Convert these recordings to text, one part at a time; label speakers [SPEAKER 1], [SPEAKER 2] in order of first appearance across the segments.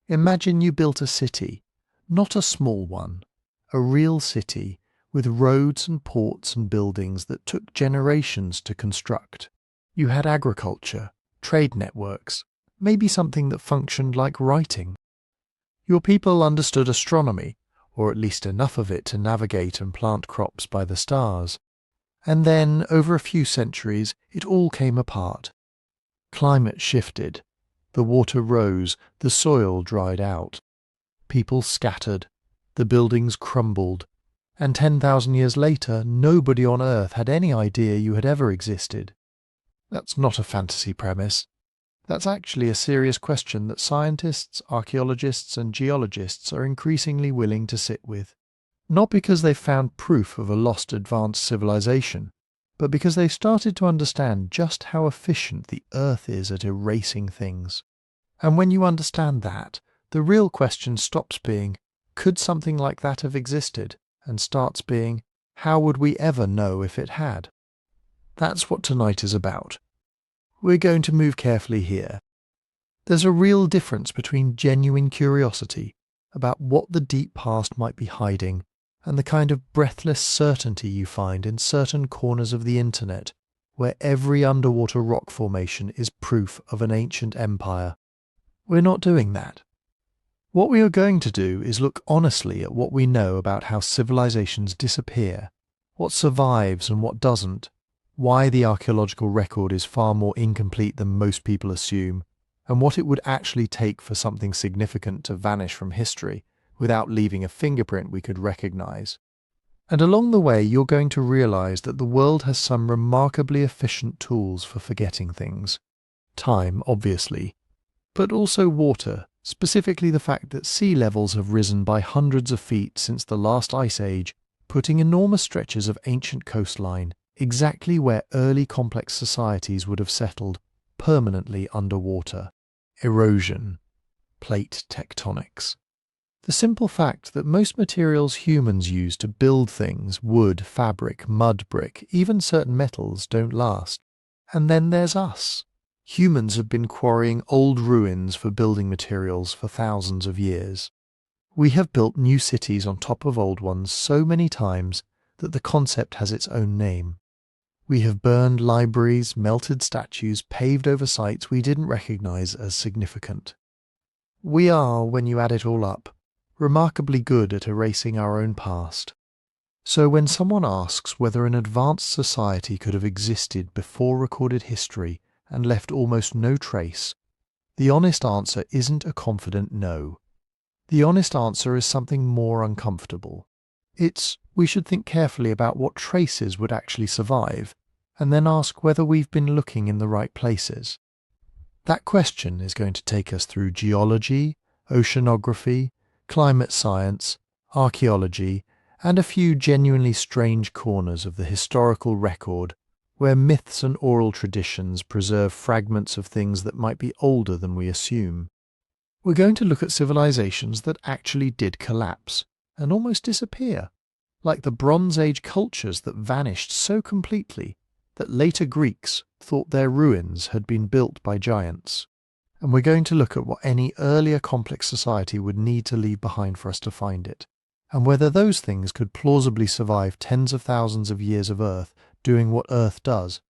[SPEAKER 1] Imagine you built a city, not a small one, a real city with roads and ports and buildings that took generations to construct. You had agriculture, trade networks, maybe something that functioned like writing. Your people understood astronomy, or at least enough of it to navigate and plant crops by the stars. And then, over a few centuries, it all came apart. Climate shifted. The water rose, the soil dried out. People scattered, the buildings crumbled, and 10,000 years later, nobody on Earth had any idea you had ever existed. That's not a fantasy premise. That's actually a serious question that scientists, archaeologists, and geologists are increasingly willing to sit with. Not because they've found proof of a lost advanced civilization, but because they've started to understand just how efficient the Earth is at erasing things. And when you understand that, the real question stops being, could something like that have existed? And starts being, how would we ever know if it had? That's what tonight is about. We're going to move carefully here. There's a real difference between genuine curiosity about what the deep past might be hiding and the kind of breathless certainty you find in certain corners of the internet, where every underwater rock formation is proof of an ancient empire. We're not doing that. What we are going to do is look honestly at what we know about how civilizations disappear, what survives and what doesn't, why the archaeological record is far more incomplete than most people assume, and what it would actually take for something significant to vanish from history without leaving a fingerprint we could recognize. And along the way, you're going to realize that the world has some remarkably efficient tools for forgetting things. Time, obviously, but also water, specifically the fact that sea levels have risen by hundreds of feet since the last ice age, putting enormous stretches of ancient coastline exactly where early complex societies would have settled, permanently underwater. Erosion. Plate tectonics. The simple fact that most materials humans use to build things, wood, fabric, mud, brick, even certain metals, don't last. And then there's us. Humans have been quarrying old ruins for building materials for thousands of years. We have built new cities on top of old ones so many times that the concept has its own name. We have burned libraries, melted statues, paved over sites we didn't recognize as significant. We are, when you add it all up, remarkably good at erasing our own past. So when someone asks whether an advanced society could have existed before recorded history and left almost no trace, the honest answer isn't a confident no. The honest answer is something more uncomfortable. It's, we should think carefully about what traces would actually survive, and then ask whether we've been looking in the right places. That question is going to take us through geology, oceanography, climate science, archaeology, and a few genuinely strange corners of the historical record where myths and oral traditions preserve fragments of things that might be older than we assume. We're going to look at civilizations that actually did collapse and almost disappear, like the Bronze Age cultures that vanished so completely that later Greeks thought their ruins had been built by giants. And we're going to look at what any earlier complex society would need to leave behind for us to find it, and whether those things could plausibly survive tens of thousands of years of Earth doing what Earth does.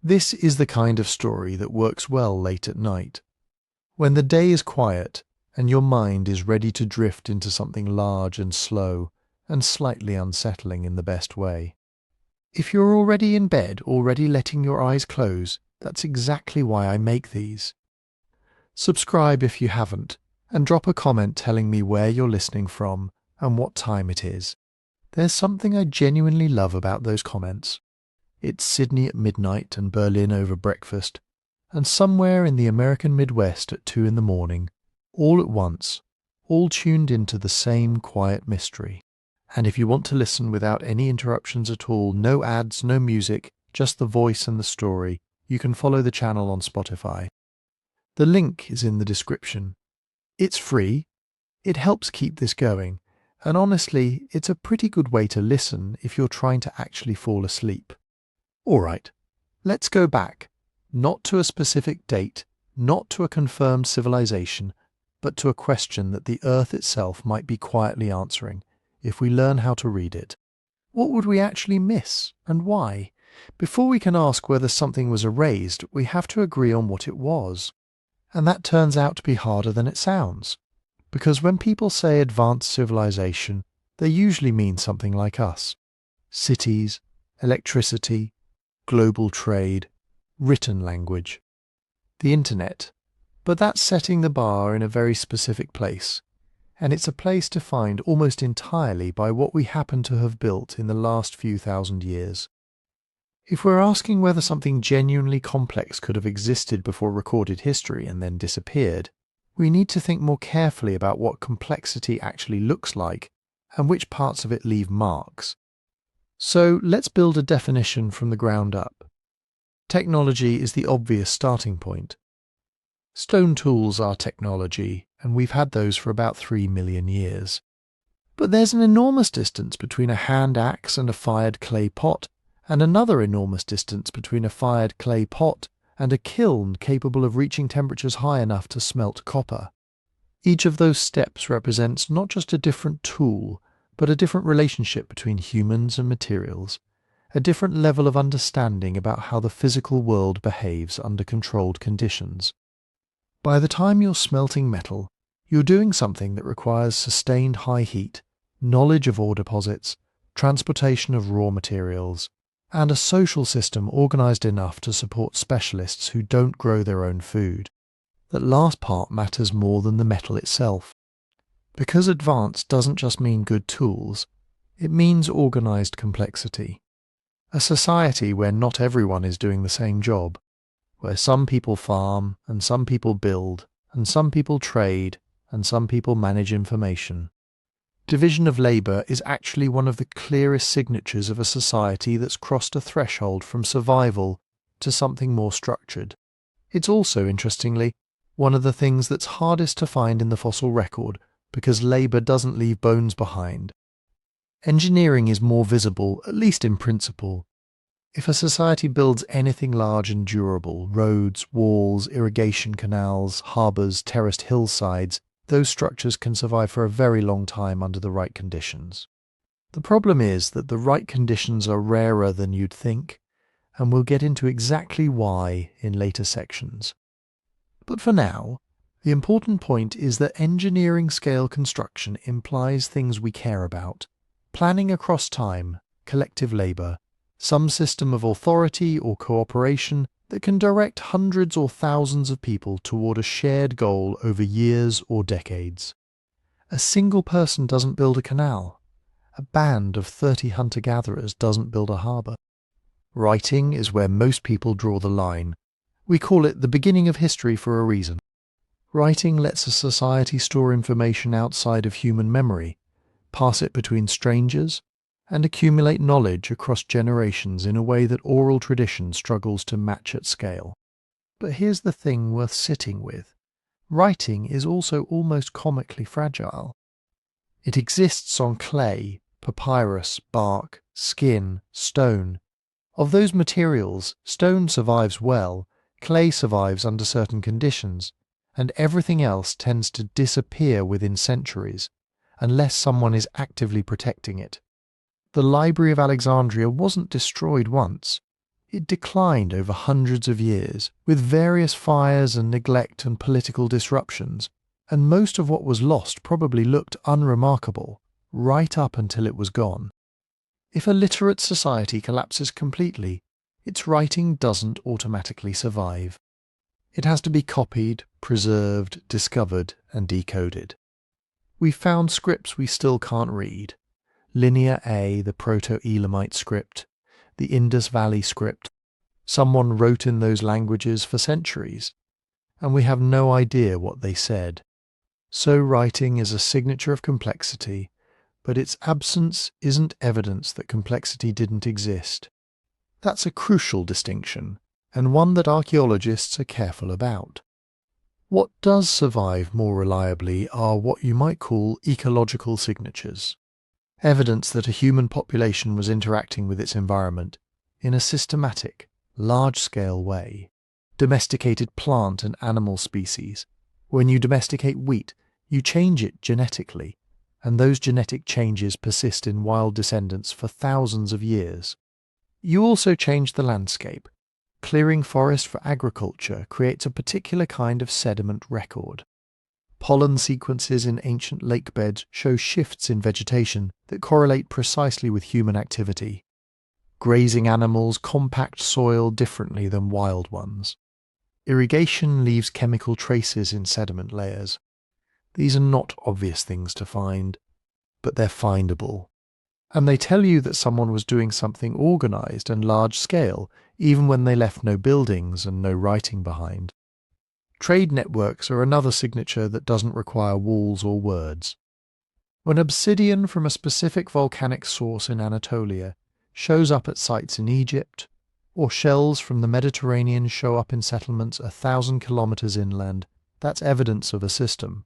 [SPEAKER 1] This is the kind of story that works well late at night, when the day is quiet and your mind is ready to drift into something large and slow and slightly unsettling in the best way. If you're already in bed, already letting your eyes close, that's exactly why I make these. Subscribe if you haven't, and drop a comment telling me where you're listening from and what time it is. There's something I genuinely love about those comments. It's Sydney at midnight and Berlin over breakfast, and somewhere in the American Midwest at 2 a.m, all at once, all tuned into the same quiet mystery. And if you want to listen without any interruptions at all, no ads, no music, just the voice and the story, you can follow the channel on Spotify. The link is in the description. It's free, it helps keep this going, and honestly, it's a pretty good way to listen if you're trying to actually fall asleep. Alright, let's go back, not to a specific date, not to a confirmed civilization, but to a question that the Earth itself might be quietly answering if we learn how to read it. What would we actually miss, and why? Before we can ask whether something was erased, we have to agree on what it was. And that turns out to be harder than it sounds. Because when people say advanced civilization, they usually mean something like us. Cities, electricity, global trade, written language, the internet. But that's setting the bar in a very specific place, and it's a place defined almost entirely by what we happen to have built in the last few thousand years. If we're asking whether something genuinely complex could have existed before recorded history and then disappeared, we need to think more carefully about what complexity actually looks like and which parts of it leave marks. So let's build a definition from the ground up. Technology is the obvious starting point. Stone tools are technology, and we've had those for about 3 million years. But there's an enormous distance between a hand axe and a fired clay pot, and another enormous distance between a fired clay pot and a kiln capable of reaching temperatures high enough to smelt copper. Each of those steps represents not just a different tool, but a different relationship between humans and materials, a different level of understanding about how the physical world behaves under controlled conditions. By the time you're smelting metal, you're doing something that requires sustained high heat, knowledge of ore deposits, transportation of raw materials, and a social system organized enough to support specialists who don't grow their own food. That last part matters more than the metal itself. Because advanced doesn't just mean good tools, it means organized complexity. A society where not everyone is doing the same job, where some people farm, and some people build, and some people trade, and some people manage information. Division of labour is actually one of the clearest signatures of a society that's crossed a threshold from survival to something more structured. It's also, interestingly, one of the things that's hardest to find in the fossil record, because labour doesn't leave bones behind. Engineering is more visible, at least in principle. If a society builds anything large and durable, roads, walls, irrigation canals, harbours, terraced hillsides, those structures can survive for a very long time under the right conditions. The problem is that the right conditions are rarer than you'd think, and we'll get into exactly why in later sections. But for now, the important point is that engineering scale construction implies things we care about: planning across time, collective labour, some system of authority or cooperation that can direct hundreds or thousands of people toward a shared goal over years or decades. A single person doesn't build a canal. A band of 30 hunter-gatherers doesn't build a harbour. Writing is where most people draw the line. We call it the beginning of history for a reason. Writing lets a society store information outside of human memory, pass it between strangers, and accumulate knowledge across generations in a way that oral tradition struggles to match at scale. But here's the thing worth sitting with. Writing is also almost comically fragile. It exists on clay, papyrus, bark, skin, stone. Of those materials, stone survives well, clay survives under certain conditions, and everything else tends to disappear within centuries, unless someone is actively protecting it. The Library of Alexandria wasn't destroyed once. It declined over hundreds of years, with various fires and neglect and political disruptions, and most of what was lost probably looked unremarkable, right up until it was gone. If a literate society collapses completely, its writing doesn't automatically survive. It has to be copied, preserved, discovered, and decoded. We've found scripts we still can't read. Linear A, the Proto-Elamite script, the Indus Valley script. Someone wrote in those languages for centuries, and we have no idea what they said. So writing is a signature of complexity, but its absence isn't evidence that complexity didn't exist. That's a crucial distinction, and one that archaeologists are careful about. What does survive more reliably are what you might call ecological signatures. Evidence that a human population was interacting with its environment in a systematic, large-scale way. Domesticated plant and animal species, When you domesticate wheat, you change it genetically, and those genetic changes persist in wild descendants for thousands of years. You also change the landscape. Clearing forest for agriculture creates a particular kind of sediment record. Pollen sequences in ancient lake beds show shifts in vegetation that correlate precisely with human activity. Grazing animals compact soil differently than wild ones. Irrigation leaves chemical traces in sediment layers. These are not obvious things to find, but they're findable. And they tell you that someone was doing something organized and large-scale, even when they left no buildings and no writing behind. Trade networks are another signature that doesn't require walls or words. When obsidian from a specific volcanic source in Anatolia shows up at sites in Egypt, or shells from the Mediterranean show up in settlements 1,000 kilometers inland, that's evidence of a system.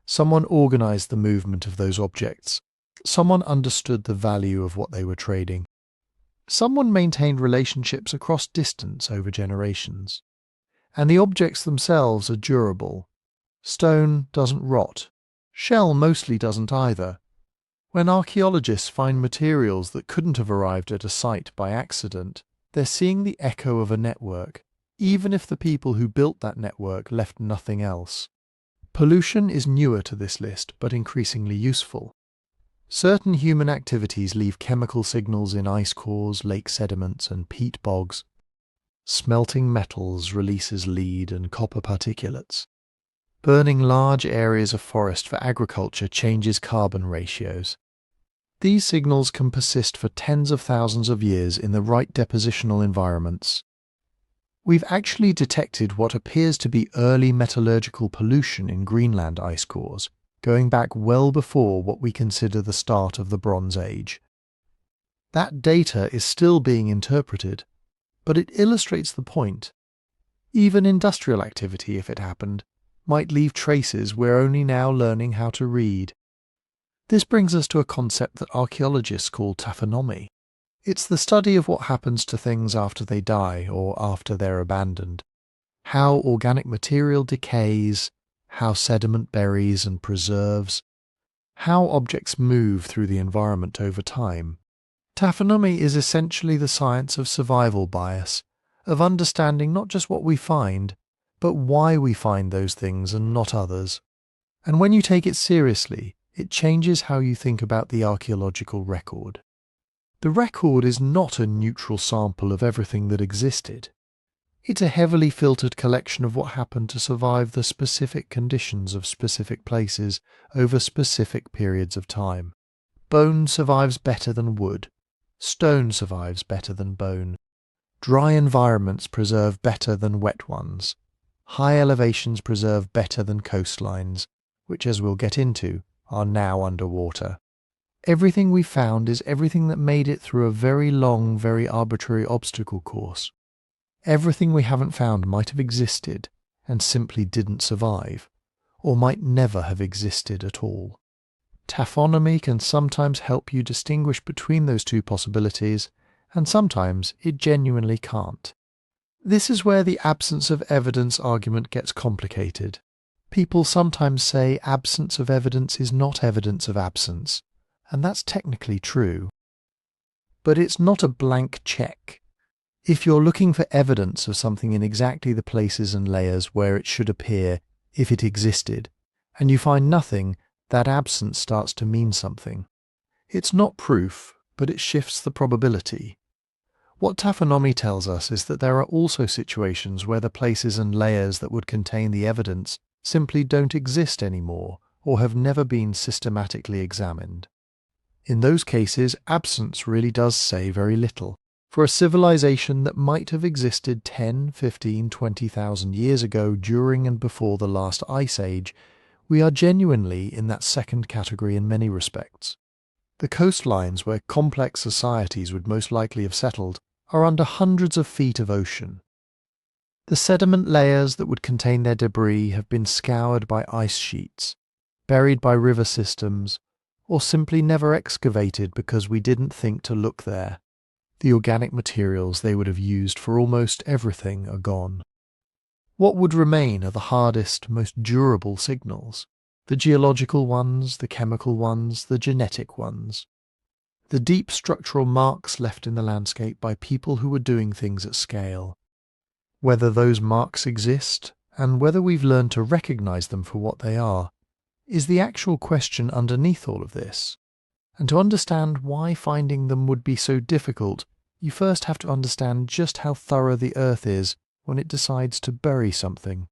[SPEAKER 1] Someone organized the movement of those objects. Someone understood the value of what they were trading. Someone maintained relationships across distance over generations. And the objects themselves are durable. Stone doesn't rot. Shell mostly doesn't either. When archaeologists find materials that couldn't have arrived at a site by accident, they're seeing the echo of a network, even if the people who built that network left nothing else. Pollution is newer to this list, but increasingly useful. Certain human activities leave chemical signals in ice cores, lake sediments, and peat bogs. Smelting metals releases lead and copper particulates. Burning large areas of forest for agriculture changes carbon ratios. These signals can persist for tens of thousands of years in the right depositional environments. We've actually detected what appears to be early metallurgical pollution in Greenland ice cores, going back well before what we consider the start of the Bronze Age. That data is still being interpreted, but it illustrates the point. Even industrial activity, if it happened, might leave traces we're only now learning how to read. This brings us to a concept that archaeologists call taphonomy. It's the study of what happens to things after they die or after they're abandoned. How organic material decays, how sediment buries and preserves, how objects move through the environment over time. Taphonomy is essentially the science of survival bias, of understanding not just what we find, but why we find those things and not others. And when you take it seriously, it changes how you think about the archaeological record. The record is not a neutral sample of everything that existed. It's a heavily filtered collection of what happened to survive the specific conditions of specific places over specific periods of time. Bone survives better than wood. Stone survives better than bone. Dry environments preserve better than wet ones. High elevations preserve better than coastlines, which, as we'll get into, are now underwater. Everything we found is everything that made it through a very long, very arbitrary obstacle course. Everything we haven't found might have existed and simply didn't survive, or might never have existed at all. Taphonomy can sometimes help you distinguish between those two possibilities, and sometimes it genuinely can't. This is where the absence of evidence argument gets complicated. People sometimes say absence of evidence is not evidence of absence, and that's technically true. But it's not a blank check. If you're looking for evidence of something in exactly the places and layers where it should appear if it existed, and you find nothing, that absence starts to mean something. It's not proof, but it shifts the probability. What taphonomy tells us is that there are also situations where the places and layers that would contain the evidence simply don't exist anymore or have never been systematically examined. In those cases, absence really does say very little. For a civilization that might have existed 10, 15, 20,000 years ago during and before the last ice age, we are genuinely in that second category in many respects. The coastlines where complex societies would most likely have settled are under hundreds of feet of ocean. The sediment layers that would contain their debris have been scoured by ice sheets, buried by river systems, or simply never excavated because we didn't think to look there. The organic materials they would have used for almost everything are gone. What would remain are the hardest, most durable signals. The geological ones, the chemical ones, the genetic ones. The deep structural marks left in the landscape by people who were doing things at scale. Whether those marks exist, and whether we've learned to recognize them for what they are, is the actual question underneath all of this. And to understand why finding them would be so difficult, you first have to understand just how thorough the Earth is when it decides to bury something.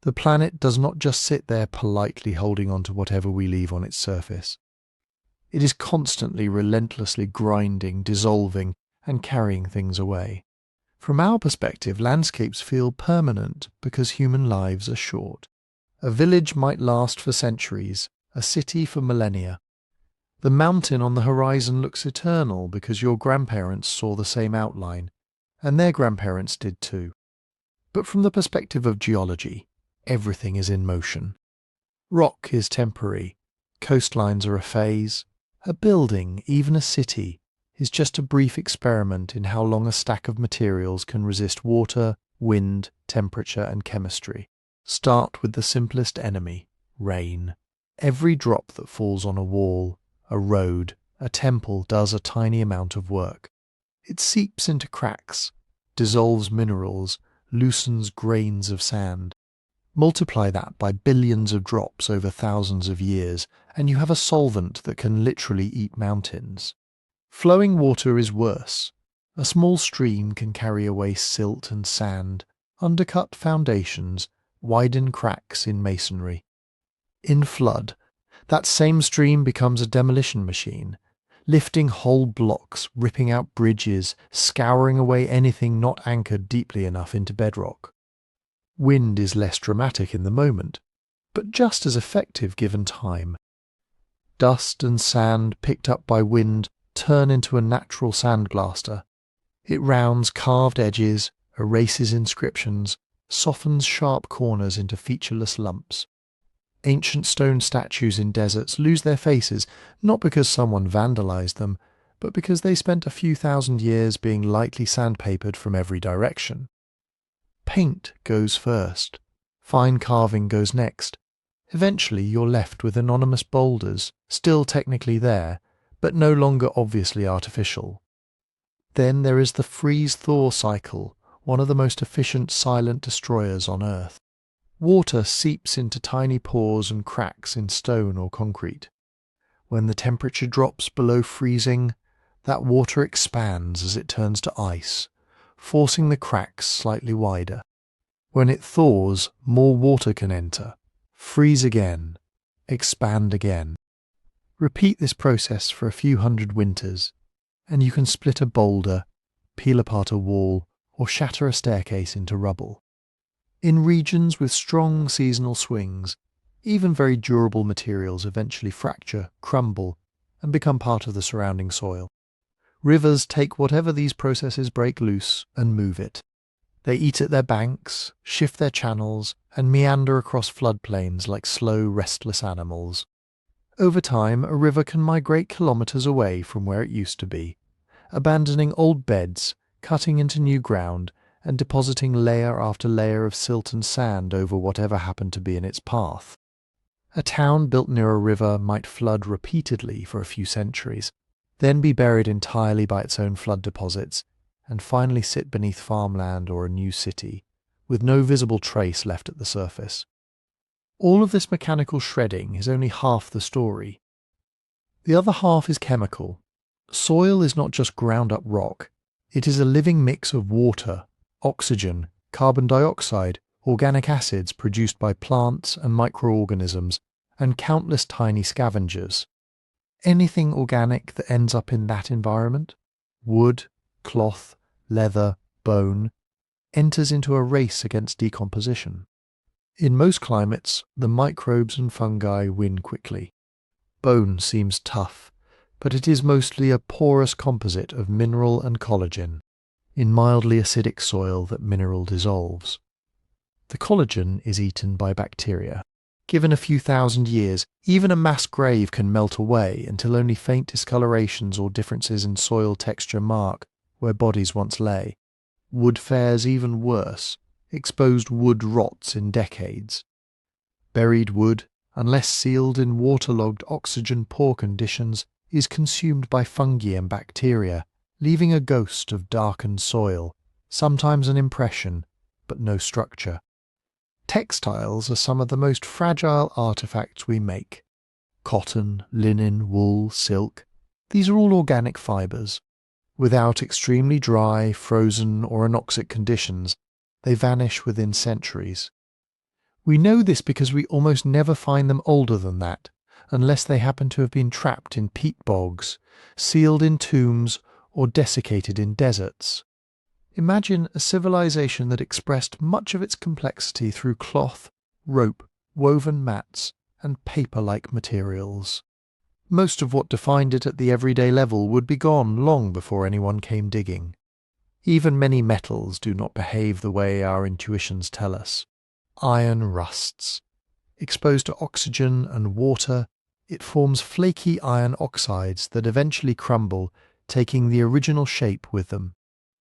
[SPEAKER 1] The planet does not just sit there politely holding on to whatever we leave on its surface. It is constantly, relentlessly grinding, dissolving, and carrying things away. From our perspective, landscapes feel permanent because human lives are short. A village might last for centuries, a city for millennia. The mountain on the horizon looks eternal because your grandparents saw the same outline, and their grandparents did too. But from the perspective of geology, everything is in motion. Rock is temporary, coastlines are a phase. A building, even a city, is just a brief experiment in how long a stack of materials can resist water, wind, temperature, and chemistry. Start with the simplest enemy, rain. Every drop that falls on a wall, a road, a temple does a tiny amount of work. It seeps into cracks, dissolves minerals, loosens grains of sand. Multiply that by billions of drops over thousands of years, and you have a solvent that can literally eat mountains. Flowing water is worse. A small stream can carry away silt and sand, undercut foundations, widen cracks in masonry. In flood, that same stream becomes a demolition machine, lifting whole blocks, ripping out bridges, scouring away anything not anchored deeply enough into bedrock. Wind is less dramatic in the moment, but just as effective given time. Dust and sand picked up by wind turn into a natural sandblaster. It rounds carved edges, erases inscriptions, softens sharp corners into featureless lumps. Ancient stone statues in deserts lose their faces not because someone vandalized them, but because they spent a few thousand years being lightly sandpapered from every direction. Paint goes first, fine carving goes next. Eventually you're left with anonymous boulders, still technically there, but no longer obviously artificial. Then there is the freeze-thaw cycle, one of the most efficient silent destroyers on Earth. Water seeps into tiny pores and cracks in stone or concrete. When the temperature drops below freezing, that water expands as it turns to ice, forcing the cracks slightly wider. When it thaws, more water can enter, freeze again, expand again. Repeat this process for a few hundred winters, and you can split a boulder, peel apart a wall, or shatter a staircase into rubble. In regions with strong seasonal swings, even very durable materials eventually fracture, crumble, and become part of the surrounding soil. Rivers take whatever these processes break loose and move it. They eat at their banks, shift their channels, and meander across floodplains like slow, restless animals. Over time, a river can migrate kilometers away from where it used to be, abandoning old beds, cutting into new ground, and depositing layer after layer of silt and sand over whatever happened to be in its path. A town built near a river might flood repeatedly for a few centuries, then be buried entirely by its own flood deposits, and finally sit beneath farmland or a new city, with no visible trace left at the surface. All of this mechanical shredding is only half the story. The other half is chemical. Soil is not just ground up rock, it is a living mix of water, oxygen, carbon dioxide, organic acids produced by plants and microorganisms, and countless tiny scavengers. Anything organic that ends up in that environment, wood, cloth, leather, bone, enters into a race against decomposition. In most climates, the microbes and fungi win quickly. Bone seems tough, but it is mostly a porous composite of mineral and collagen, in mildly acidic soil that mineral dissolves. The collagen is eaten by bacteria. Given a few thousand years, even a mass grave can melt away until only faint discolorations or differences in soil texture mark where bodies once lay. Wood fares even worse. exposed wood rots in decades. Buried wood, unless sealed in waterlogged oxygen-poor conditions, is consumed by fungi and bacteria, leaving a ghost of darkened soil, sometimes an impression, but no structure. Textiles are some of the most fragile artifacts we make. Cotton, linen, wool, silk, these are all organic fibres. Without extremely dry, frozen or anoxic conditions, they vanish within centuries. We know this because we almost never find them older than that, unless they happen to have been trapped in peat bogs, sealed in tombs, or desiccated in deserts. Imagine a civilization that expressed much of its complexity through cloth, rope, woven mats, and paper-like materials. Most of what defined it at the everyday level would be gone long before anyone came digging. Even many metals do not behave the way our intuitions tell us. Iron rusts. Exposed to oxygen and water, it forms flaky iron oxides that eventually crumble, taking the original shape with them.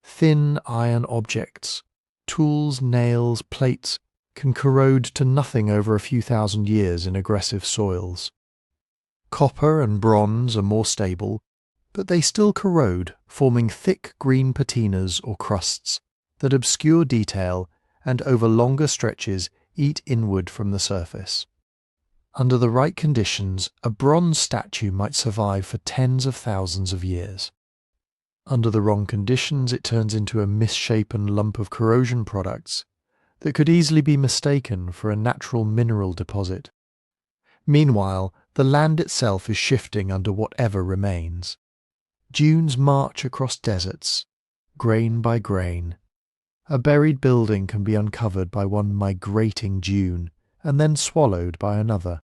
[SPEAKER 1] Thin iron objects, tools, nails, plates, can corrode to nothing over a few thousand years in aggressive soils. Copper and bronze are more stable, but they still corrode, forming thick green patinas or crusts that obscure detail and over longer stretches eat inward from the surface. Under the right conditions, a bronze statue might survive for tens of thousands of years. Under the wrong conditions, it turns into a misshapen lump of corrosion products that could easily be mistaken for a natural mineral deposit. Meanwhile, the land itself is shifting under whatever remains. Dunes march across deserts, grain by grain. A buried building can be uncovered by one migrating dune and then swallowed by another.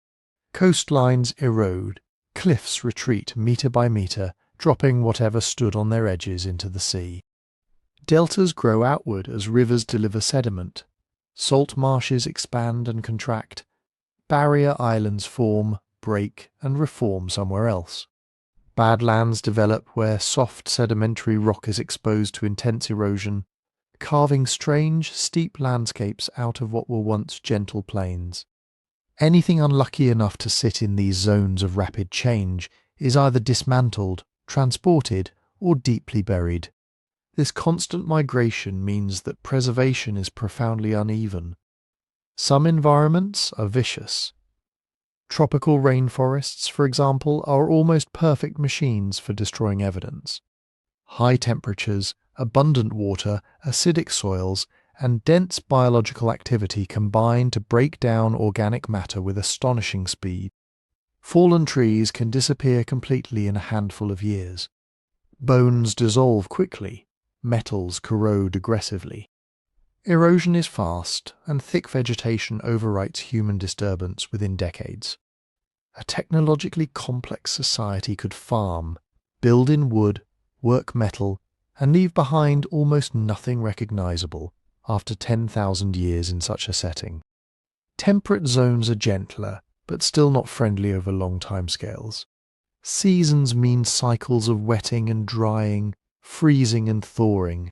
[SPEAKER 1] Coastlines erode, cliffs retreat metre by metre, dropping whatever stood on their edges into the sea. Deltas grow outward as rivers deliver sediment. Salt marshes expand and contract. Barrier islands form, break, and reform somewhere else. Badlands develop where soft sedimentary rock is exposed to intense erosion, carving strange, steep landscapes out of what were once gentle plains. Anything unlucky enough to sit in these zones of rapid change is either dismantled, transported, or deeply buried. This constant migration means that preservation is profoundly uneven. Some environments are vicious. Tropical rainforests, for example, are almost perfect machines for destroying evidence. High temperatures, abundant water, acidic soils, and dense biological activity combine to break down organic matter with astonishing speed. Fallen trees can disappear completely in a handful of years. Bones dissolve quickly, metals corrode aggressively. Erosion is fast, and thick vegetation overwrites human disturbance within decades. A technologically complex society could farm, build in wood, work metal, and leave behind almost nothing recognizable after 10,000 years in such a setting. Temperate zones are gentler, but still not friendly over long timescales. Seasons mean cycles of wetting and drying, freezing and thawing.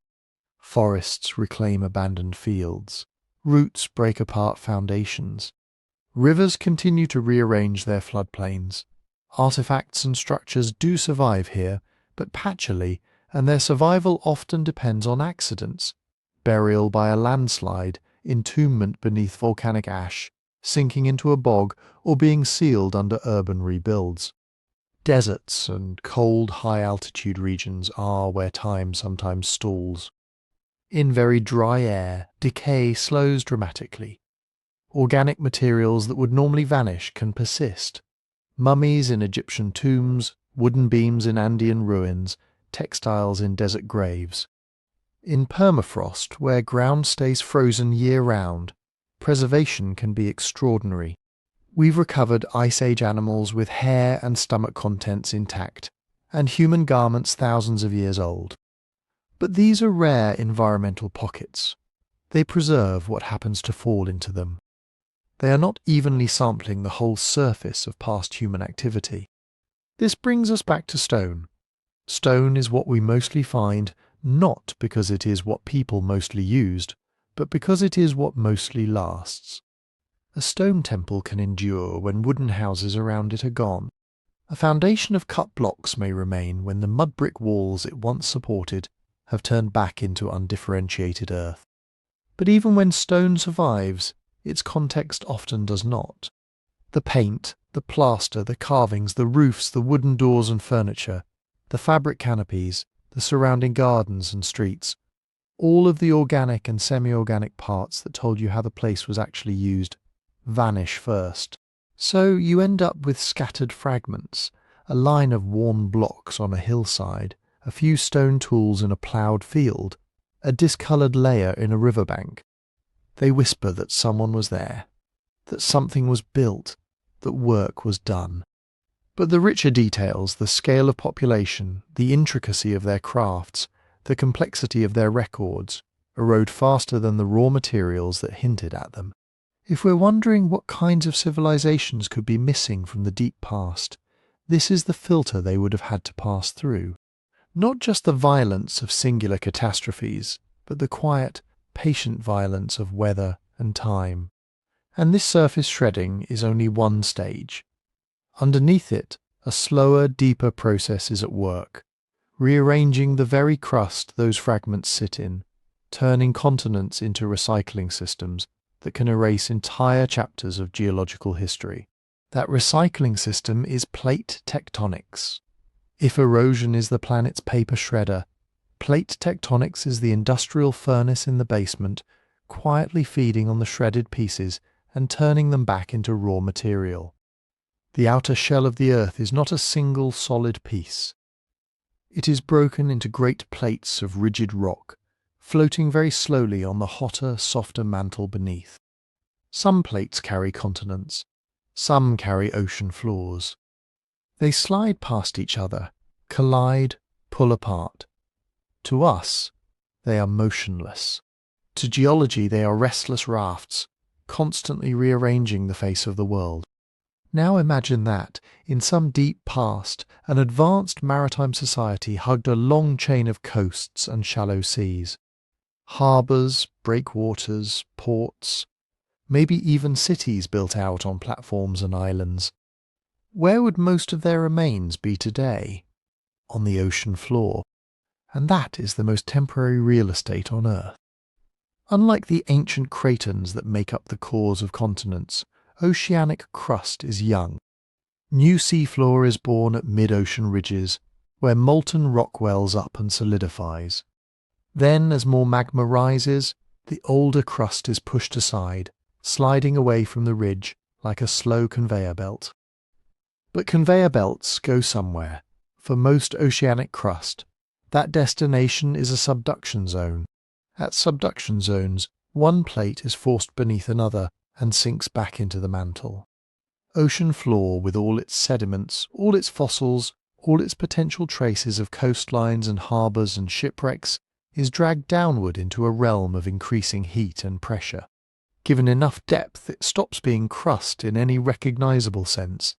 [SPEAKER 1] Forests reclaim abandoned fields. Roots break apart foundations. Rivers continue to rearrange their floodplains. Artifacts and structures do survive here, but patchily, and their survival often depends on accidents. Burial by a landslide, entombment beneath volcanic ash, sinking into a bog, or being sealed under urban rebuilds. Deserts and cold, high-altitude regions are where time sometimes stalls. In very dry air, decay slows dramatically. Organic materials that would normally vanish can persist. Mummies in Egyptian tombs, wooden beams in Andean ruins, textiles in desert graves. In permafrost, where ground stays frozen year-round, preservation can be extraordinary. We've recovered Ice Age animals with hair and stomach contents intact, and human garments thousands of years old. But these are rare environmental pockets. They preserve what happens to fall into them. They are not evenly sampling the whole surface of past human activity. This brings us back to stone. Stone is what we mostly find, not because it is what people mostly used, but because it is what mostly lasts. A stone temple can endure when wooden houses around it are gone. A foundation of cut blocks may remain when the mud brick walls it once supported have turned back into undifferentiated earth. But even when stone survives, its context often does not. The paint, the plaster, the carvings, the roofs, the wooden doors and furniture, the fabric canopies, the surrounding gardens and streets, all of the organic and semi-organic parts that told you how the place was actually used, vanish first. So you end up with scattered fragments, a line of worn blocks on a hillside, a few stone tools in a ploughed field, a discoloured layer in a riverbank. They whisper that someone was there, that something was built, that work was done. But the richer details, the scale of population, the intricacy of their crafts, the complexity of their records, erode faster than the raw materials that hinted at them. If we're wondering what kinds of civilizations could be missing from the deep past, this is the filter they would have had to pass through. Not just the violence of singular catastrophes, but the quiet, patient violence of weather and time. And this surface shredding is only one stage. Underneath it, a slower, deeper process is at work, rearranging the very crust those fragments sit in, turning continents into recycling systems that can erase entire chapters of geological history. That recycling system is plate tectonics. If erosion is the planet's paper shredder, plate tectonics is the industrial furnace in the basement, quietly feeding on the shredded pieces and turning them back into raw material. The outer shell of the Earth is not a single solid piece. It is broken into great plates of rigid rock, floating very slowly on the hotter, softer mantle beneath. Some plates carry continents, some carry ocean floors. They slide past each other, collide, pull apart. To us, they are motionless. To geology, they are restless rafts, constantly rearranging the face of the world. Now imagine that, in some deep past, an advanced maritime society hugged a long chain of coasts and shallow seas. Harbours, breakwaters, ports, maybe even cities built out on platforms and islands. Where would most of their remains be today? On the ocean floor. And that is the most temporary real estate on Earth. Unlike the ancient cratons that make up the cores of continents, oceanic crust is young. New seafloor is born at mid-ocean ridges, where molten rock wells up and solidifies. Then, as more magma rises, the older crust is pushed aside, sliding away from the ridge like a slow conveyor belt. But conveyor belts go somewhere. For most oceanic crust, that destination is a subduction zone. At subduction zones, one plate is forced beneath another and sinks back into the mantle. Ocean floor, with all its sediments, all its fossils, all its potential traces of coastlines and harbours and shipwrecks, is dragged downward into a realm of increasing heat and pressure. Given enough depth, it stops being crust in any recognisable sense,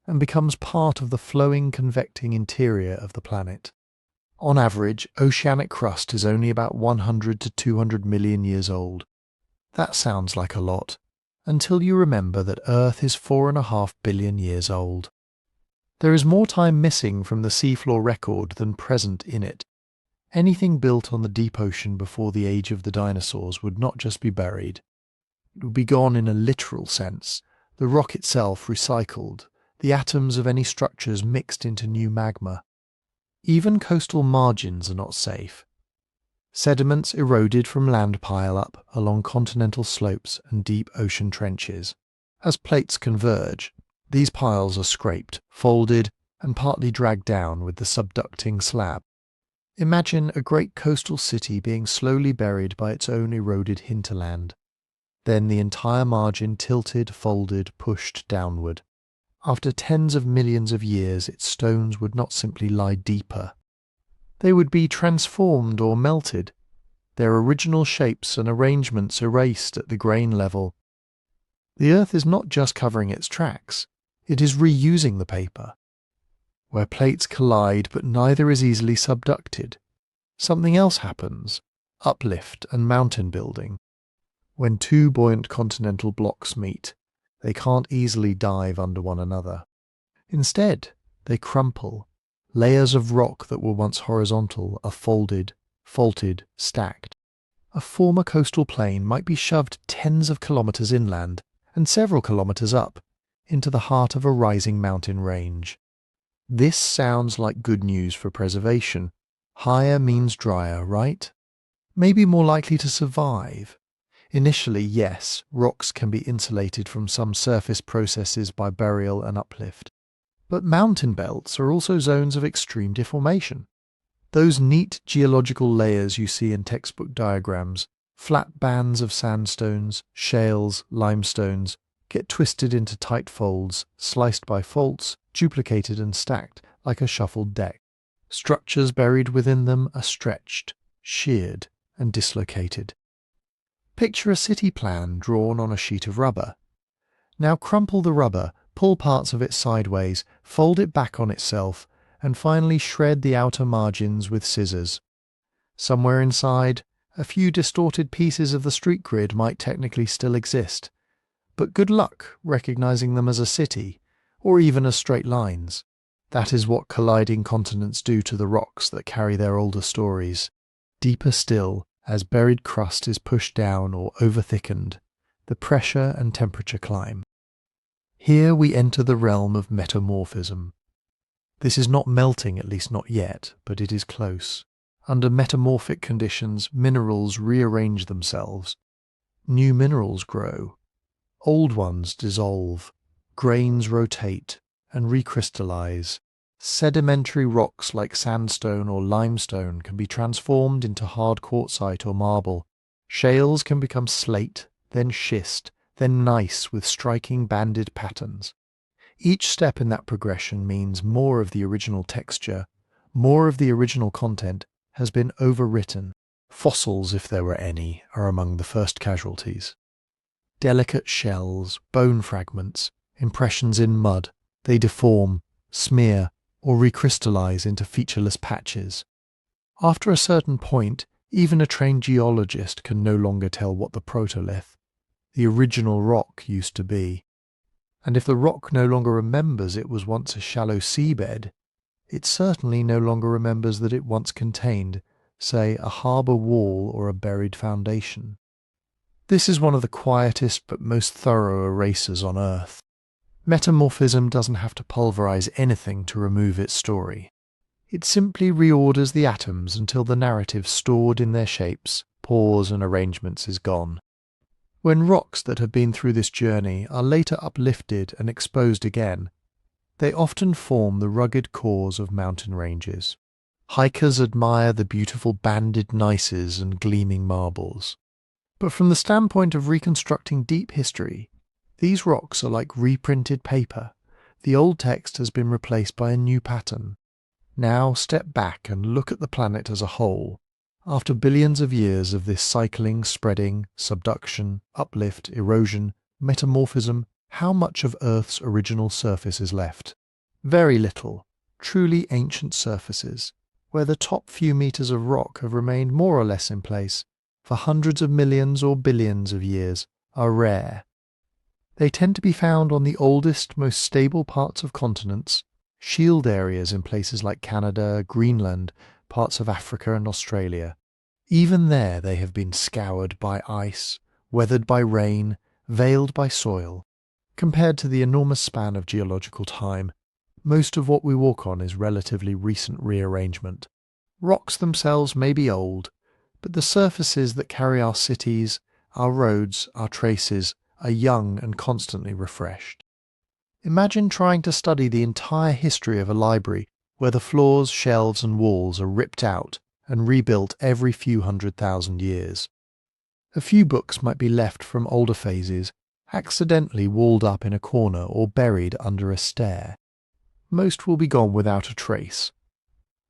[SPEAKER 1] and becomes part of the flowing, convecting interior of the planet. On average, oceanic crust is only about 100 to 200 million years old. That sounds like a lot, until you remember that Earth is 4.5 billion years old. There is more time missing from the seafloor record than present in it. Anything built on the deep ocean before the age of the dinosaurs would not just be buried. It would be gone in a literal sense, the rock itself recycled, the atoms of any structures mixed into new magma. Even coastal margins are not safe. Sediments eroded from land pile-up along continental slopes and deep ocean trenches. As plates converge, these piles are scraped, folded, and partly dragged down with the subducting slab. Imagine a great coastal city being slowly buried by its own eroded hinterland. Then the entire margin tilted, folded, pushed downward. After tens of millions of years, its stones would not simply lie deeper. They would be transformed or melted, their original shapes and arrangements erased at the grain level. The Earth is not just covering its tracks, it is reusing the paper. Where plates collide but neither is easily subducted, something else happens: uplift and mountain building. When two buoyant continental blocks meet, they can't easily dive under one another. Instead, they crumple. Layers of rock that were once horizontal are folded, faulted, stacked. A former coastal plain might be shoved tens of kilometers inland and several kilometers up into the heart of a rising mountain range. This sounds like good news for preservation. Higher means drier, right? Maybe more likely to survive. Initially, yes, rocks can be insulated from some surface processes by burial and uplift. But mountain belts are also zones of extreme deformation. Those neat geological layers you see in textbook diagrams, flat bands of sandstones, shales, limestones, get twisted into tight folds, sliced by faults, duplicated and stacked like a shuffled deck. Structures buried within them are stretched, sheared, and dislocated. Picture a city plan drawn on a sheet of rubber. Now crumple the rubber, pull parts of it sideways, fold it back on itself, and finally shred the outer margins with scissors. Somewhere inside, a few distorted pieces of the street grid might technically still exist, but good luck recognizing them as a city, or even as straight lines. That is what colliding continents do to the rocks that carry their older stories. Deeper still, as buried crust is pushed down or over-thickened, the pressure and temperature climb. Here we enter the realm of metamorphism. This is not melting, at least not yet, but it is close. Under metamorphic conditions, minerals rearrange themselves. New minerals grow. Old ones dissolve. Grains rotate and recrystallize. Sedimentary rocks like sandstone or limestone can be transformed into hard quartzite or marble. Shales can become slate, then schist, then gneiss with striking banded patterns. Each step in that progression means more of the original texture, more of the original content has been overwritten. Fossils, if there were any, are among the first casualties. Delicate shells, bone fragments, impressions in mud, they deform, smear, or recrystallize into featureless patches. After a certain point, even a trained geologist can no longer tell what the protolith, the original rock, used to be. And if the rock no longer remembers it was once a shallow seabed, it certainly no longer remembers that it once contained, say, a harbour wall or a buried foundation. This is one of the quietest but most thorough erasers on Earth. Metamorphism doesn't have to pulverize anything to remove its story. It simply reorders the atoms until the narrative stored in their shapes, pores and arrangements is gone. When rocks that have been through this journey are later uplifted and exposed again, they often form the rugged cores of mountain ranges. Hikers admire the beautiful banded gneisses and gleaming marbles. But from the standpoint of reconstructing deep history, these rocks are like reprinted paper. The old text has been replaced by a new pattern. Now step back and look at the planet as a whole. After billions of years of this cycling, spreading, subduction, uplift, erosion, metamorphism, how much of Earth's original surface is left? Very little. Truly ancient surfaces, where the top few meters of rock have remained more or less in place for hundreds of millions or billions of years, are rare. They tend to be found on the oldest, most stable parts of continents, shield areas in places like Canada, Greenland, parts of Africa and Australia. Even there they have been scoured by ice, weathered by rain, veiled by soil. Compared to the enormous span of geological time, most of what we walk on is relatively recent rearrangement. Rocks themselves may be old, but the surfaces that carry our cities, our roads, our traces, are young and constantly refreshed. Imagine trying to study the entire history of a library where the floors, shelves and walls are ripped out and rebuilt every few 100,000 years. A few books might be left from older phases, accidentally walled up in a corner or buried under a stair. Most will be gone without a trace.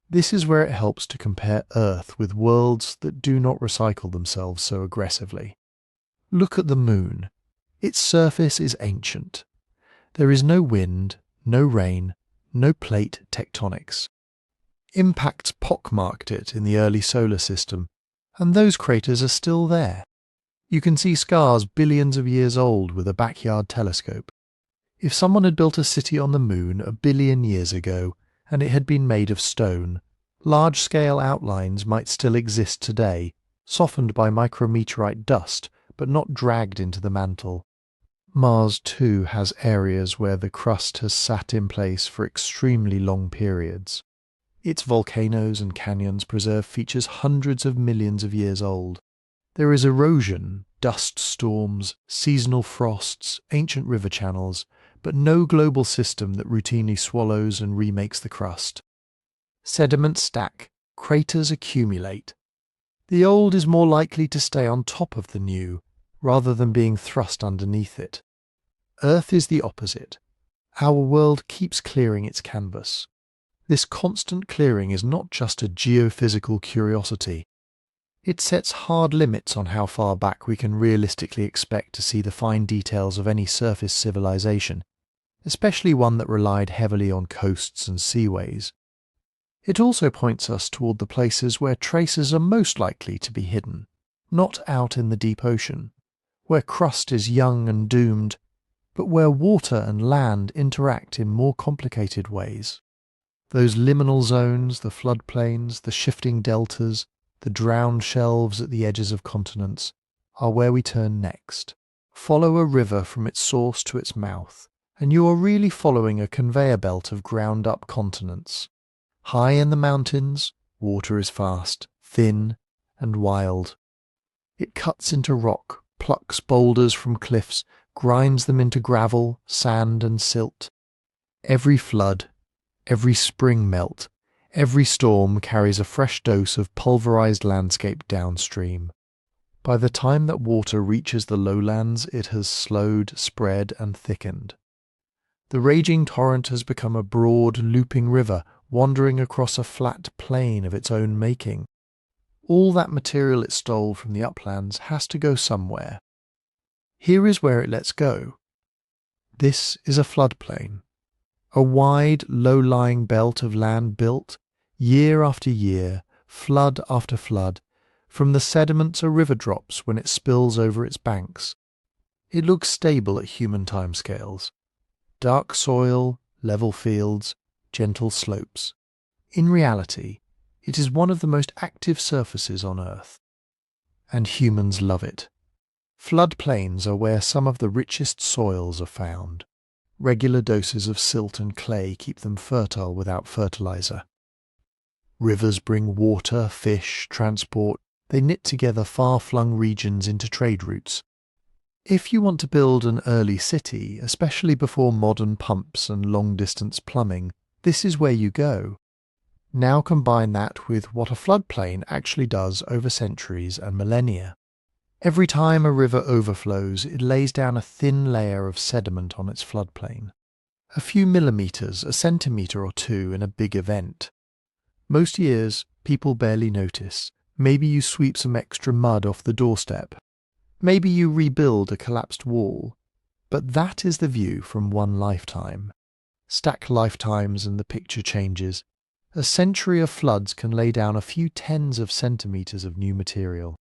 [SPEAKER 1] This is where it helps to compare Earth with worlds that do not recycle themselves so aggressively. Look at the Moon. Its surface is ancient. There is no wind, no rain, no plate tectonics. Impacts pockmarked it in the early solar system, and those craters are still there. You can see scars billions of years old with a backyard telescope. If someone had built a city on the moon a billion years ago and it had been made of stone, large-scale outlines might still exist today, softened by micrometeorite dust but not dragged into the mantle. Mars too has areas where the crust has sat in place for extremely long periods. Its volcanoes and canyons preserve features hundreds of millions of years old. There is erosion, dust storms, seasonal frosts, ancient river channels, but no global system that routinely swallows and remakes the crust. Sediments stack, craters accumulate. The old is more likely to stay on top of the new, rather than being thrust underneath it. Earth is the opposite. Our world keeps clearing its canvas. This constant clearing is not just a geophysical curiosity. It sets hard limits on how far back we can realistically expect to see the fine details of any surface civilization, especially one that relied heavily on coasts and seaways. It also points us toward the places where traces are most likely to be hidden, not out in the deep ocean, where crust is young and doomed, but where water and land interact in more complicated ways. Those liminal zones, the floodplains, the shifting deltas, the drowned shelves at the edges of continents, are where we turn next. Follow a river from its source to its mouth, and you are really following a conveyor belt of ground-up continents. High in the mountains, water is fast, thin, and wild. It cuts into rock, plucks boulders from cliffs, grinds them into gravel, sand, and silt. Every flood, every spring melt, every storm carries a fresh dose of pulverized landscape downstream. By the time that water reaches the lowlands, it has slowed, spread, and thickened. The raging torrent has become a broad, looping river wandering across a flat plain of its own making. All that material it stole from the uplands has to go somewhere. Here is where it lets go. This is a floodplain. A wide, low-lying belt of land built, year after year, flood after flood. From the sediments a river drops when it spills over its banks. It looks stable at human timescales. Dark soil, level fields, gentle slopes. In reality, it is one of the most active surfaces on Earth. And humans love it. Floodplains are where some of the richest soils are found. Regular doses of silt and clay keep them fertile without fertilizer. Rivers bring water, fish, transport. They knit together far-flung regions into trade routes. If you want to build an early city, especially before modern pumps and long-distance plumbing, this is where you go. Now combine that with what a floodplain actually does over centuries and millennia. Every time a river overflows, it lays down a thin layer of sediment on its floodplain. A few millimeters, a centimeter or two in a big event. Most years, people barely notice. Maybe you sweep some extra mud off the doorstep. Maybe you rebuild a collapsed wall. But that is the view from one lifetime. Stack lifetimes and the picture changes. A century of floods can lay down a few tens of centimeters of new material.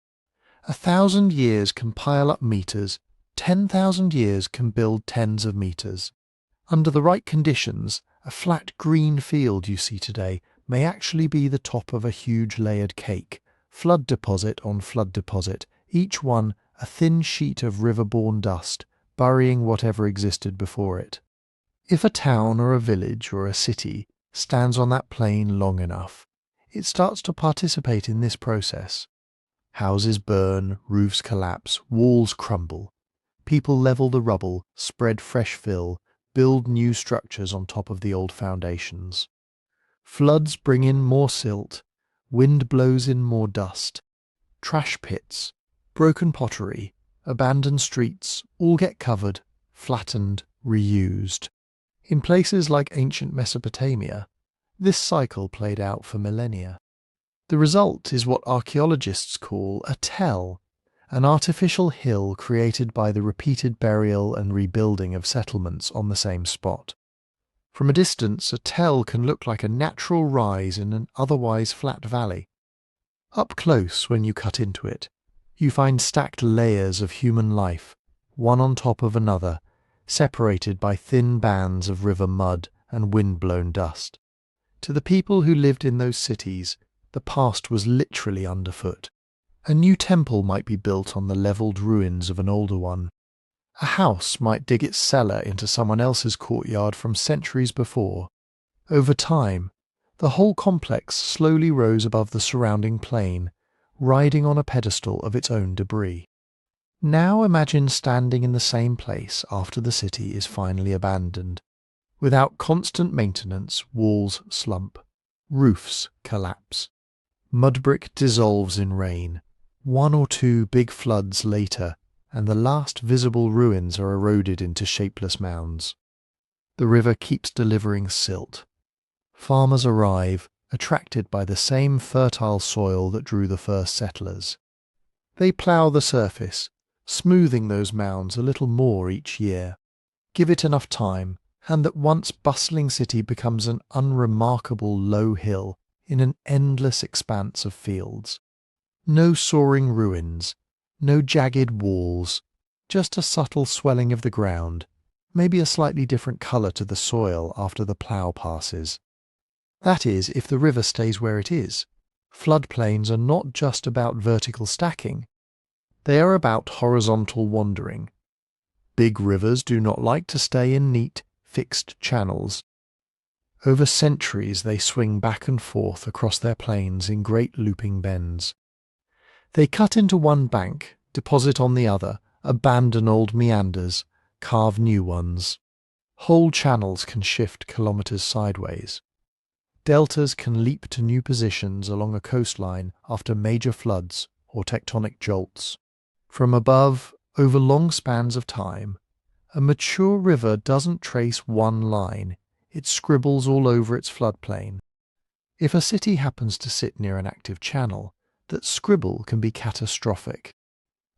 [SPEAKER 1] 1,000 years can pile up meters, 10,000 years can build tens of meters. Under the right conditions, a flat green field you see today may actually be the top of a huge layered cake, flood deposit on flood deposit, each one a thin sheet of river-borne dust, burying whatever existed before it. If a town or a village or a city stands on that plain long enough, it starts to participate in this process. Houses burn, roofs collapse, walls crumble. People level the rubble, spread fresh fill, build new structures on top of the old foundations. Floods bring in more silt, wind blows in more dust. Trash pits, broken pottery, abandoned streets all get covered, flattened, reused. In places like ancient Mesopotamia, this cycle played out for millennia. The result is what archaeologists call a tell, an artificial hill created by the repeated burial and rebuilding of settlements on the same spot. From a distance, a tell can look like a natural rise in an otherwise flat valley. Up close, when you cut into it, You find stacked layers of human life, one on top of another, separated by thin bands of river mud and wind-blown dust. To the people who lived in those cities, the past was literally underfoot. A new temple might be built on the levelled ruins of an older one. A house might dig its cellar into someone else's courtyard from centuries before. Over time, the whole complex slowly rose above the surrounding plain, riding on a pedestal of its own debris. Now imagine standing in the same place after the city is finally abandoned. Without constant maintenance, walls slump, roofs collapse. Mud brick dissolves in rain. One or two big floods later, and the last visible ruins are eroded into shapeless mounds. The river keeps delivering silt. Farmers arrive, attracted by the same fertile soil that drew the first settlers. They plough the surface, smoothing those mounds a little more each year. Give it enough time, and that once bustling city becomes an unremarkable low hill in an endless expanse of fields. No soaring ruins, no jagged walls, just a subtle swelling of the ground, maybe a slightly different colour to the soil after the plough passes. That is, if the river stays where it is. Floodplains are not just about vertical stacking. They are about horizontal wandering. Big rivers do not like to stay in neat, fixed channels. Over centuries they swing back and forth across their plains in great looping bends. They cut into one bank, deposit on the other, abandon old meanders, carve new ones. Whole channels can shift kilometres sideways. Deltas can leap to new positions along a coastline after major floods or tectonic jolts. From above, over long spans of time, a mature river doesn't trace one line, it scribbles all over its floodplain. If a city happens to sit near an active channel, that scribble can be catastrophic.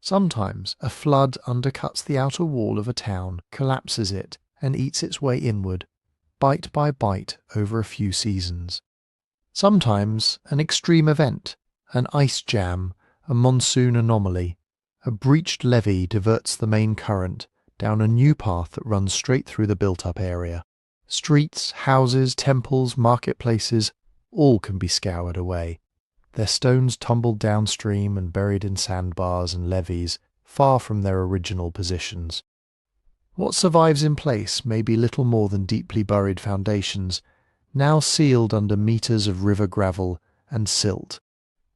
[SPEAKER 1] Sometimes a flood undercuts the outer wall of a town, collapses it, and eats its way inward, bite by bite over a few seasons. Sometimes an extreme event, an ice jam, a monsoon anomaly, a breached levee diverts the main current down a new path that runs straight through the built-up area. Streets, houses, temples, marketplaces, all can be scoured away. Their stones tumbled downstream and buried in sandbars and levees, far from their original positions. What survives in place may be little more than deeply buried foundations, now sealed under meters of river gravel and silt.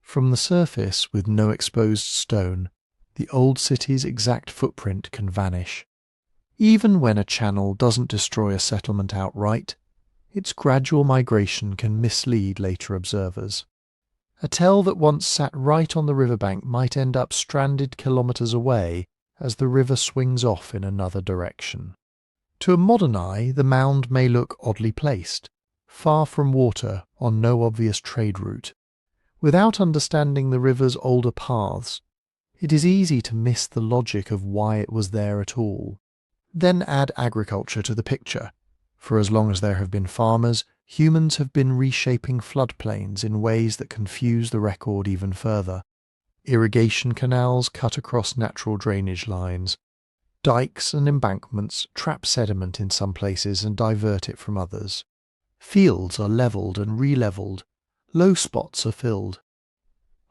[SPEAKER 1] From the surface, with no exposed stone, the old city's exact footprint can vanish. Even when a channel doesn't destroy a settlement outright, its gradual migration can mislead later observers. A tell that once sat right on the riverbank might end up stranded kilometres away as the river swings off in another direction. To a modern eye, the mound may look oddly placed, far from water on no obvious trade route. Without understanding the river's older paths, it is easy to miss the logic of why it was there at all. Then add agriculture to the picture. For as long as there have been farmers, humans have been reshaping floodplains in ways that confuse the record even further. Irrigation canals cut across natural drainage lines. Dikes and embankments trap sediment in some places and divert it from others. Fields are levelled and re-levelled. Low spots are filled.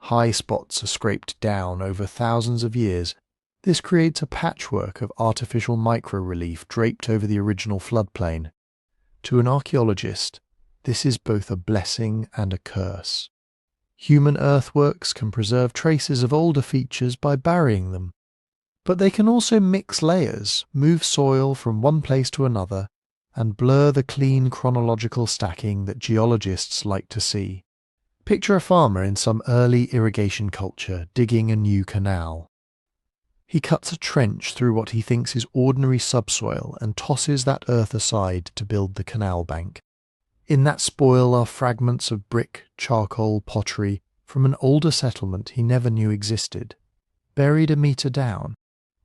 [SPEAKER 1] High spots are scraped down over thousands of years. This creates a patchwork of artificial micro-relief draped over the original floodplain. To an archaeologist, this is both a blessing and a curse. Human earthworks can preserve traces of older features by burying them, but they can also mix layers, move soil from one place to another, and blur the clean chronological stacking that geologists like to see. Picture a farmer in some early irrigation culture digging a new canal. He cuts a trench through what he thinks is ordinary subsoil and tosses that earth aside to build the canal bank. In that spoil are fragments of brick, charcoal, pottery from an older settlement he never knew existed. Buried a metre down,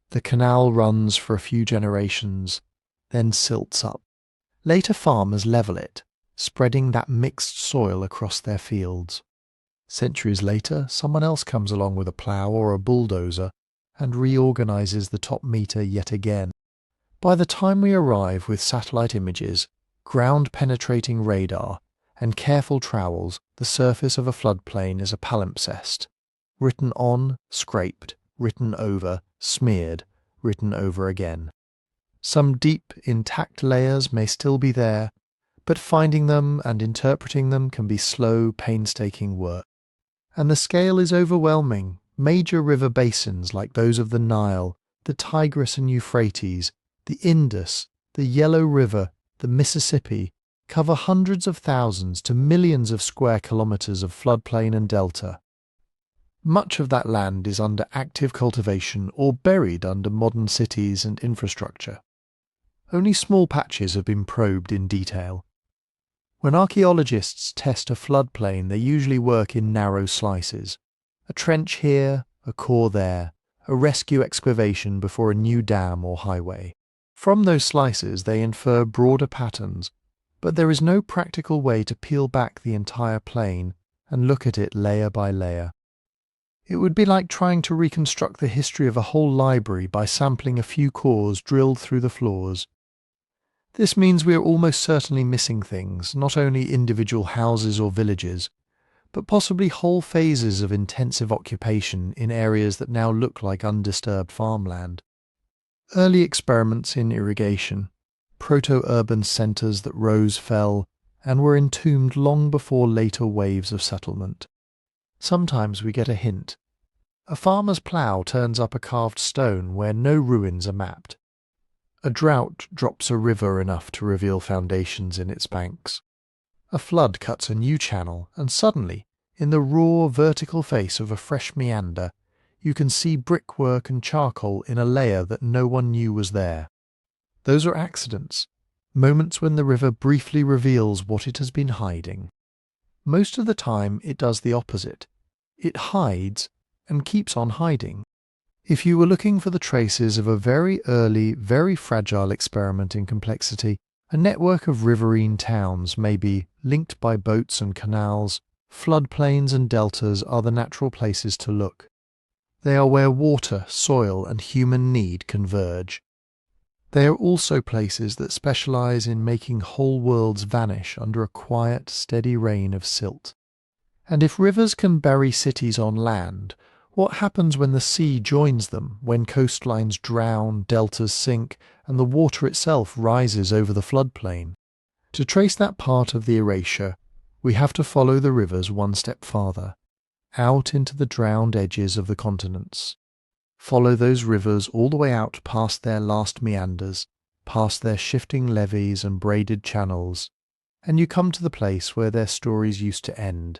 [SPEAKER 1] the canal runs for a few generations, then silts up. Later farmers level it, spreading that mixed soil across their fields. Centuries later, someone else comes along with a plough or a bulldozer and reorganizes the top meter yet again. By the time we arrive with satellite images, ground-penetrating radar, and careful trowels, the surface of a floodplain is a palimpsest. Written on, scraped, written over, smeared, written over again. Some deep, intact layers may still be there, but finding them and interpreting them can be slow, painstaking work. And the scale is overwhelming. Major river basins like those of the Nile, the Tigris and Euphrates, the Indus, the Yellow River, the Mississippi, cover hundreds of thousands to millions of square kilometers of floodplain and delta. Much of that land is under active cultivation or buried under modern cities and infrastructure. Only small patches have been probed in detail. When archaeologists test a floodplain, they usually work in narrow slices. A trench here, a core there, a rescue excavation before a new dam or highway. From those slices they infer broader patterns, but there is no practical way to peel back the entire plain and look at it layer by layer. It would be like trying to reconstruct the history of a whole library by sampling a few cores drilled through the floors. This means we are almost certainly missing things, not only individual houses or villages, but possibly whole phases of intensive occupation in areas that now look like undisturbed farmland. Early experiments in irrigation, proto-urban centres that rose, fell, and were entombed long before later waves of settlement. Sometimes we get a hint. A farmer's plough turns up a carved stone where no ruins are mapped. A drought drops a river enough to reveal foundations in its banks. A flood cuts a new channel, and suddenly, in the raw vertical face of a fresh meander, you can see brickwork and charcoal in a layer that no one knew was there. Those are accidents, moments when the river briefly reveals what it has been hiding. Most of the time it does the opposite. It hides and keeps on hiding. If you were looking for the traces of a very early, very fragile experiment in complexity, a network of riverine towns may be linked by boats and canals. Floodplains and deltas are the natural places to look. They are where water, soil, and human need converge. They are also places that specialize in making whole worlds vanish under a quiet, steady rain of silt. And if rivers can bury cities on land, what happens when the sea joins them, when coastlines drown, deltas sink, and the water itself rises over the floodplain? To trace that part of the erasure, we have to follow the rivers one step farther, out into the drowned edges of the continents. Follow those rivers all the way out past their last meanders, past their shifting levees and braided channels, and you come to the place where their stories used to end.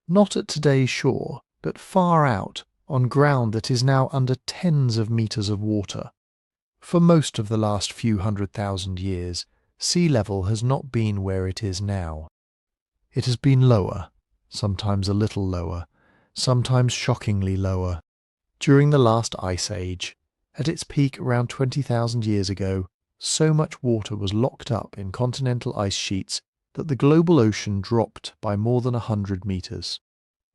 [SPEAKER 1] Not at today's shore, but far out, on ground that is now under tens of meters of water. For most of the last few 100,000 years, sea level has not been where it is now. It has been lower, sometimes a little lower, sometimes shockingly lower. During the last ice age, at its peak around 20,000 years ago, so much water was locked up in continental ice sheets that the global ocean dropped by more than 100 meters.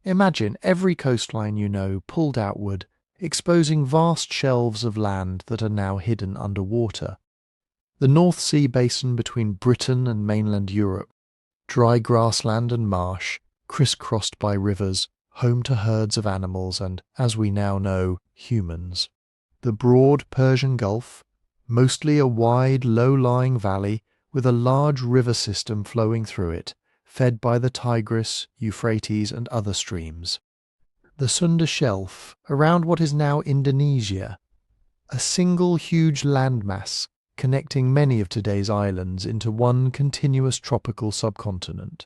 [SPEAKER 1] Imagine every coastline you know pulled outward, exposing vast shelves of land that are now hidden under water. The North Sea basin between Britain and mainland Europe, dry grassland and marsh, crisscrossed by rivers, home to herds of animals and, as we now know, humans. The broad Persian Gulf, mostly a wide, low-lying valley with a large river system flowing through it, fed by the Tigris, Euphrates and other streams. The Sunda Shelf, around what is now Indonesia, a single huge landmass connecting many of today's islands into one continuous tropical subcontinent.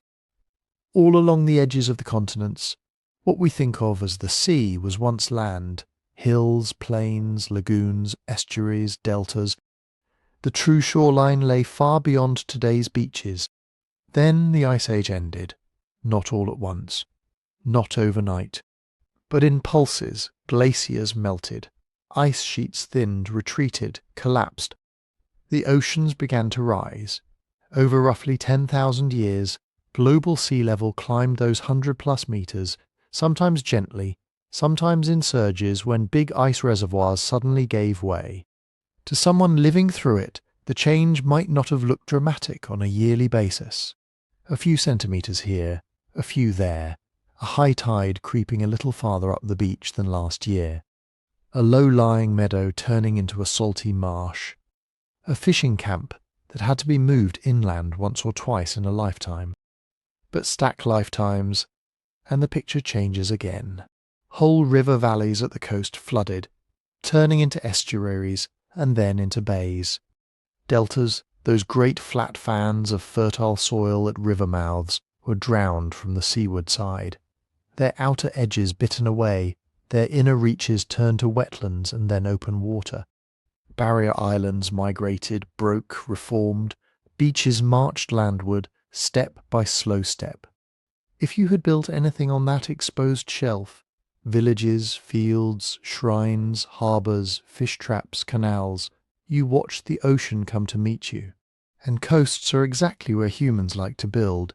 [SPEAKER 1] All along the edges of the continents, what we think of as the sea was once land, hills, plains, lagoons, estuaries, deltas. The true shoreline lay far beyond today's beaches. Then the Ice Age ended, not all at once, not overnight, but in pulses. Glaciers melted, ice sheets thinned, retreated, collapsed. The oceans began to rise. Over roughly 10,000 years, global sea level climbed those 100+ meters, sometimes gently, sometimes in surges when big ice reservoirs suddenly gave way. To someone living through it, the change might not have looked dramatic on a yearly basis. A few centimetres here, a few there, a high tide creeping a little farther up the beach than last year, a low-lying meadow turning into a salty marsh, a fishing camp that had to be moved inland once or twice in a lifetime. But stack lifetimes, and the picture changes again. Whole river valleys at the coast flooded, turning into estuaries and then into bays. Deltas, those great flat fans of fertile soil at river mouths, were drowned from the seaward side. Their outer edges bitten away, their inner reaches turned to wetlands and then open water. Barrier islands migrated, broke, reformed. Beaches marched landward, step by slow step. If you had built anything on that exposed shelf, villages, fields, shrines, harbours, fish traps, canals, you watched the ocean come to meet you. And coasts are exactly where humans like to build.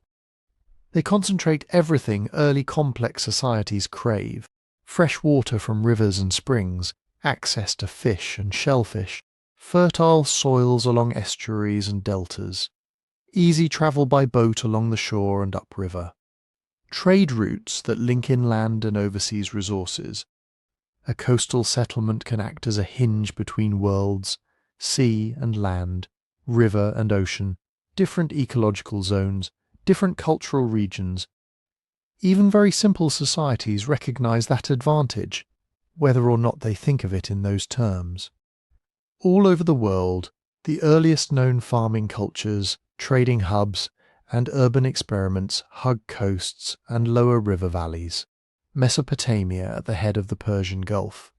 [SPEAKER 1] They concentrate everything early complex societies crave: fresh water from rivers and springs, access to fish and shellfish, fertile soils along estuaries and deltas, easy travel by boat along the shore and upriver, trade routes that link inland and overseas resources. A coastal settlement can act as a hinge between worlds, sea and land, river and ocean, different ecological zones, different cultural regions. Even very simple societies recognize that advantage, whether or not they think of it in those terms. All over the world, the earliest known farming cultures, trading hubs, and urban experiments hug coasts and lower river valleys. Mesopotamia at the head of the Persian Gulf,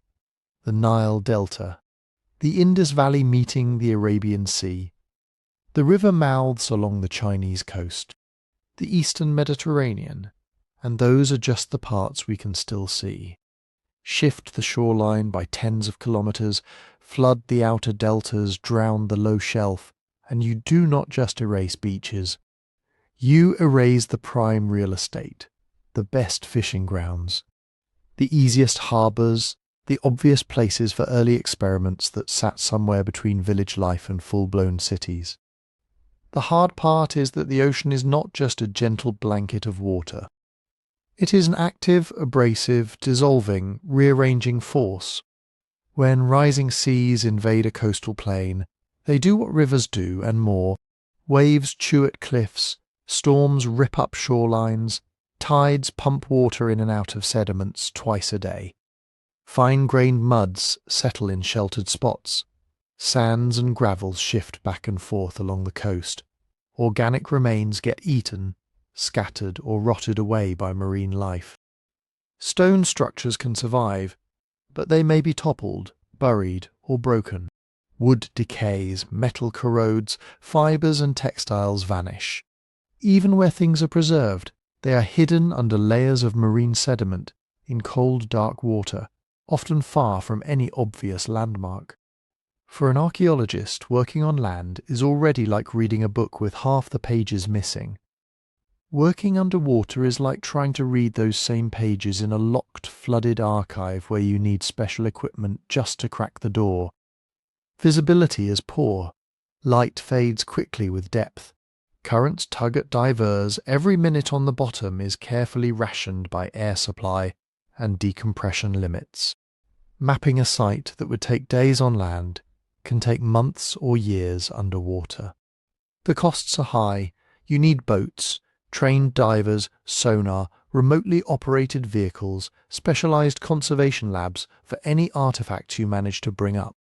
[SPEAKER 1] the Nile Delta, the Indus Valley meeting the Arabian Sea, the river mouths along the Chinese coast, the Eastern Mediterranean, and those are just the parts we can still see. Shift the shoreline by tens of kilometres, flood the outer deltas, drown the low shelf, and you do not just erase beaches. You erase the prime real estate, the best fishing grounds, the easiest harbours, the obvious places for early experiments that sat somewhere between village life and full-blown cities. The hard part is that the ocean is not just a gentle blanket of water. It is an active, abrasive, dissolving, rearranging force. When rising seas invade a coastal plain, they do what rivers do and more. Waves chew at cliffs, storms rip up shorelines, tides pump water in and out of sediments twice a day. Fine-grained muds settle in sheltered spots. Sands and gravels shift back and forth along the coast. Organic remains get eaten, scattered or rotted away by marine life. Stone structures can survive, but they may be toppled, buried or broken. Wood decays, metal corrodes, fibres and textiles vanish. Even where things are preserved, they are hidden under layers of marine sediment in cold, dark water, often far from any obvious landmark. For an archaeologist working on land is already like reading a book with half the pages missing. Working underwater is like trying to read those same pages in a locked, flooded archive where you need special equipment just to crack the door. Visibility is poor. Light fades quickly with depth. Currents tug at divers. Every minute on the bottom is carefully rationed by air supply and decompression limits. Mapping a site that would take days on land can take months or years underwater. The costs are high. You need boats, trained divers, sonar, remotely operated vehicles, specialized conservation labs for any artifacts you manage to bring up.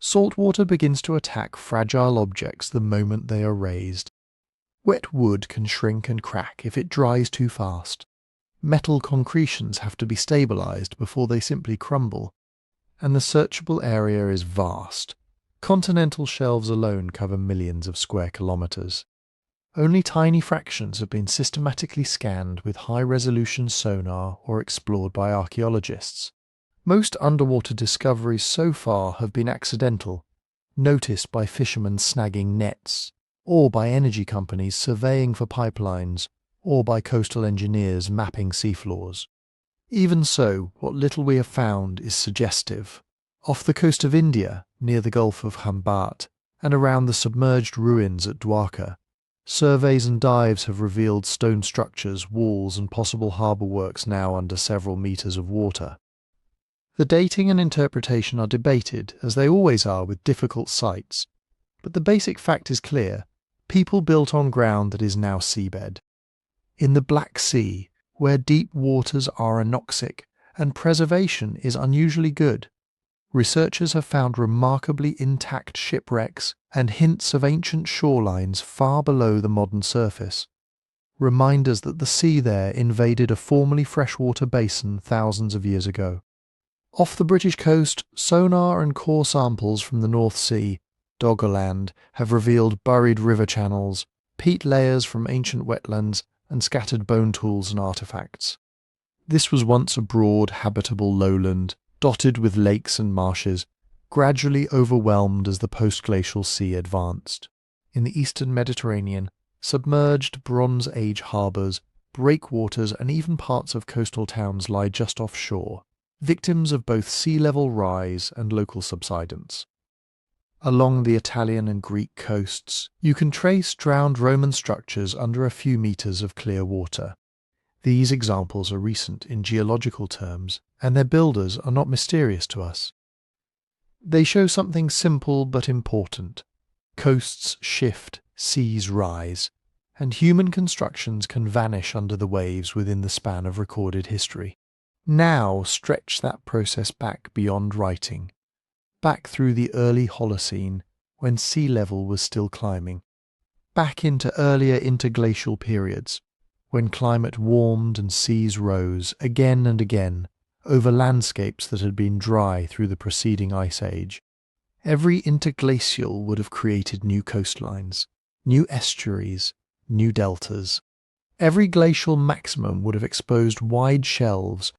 [SPEAKER 1] Saltwater begins to attack fragile objects the moment they are raised. Wet wood can shrink and crack if it dries too fast. Metal concretions have to be stabilized before they simply crumble. And the searchable area is vast. Continental shelves alone cover millions of square kilometers. Only tiny fractions have been systematically scanned with high-resolution sonar or explored by archaeologists. Most underwater discoveries so far have been accidental, noticed by fishermen snagging nets, or by energy companies surveying for pipelines, or by coastal engineers mapping seafloors. Even so, what little we have found is suggestive. Off the coast of India, near the Gulf of Khambat, and around the submerged ruins at Dwarka, surveys and dives have revealed stone structures, walls, and possible harbour works now under several metres of water. The dating and interpretation are debated, as they always are with difficult sites, but the basic fact is clear: people built on ground that is now seabed. In the Black Sea, where deep waters are anoxic and preservation is unusually good, researchers have found remarkably intact shipwrecks and hints of ancient shorelines far below the modern surface, reminders that the sea there invaded a formerly freshwater basin thousands of years ago. Off the British coast, sonar and core samples from the North Sea, Doggerland, have revealed buried river channels, peat layers from ancient wetlands, and scattered bone tools and artefacts. This was once a broad, habitable lowland, dotted with lakes and marshes, gradually overwhelmed as the post-glacial sea advanced. In the eastern Mediterranean, submerged Bronze Age harbours, breakwaters, and even parts of coastal towns lie just offshore, victims of both sea level rise and local subsidence. Along the Italian and Greek coasts, you can trace drowned Roman structures under a few metres of clear water. These examples are recent in geological terms, and their builders are not mysterious to us. They show something simple but important. Coasts shift, seas rise, and human constructions can vanish under the waves within the span of recorded history. Now stretch that process back beyond writing, back through the early Holocene, when sea level was still climbing, back into earlier interglacial periods, when climate warmed and seas rose again and again over landscapes that had been dry through the preceding ice age. Every interglacial would have created new coastlines, new estuaries, new deltas. Every glacial maximum would have exposed wide shelves.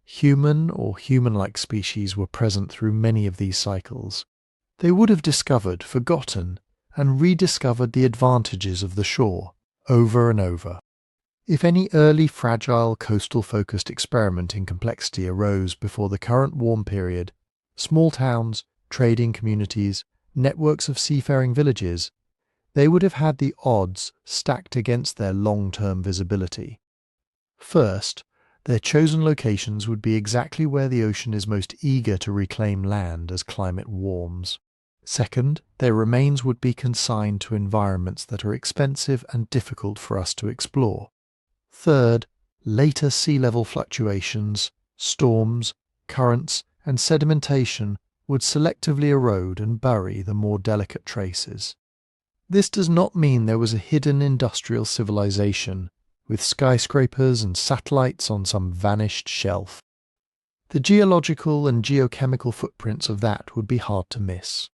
[SPEAKER 1] Human or human-like species were present through many of these cycles. They would have discovered, forgotten, and rediscovered the advantages of the shore over and over. If any early fragile coastal-focused experiment in complexity arose before the current warm period, small towns, trading communities, networks of seafaring villages, they would have had the odds stacked against their long-term visibility. First, their chosen locations would be exactly where the ocean is most eager to reclaim land as climate warms. Second, their remains would be consigned to environments that are expensive and difficult for us to explore. Third, later sea level fluctuations, storms, currents, and sedimentation would selectively erode and bury the more delicate traces. This does not mean there was a hidden industrial civilization with skyscrapers and satellites on some vanished shelf. The geological and geochemical footprints of that would be hard to miss.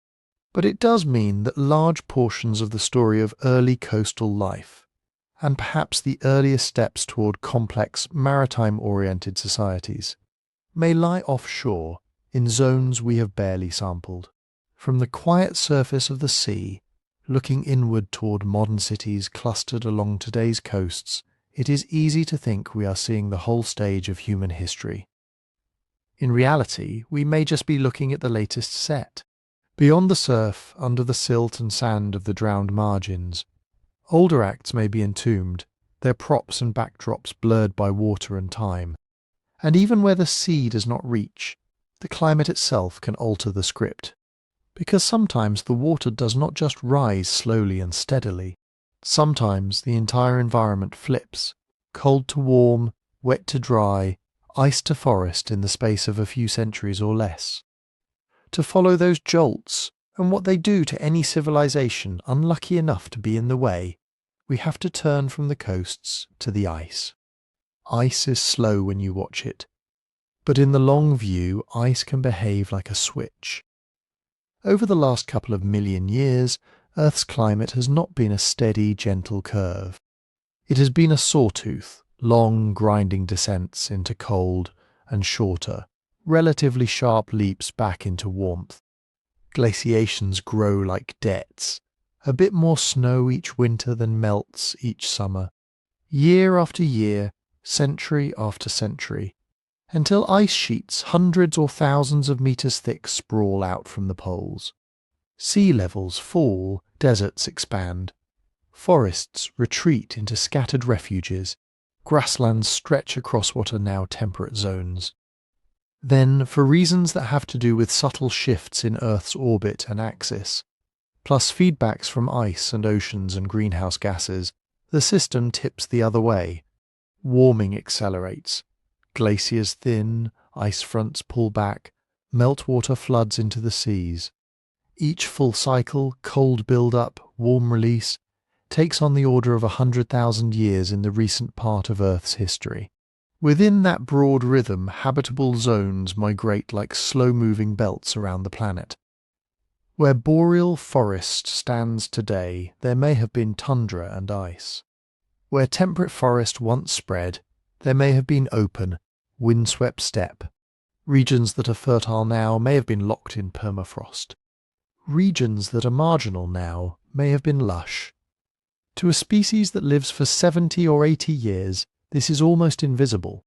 [SPEAKER 1] But it does mean that large portions of the story of early coastal life, and perhaps the earliest steps toward complex, maritime-oriented societies, may lie offshore in zones we have barely sampled. From the quiet surface of the sea, looking inward toward modern cities clustered along today's coasts, it is easy to think we are seeing the whole stage of human history. In reality, we may just be looking at the latest set. Beyond the surf, under the silt and sand of the drowned margins, older acts may be entombed, their props and backdrops blurred by water and time. And even where the sea does not reach, the climate itself can alter the script. Because sometimes the water does not just rise slowly and steadily. Sometimes the entire environment flips, cold to warm, wet to dry, ice to forest in the space of a few centuries or less. To follow those jolts and what they do to any civilization unlucky enough to be in the way, we have to turn from the coasts to the ice. Ice is slow when you watch it, but in the long view, ice can behave like a switch. Over the last couple of million years, Earth's climate has not been a steady, gentle curve. It has been a sawtooth, long, grinding descents into cold and shorter, relatively sharp leaps back into warmth. Glaciations grow like debts, a bit more snow each winter than melts each summer. Year after year, century after century, until ice sheets hundreds or thousands of meters thick sprawl out from the poles. Sea levels fall, deserts expand. Forests retreat into scattered refuges. Grasslands stretch across what are now temperate zones. Then, for reasons that have to do with subtle shifts in Earth's orbit and axis, plus feedbacks from ice and oceans and greenhouse gases, the system tips the other way. Warming accelerates. Glaciers thin, ice fronts pull back, meltwater floods into the seas. Each full cycle, cold build-up, warm release, takes on the order of 100,000 years in the recent part of Earth's history. Within that broad rhythm, habitable zones migrate like slow-moving belts around the planet. Where boreal forest stands today, there may have been tundra and ice. Where temperate forest once spread, there may have been open, windswept steppe. Regions that are fertile now may have been locked in permafrost. Regions that are marginal now may have been lush. To a species that lives for 70 or 80 years, this is almost invisible.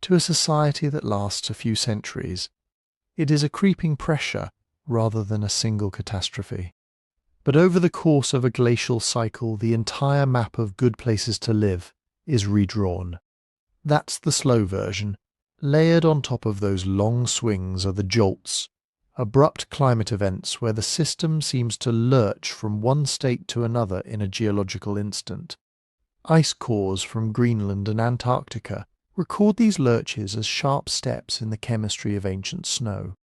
[SPEAKER 1] To a society that lasts a few centuries, it is a creeping pressure rather than a single catastrophe. But over the course of a glacial cycle, the entire map of good places to live is redrawn. That's the slow version. Layered on top of those long swings are the jolts, abrupt climate events where the system seems to lurch from one state to another in a geological instant. Ice cores from Greenland and Antarctica record these lurches as sharp steps in the chemistry of ancient snow.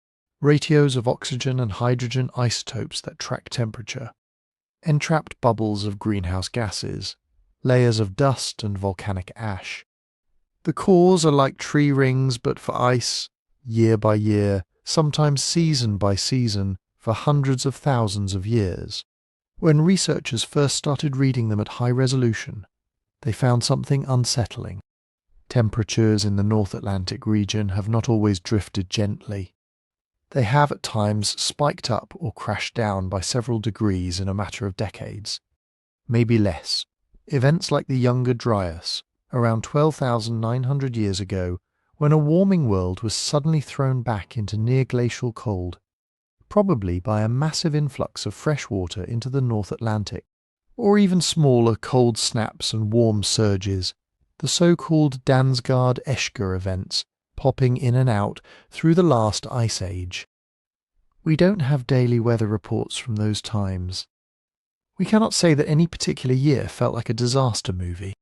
[SPEAKER 1] Ratios of oxygen and hydrogen isotopes that track temperature. Entrapped bubbles of greenhouse gases. Layers of dust and volcanic ash. The cores are like tree rings but for ice, year by year, sometimes season by season, for hundreds of thousands of years. When researchers first started reading them at high resolution, they found something unsettling. Temperatures in the North Atlantic region have not always drifted gently. They have at times spiked up or crashed down by several degrees in a matter of decades. Maybe less. Events like the Younger Dryas, around 12,900 years ago, when a warming world was suddenly thrown back into near-glacial cold, probably by a massive influx of fresh water into the North Atlantic, or even smaller cold snaps and warm surges, the so-called Dansgaard-Eschger events, popping in and out through the last ice age. We don't have daily weather reports from those times. We cannot say that any particular year felt like a disaster movie.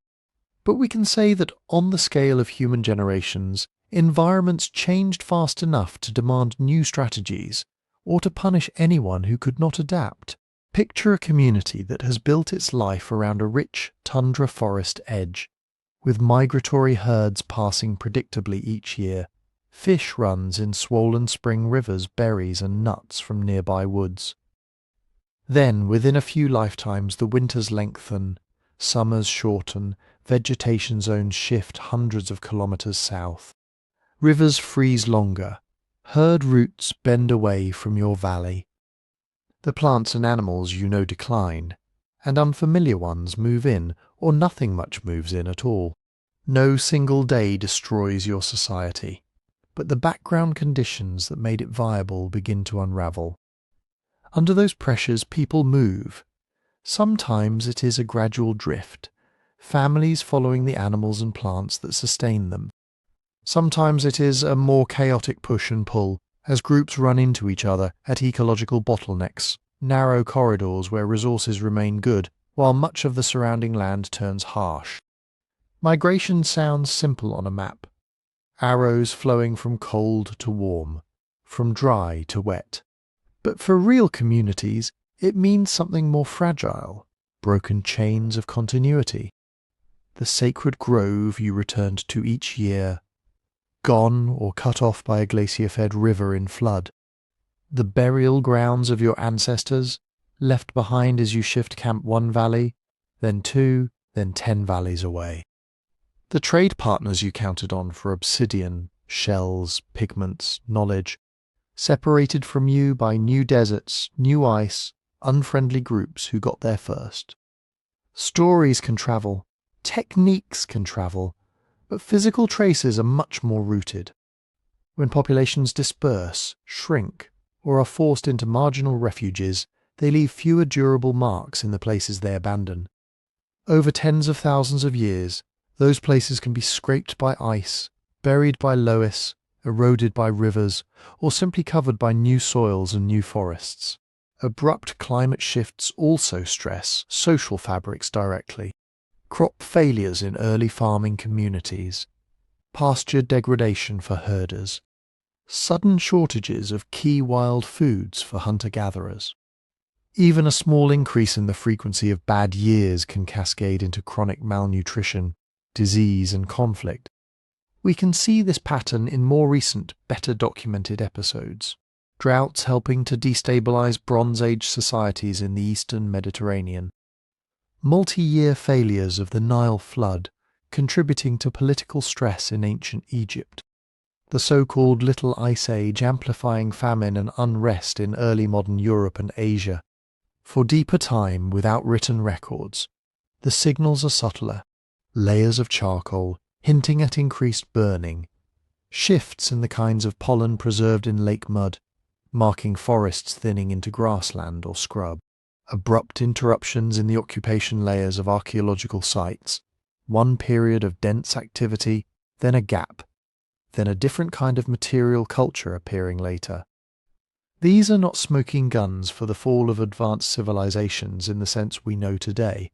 [SPEAKER 1] But we can say that on the scale of human generations, environments changed fast enough to demand new strategies, or to punish anyone who could not adapt. Picture a community that has built its life around a rich tundra forest edge, with migratory herds passing predictably each year. Fish runs in swollen spring rivers berries and nuts from nearby woods. Then, within a few lifetimes, the winters lengthen, summers shorten, vegetation zones shift hundreds of kilometers south. Rivers freeze longer. Herd routes bend away from your valley. The plants and animals you know decline, and unfamiliar ones move in, or nothing much moves in at all. No single day destroys your society, but the background conditions that made it viable begin to unravel. Under those pressures, people move. Sometimes it is a gradual drift, families following the animals and plants that sustain them. Sometimes it is a more chaotic push and pull, as groups run into each other at ecological bottlenecks, narrow corridors where resources remain good, while much of the surrounding land turns harsh. Migration sounds simple on a map. Arrows flowing from cold to warm, from dry to wet. But for real communities, it means something more fragile, broken chains of continuity. The sacred grove you returned to each year, gone or cut off by a glacier-fed river in flood. The burial grounds of your ancestors, left behind as you shift camp one valley, then 2, then 10 valleys away. The trade partners you counted on for obsidian, shells, pigments, knowledge, separated from you by new deserts, new ice, unfriendly groups who got there first. Stories can travel, techniques can travel, But physical traces are much more rooted. When populations disperse, shrink, or are forced into marginal refuges, they leave fewer durable marks in the places they abandon. Over tens of thousands of years, those places can be scraped by ice, buried by loess, eroded by rivers, or simply covered by new soils and new forests. Abrupt climate shifts also stress social fabrics directly. Crop failures in early farming communities, pasture degradation for herders, sudden shortages of key wild foods for hunter-gatherers. Even a small increase in the frequency of bad years can cascade into chronic malnutrition, disease, and conflict. We can see this pattern in more recent, better documented episodes. Droughts helping to destabilize Bronze Age societies in the eastern Mediterranean. Multi-year failures of the Nile flood contributing to political stress in ancient Egypt. The so-called Little Ice Age amplifying famine and unrest in early modern Europe and Asia. For deeper time without written records, the signals are subtler. Layers of charcoal hinting at increased burning. Shifts in the kinds of pollen preserved in lake mud, marking forests thinning into grassland or scrub. Abrupt interruptions in the occupation layers of archaeological sites. One period of dense activity, then a gap, then a different kind of material culture appearing later. These are not smoking guns for the fall of advanced civilizations in the sense we know today.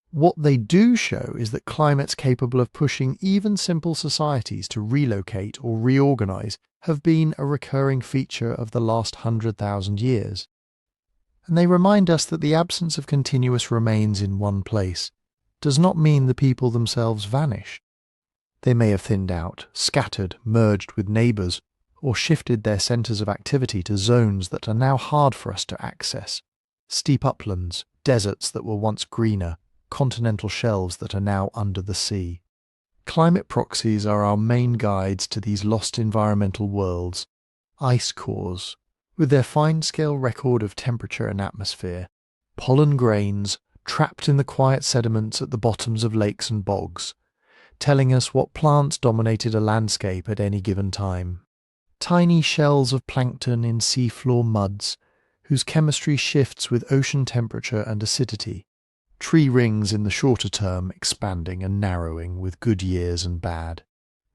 [SPEAKER 1] What they do show is that climates capable of pushing even simple societies to relocate or reorganize have been a recurring feature of the last 100,000 years. And they remind us that the absence of continuous remains in one place does not mean the people themselves vanish. They may have thinned out, scattered, merged with neighbours, or shifted their centres of activity to zones that are now hard for us to access. Steep uplands, deserts that were once greener, continental shelves that are now under the sea. Climate proxies are our main guides to these lost environmental worlds. Ice cores, with their fine-scale record of temperature and atmosphere. Pollen grains, trapped in the quiet sediments at the bottoms of lakes and bogs, telling us what plants dominated a landscape at any given time. Tiny shells of plankton in seafloor muds, whose chemistry shifts with ocean temperature and acidity. Tree rings in the shorter term expanding and narrowing with good years and bad.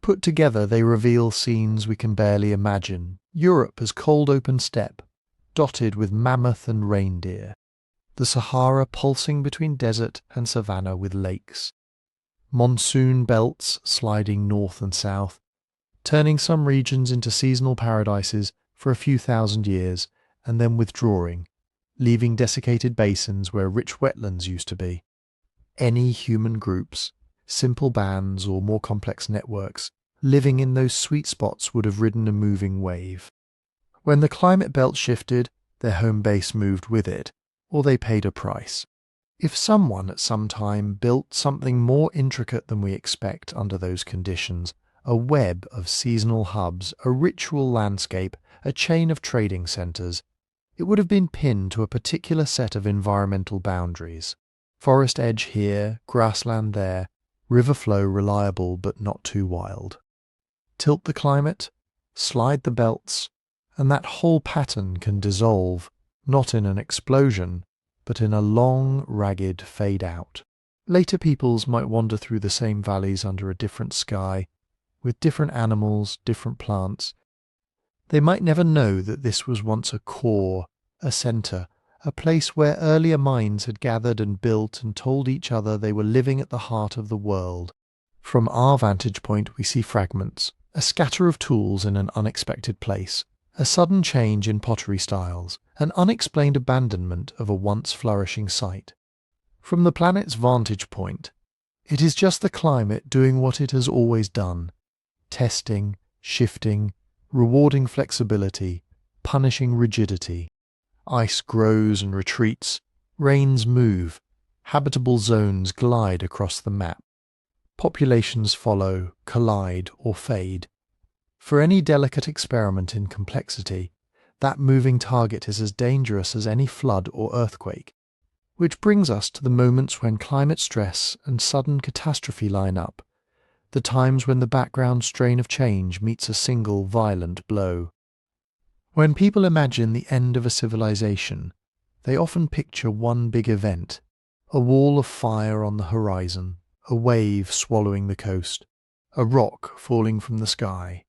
[SPEAKER 1] Put together they reveal scenes we can barely imagine. Europe as cold open steppe, dotted with mammoth and reindeer. The Sahara pulsing between desert and savanna with lakes. Monsoon belts sliding north and south, turning some regions into seasonal paradises for a few thousand years and then withdrawing, leaving desiccated basins where rich wetlands used to be. Any human groups, simple bands or more complex networks, living in those sweet spots would have ridden a moving wave. When the climate belt shifted, their home base moved with it, or they paid a price. If someone at some time built something more intricate than we expect under those conditions, a web of seasonal hubs, a ritual landscape, a chain of trading centres, it would have been pinned to a particular set of environmental boundaries. Forest edge here, grassland there, river flow reliable but not too wild. Tilt the climate, slide the belts, and that whole pattern can dissolve, not in an explosion, but in a long, ragged fade-out. Later peoples might wander through the same valleys under a different sky, with different animals, different plants. They might never know that this was once a core, a centre, a place where earlier minds had gathered and built and told each other they were living at the heart of the world. From our vantage point we see fragments, a scatter of tools in an unexpected place, a sudden change in pottery styles, an unexplained abandonment of a once flourishing site. From the planet's vantage point, it is just the climate doing what it has always done, testing, shifting, rewarding flexibility, punishing rigidity. Ice grows and retreats, rains move, habitable zones glide across the map. Populations follow, collide, or fade. For any delicate experiment in complexity, that moving target is as dangerous as any flood or earthquake. Which brings us to the moments when climate stress and sudden catastrophe line up, the times when the background strain of change meets a single violent blow. When people imagine the end of a civilization, they often picture one big event, a wall of fire on the horizon, a wave swallowing the coast, a rock falling from the sky.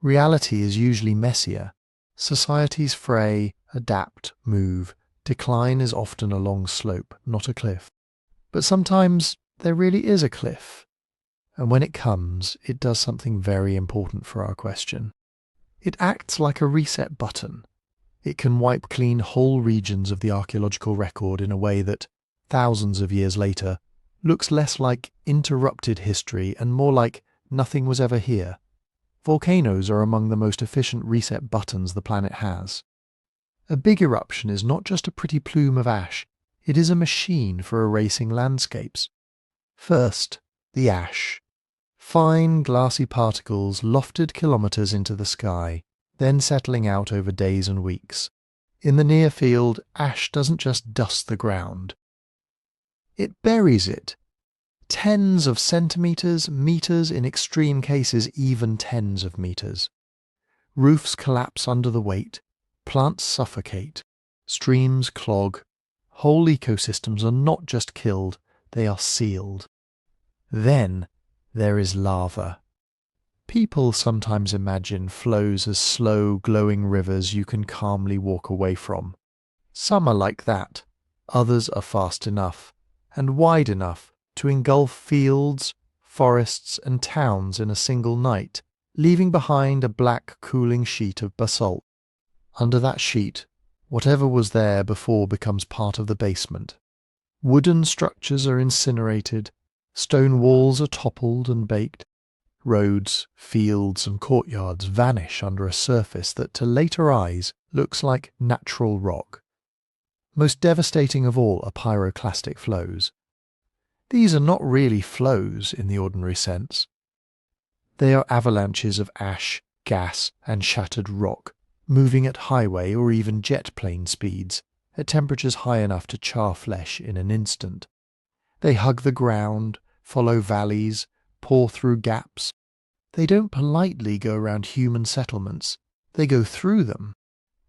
[SPEAKER 1] Reality is usually messier. Societies fray, adapt, move. Decline is often a long slope, not a cliff. But sometimes there really is a cliff. And when it comes, it does something very important for our question. It acts like a reset button. It can wipe clean whole regions of the archaeological record in a way that, thousands of years later, looks less like interrupted history and more like nothing was ever here. Volcanoes are among the most efficient reset buttons the planet has. A big eruption is not just a pretty plume of ash, it is a machine for erasing landscapes. First, the ash. Fine, glassy particles lofted kilometres into the sky, then settling out over days and weeks. In the near field, ash doesn't just dust the ground. It buries it. Tens of centimetres, metres, in extreme cases even tens of metres. Roofs collapse under the weight, plants suffocate, streams clog. Whole ecosystems are not just killed, they are sealed. Then there is lava. People sometimes imagine flows as slow, glowing rivers you can calmly walk away from. Some are like that, others are fast enough, and wide enough to engulf fields, forests and towns in a single night, leaving behind a black cooling sheet of basalt. Under that sheet, whatever was there before becomes part of the basement. Wooden structures are incinerated, stone walls are toppled and baked. Roads, fields and courtyards vanish under a surface that to later eyes looks like natural rock. Most devastating of all are pyroclastic flows. These are not really flows in the ordinary sense. They are avalanches of ash, gas and shattered rock, moving at highway or even jet plane speeds, at temperatures high enough to char flesh in an instant. They hug the ground, follow valleys, pour through gaps. They don't politely go around human settlements, they go through them.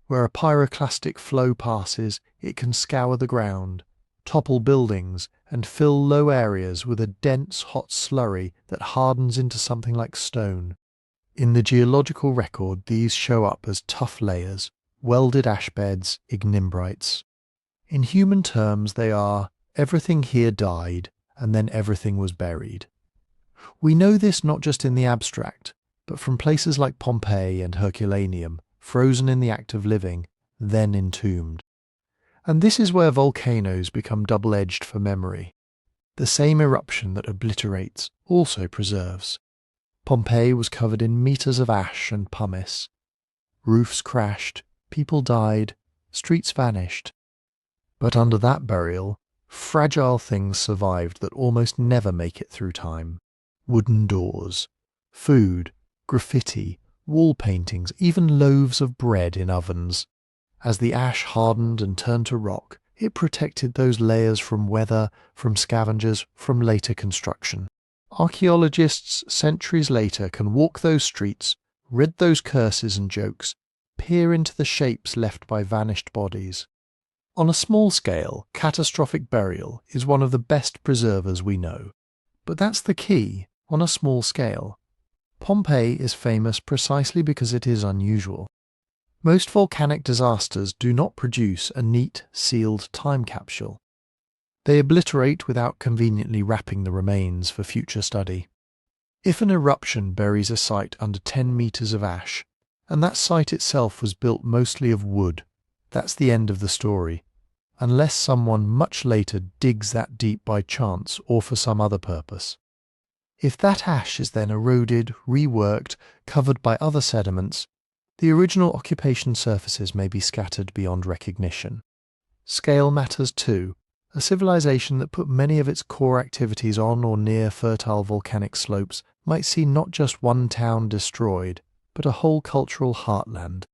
[SPEAKER 1] Where a pyroclastic flow passes, it can scour the ground, topple buildings, and fill low areas with a dense, hot slurry that hardens into something like stone. In the geological record, these show up as tough layers, welded ash beds, ignimbrites. In human terms, they are, everything here died, and then everything was buried. We know this not just in the abstract, but from places like Pompeii and Herculaneum, frozen in the act of living, then entombed. And this is where volcanoes become double-edged for memory. The same eruption that obliterates also preserves. Pompeii was covered in meters of ash and pumice. Roofs crashed, people died, streets vanished. But under that burial, fragile things survived that almost never make it through time. Wooden doors, food, graffiti, wall paintings, even loaves of bread in ovens. As the ash hardened and turned to rock, it protected those layers from weather, from scavengers, from later construction. Archaeologists centuries later can walk those streets, read those curses and jokes, peer into the shapes left by vanished bodies. On a small scale, catastrophic burial is one of the best preservers we know. But that's the key, on a small scale. Pompeii is famous precisely because it is unusual. Most volcanic disasters do not produce a neat, sealed time capsule. They obliterate without conveniently wrapping the remains for future study. If an eruption buries a site under 10 meters of ash, and that site itself was built mostly of wood, that's the end of the story, unless someone much later digs that deep by chance or for some other purpose. If that ash is then eroded, reworked, covered by other sediments, the original occupation surfaces may be scattered beyond recognition. Scale matters too. A civilization that put many of its core activities on or near fertile volcanic slopes might see not just one town destroyed, but a whole cultural heartland.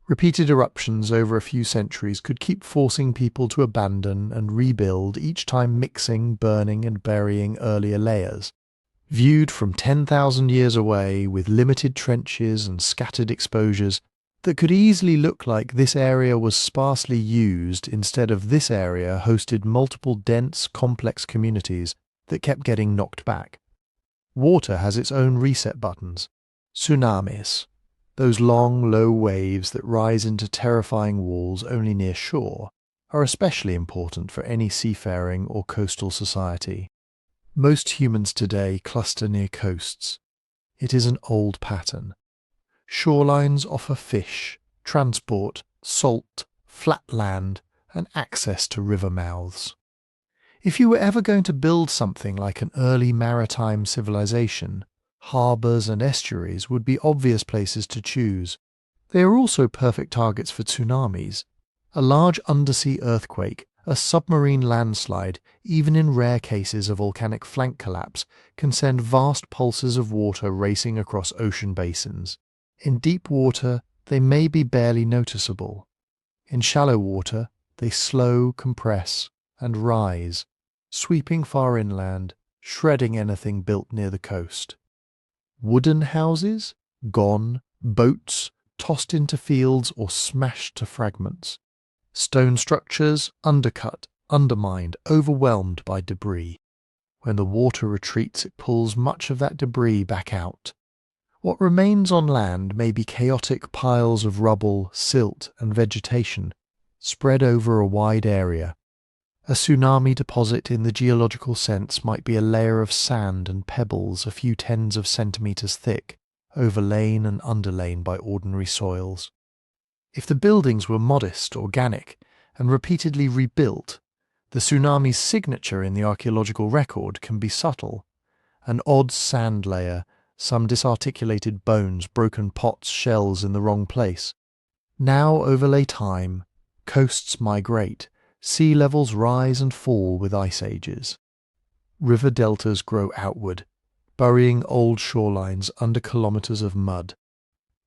[SPEAKER 1] Repeated eruptions over a few centuries could keep forcing people to abandon and rebuild, each time mixing, burning and burying earlier layers. Viewed from 10,000 years away with limited trenches and scattered exposures, that could easily look like this area was sparsely used instead of this area hosted multiple dense, complex communities that kept getting knocked back. Water has its own reset buttons. Tsunamis, those long, low waves that rise into terrifying walls only near shore, are especially important for any seafaring or coastal society. Most humans today cluster near coasts. It is an old pattern. Shorelines offer fish, transport, salt, flat land, and access to river mouths. If you were ever going to build something like an early maritime civilization, harbours and estuaries would be obvious places to choose. They are also perfect targets for tsunamis. A large undersea earthquake, a submarine landslide, even in rare cases a volcanic flank collapse, can send vast pulses of water racing across ocean basins. In deep water, they may be barely noticeable. In shallow water, they slow, compress, and rise, sweeping far inland, shredding anything built near the coast. Wooden houses? Gone. Boats? Tossed into fields or smashed to fragments. Stone structures? Undercut, undermined, overwhelmed by debris. When the water retreats, it pulls much of that debris back out. What remains on land may be chaotic piles of rubble, silt, and vegetation, spread over a wide area. A tsunami deposit in the geological sense might be a layer of sand and pebbles a few tens of centimetres thick, overlain and underlain by ordinary soils. If the buildings were modest, organic, and repeatedly rebuilt, the tsunami's signature in the archaeological record can be subtle. An odd sand layer, some disarticulated bones, broken pots, shells in the wrong place. Now overlay time, coasts migrate, sea levels rise and fall with ice ages. River deltas grow outward, burying old shorelines under kilometres of mud.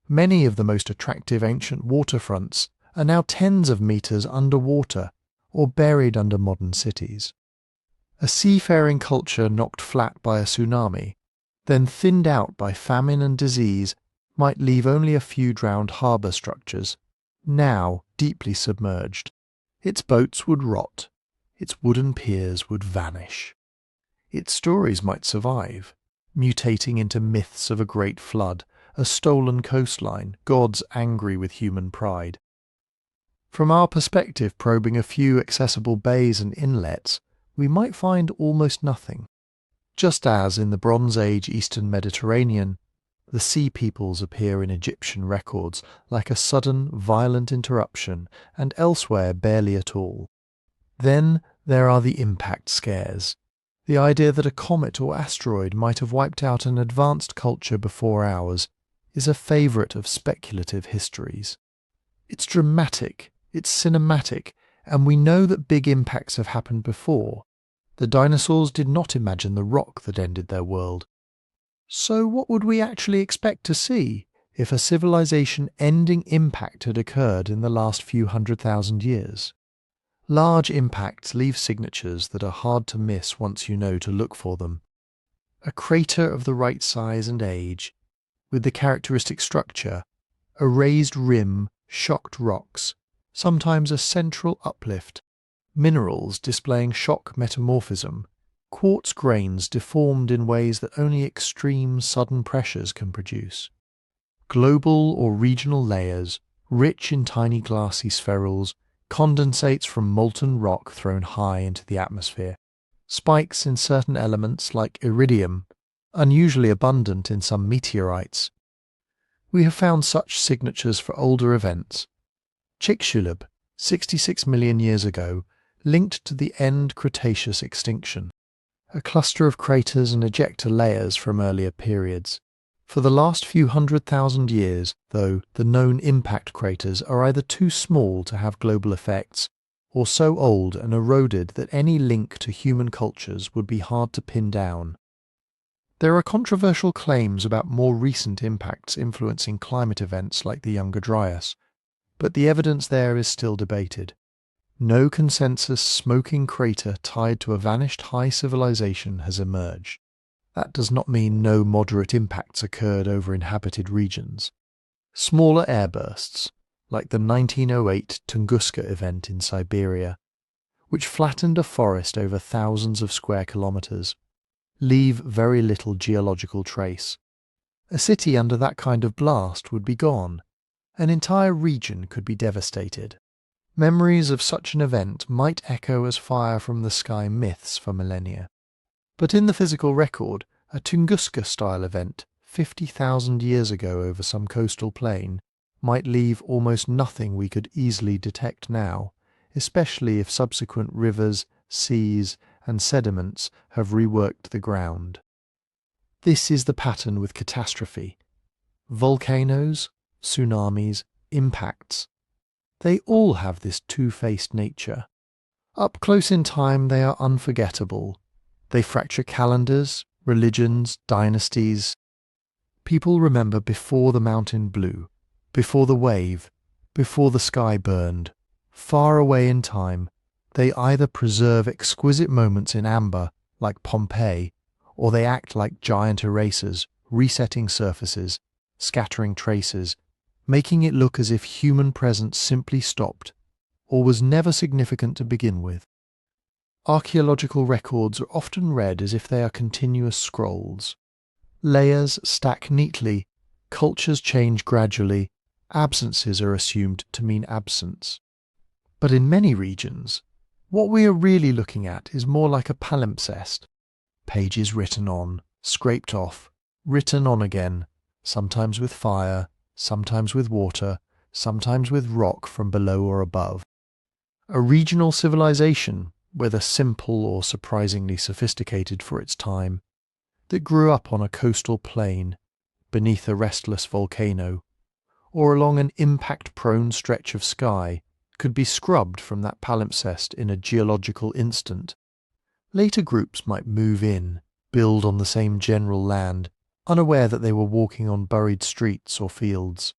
[SPEAKER 1] Many of the most attractive ancient waterfronts are now tens of metres underwater or buried under modern cities. A seafaring culture knocked flat by a tsunami, then thinned out by famine and disease, might leave only a few drowned harbour structures, now deeply submerged. Its boats would rot, its wooden piers would vanish. Its stories might survive, mutating into myths of a great flood, a stolen coastline, gods angry with human pride. From our perspective, probing a few accessible bays and inlets, we might find almost nothing. Just as in the Bronze Age Eastern Mediterranean, the sea peoples appear in Egyptian records like a sudden, violent interruption, and elsewhere barely at all. Then there are the impact scares. The idea that a comet or asteroid might have wiped out an advanced culture before ours is a favourite of speculative histories. It's dramatic, it's cinematic, and we know that big impacts have happened before. The dinosaurs did not imagine the rock that ended their world. So what would we actually expect to see if a civilization-ending impact had occurred in the last few 100,000 years? Large impacts leave signatures that are hard to miss once you know to look for them. A crater of the right size and age, with the characteristic structure, a raised rim, shocked rocks, sometimes a central uplift, minerals displaying shock metamorphism, quartz grains deformed in ways that only extreme sudden pressures can produce. Global or regional layers, rich in tiny glassy spherules, condensates from molten rock thrown high into the atmosphere, spikes in certain elements like iridium, unusually abundant in some meteorites. We have found such signatures for older events. Chicxulub, 66 million years ago, linked to the end Cretaceous extinction, a cluster of craters and ejecta layers from earlier periods. For the last few 100,000 years, though, the known impact craters are either too small to have global effects, or so old and eroded that any link to human cultures would be hard to pin down. There are controversial claims about more recent impacts influencing climate events like the Younger Dryas, but the evidence there is still debated. No consensus smoking crater tied to a vanished high civilization has emerged. That does not mean no moderate impacts occurred over inhabited regions. Smaller airbursts, like the 1908 Tunguska event in Siberia, which flattened a forest over thousands of square kilometers, leave very little geological trace. A city under that kind of blast would be gone. An entire region could be devastated. Memories of such an event might echo as fire from the sky myths for millennia. But in the physical record, a Tunguska-style event 50,000 years ago over some coastal plain might leave almost nothing we could easily detect now, especially if subsequent rivers, seas, and sediments have reworked the ground. This is the pattern with catastrophe. Volcanoes, tsunamis, impacts. They all have this two-faced nature. Up close in time they are unforgettable. They fracture calendars, religions, dynasties. People remember before the mountain blew, before the wave, before the sky burned. Far away in time, they either preserve exquisite moments in amber, like Pompeii, or they act like giant erasers, resetting surfaces, scattering traces, making it look as if human presence simply stopped, or was never significant to begin with. Archaeological records are often read as if they are continuous scrolls. Layers stack neatly, cultures change gradually, absences are assumed to mean absence. But in many regions, what we are really looking at is more like a palimpsest. Pages written on, scraped off, written on again, sometimes with fire, sometimes with water, sometimes with rock from below or above. A regional civilization, whether simple or surprisingly sophisticated for its time, that grew up on a coastal plain, beneath a restless volcano, or along an impact-prone stretch of sky, could be scrubbed from that palimpsest in a geological instant. Later groups might move in, build on the same general land, unaware that they were walking on buried streets or fields.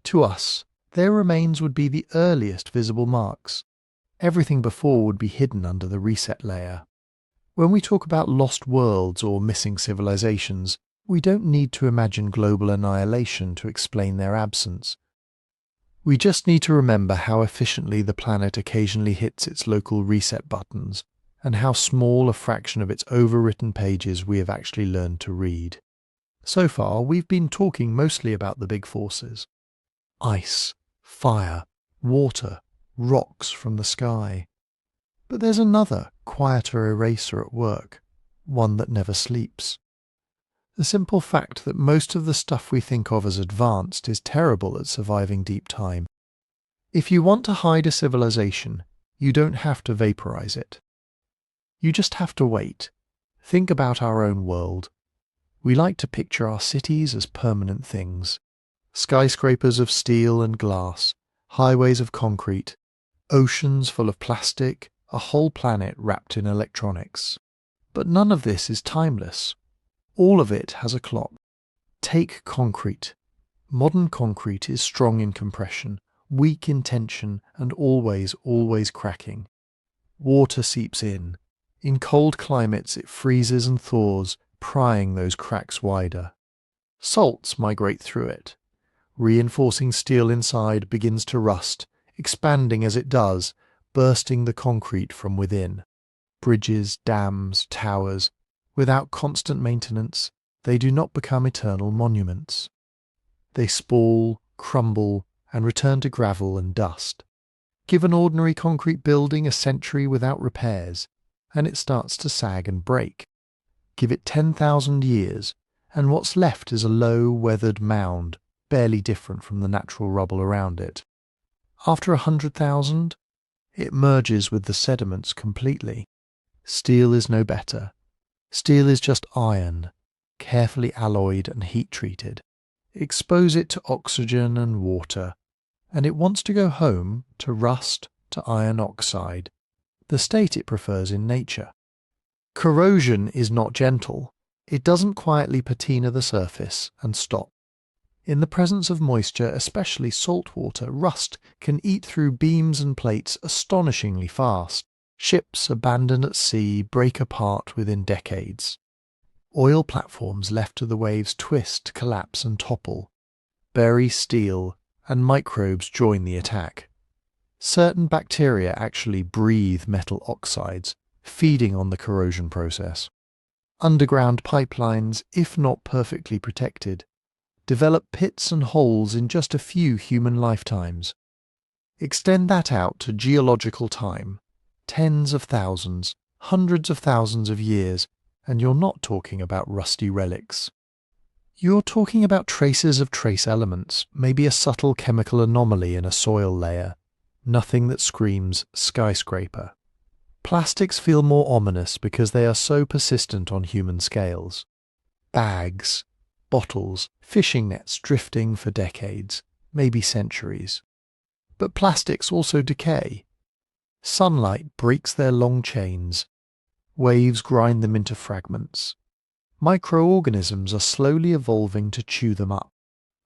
[SPEAKER 1] To us, their remains would be the earliest visible marks. Everything before would be hidden under the reset layer. When we talk about lost worlds or missing civilizations, we don't need to imagine global annihilation to explain their absence. We just need to remember how efficiently the planet occasionally hits its local reset buttons, and how small a fraction of its overwritten pages we have actually learned to read. So far, we've been talking mostly about the big forces. Ice, fire, water, rocks from the sky. But there's another, quieter eraser at work, one that never sleeps. The simple fact that most of the stuff we think of as advanced is terrible at surviving deep time. If you want to hide a civilization, you don't have to vaporize it. You just have to wait. Think about our own world. We like to picture our cities as permanent things. Skyscrapers of steel and glass, highways of concrete, oceans full of plastic, a whole planet wrapped in electronics. But none of this is timeless. All of it has a clock. Take concrete. Modern concrete is strong in compression, weak in tension, and always cracking. Water seeps in. In cold climates it freezes and thaws, prying those cracks wider. Salts migrate through it. Reinforcing steel inside begins to rust, expanding as it does, bursting the concrete from within. Bridges, dams, towers, without constant maintenance, they do not become eternal monuments. They sprawl, crumble, and return to gravel and dust. Give an ordinary concrete building a century without repairs, and it starts to sag and break. Give it 10,000 years, and what's left is a low, weathered mound, barely different from the natural rubble around it. After 100,000, it merges with the sediments completely. Steel is no better. Steel is just iron, carefully alloyed and heat-treated. Expose it to oxygen and water, and it wants to go home to rust, to iron oxide, the state it prefers in nature. Corrosion is not gentle. It doesn't quietly patina the surface and stop. In the presence of moisture, especially salt water, rust can eat through beams and plates astonishingly fast. Ships abandoned at sea break apart within decades. Oil platforms left to the waves twist, collapse and topple. Bury steel, and microbes join the attack. Certain bacteria actually breathe metal oxides, feeding on the corrosion process. Underground pipelines, if not perfectly protected, develop pits and holes in just a few human lifetimes. Extend that out to geological time, tens of thousands, hundreds of thousands of years, and you're not talking about rusty relics. You're talking about traces of trace elements, maybe a subtle chemical anomaly in a soil layer. Nothing that screams skyscraper. Plastics feel more ominous because they are so persistent on human scales. Bags, bottles, fishing nets drifting for decades, maybe centuries. But plastics also decay. Sunlight breaks their long chains. Waves grind them into fragments. Microorganisms are slowly evolving to chew them up.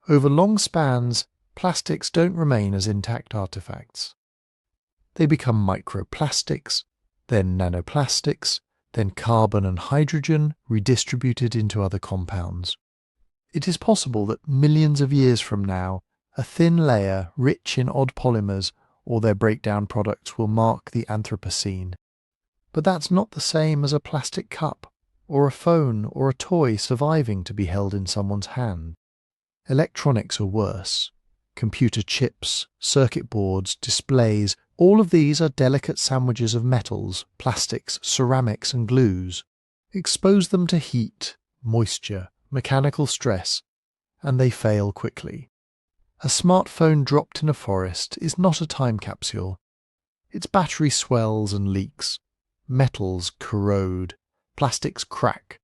[SPEAKER 1] Over long spans, plastics don't remain as intact artifacts. They become microplastics, then nanoplastics, then carbon and hydrogen redistributed into other compounds. It is possible that millions of years from now, a thin layer rich in odd polymers or their breakdown products will mark the Anthropocene. But that's not the same as a plastic cup, or a phone or a toy surviving to be held in someone's hand. Electronics are worse. Computer chips, circuit boards, displays, all of these are delicate sandwiches of metals, plastics, ceramics and glues. Expose them to heat, moisture, mechanical stress, and they fail quickly. A smartphone dropped in a forest is not a time capsule. Its battery swells and leaks. Metals corrode. Plastics crack.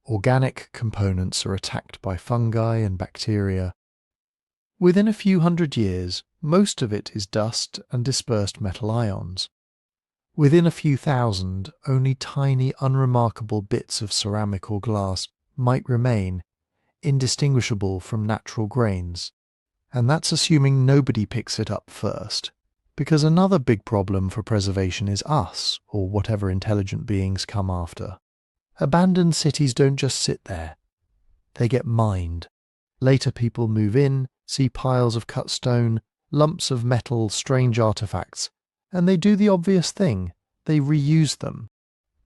[SPEAKER 1] Organic components are attacked by fungi and bacteria. Within a few hundred years, most of it is dust and dispersed metal ions. Within a few thousand, only tiny, unremarkable bits of ceramic or glass might remain, indistinguishable from natural grains. And that's assuming nobody picks it up first. Because another big problem for preservation is us, or whatever intelligent beings come after. Abandoned cities don't just sit there. They get mined. Later people move in, see piles of cut stone, lumps of metal, strange artifacts, and they do the obvious thing. They reuse them.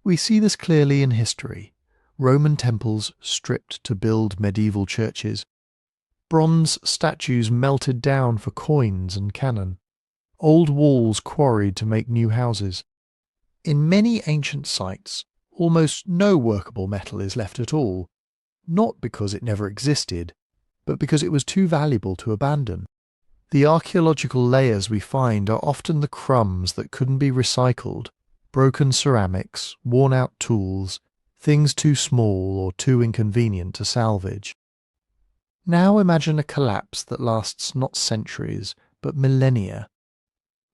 [SPEAKER 1] We see this clearly in history. Roman temples stripped to build medieval churches. Bronze statues melted down for coins and cannon. Old walls quarried to make new houses. In many ancient sites, almost no workable metal is left at all, not because it never existed, but because it was too valuable to abandon. The archaeological layers we find are often the crumbs that couldn't be recycled, broken ceramics, worn-out tools, things too small or too inconvenient to salvage. Now imagine a collapse that lasts not centuries, but millennia.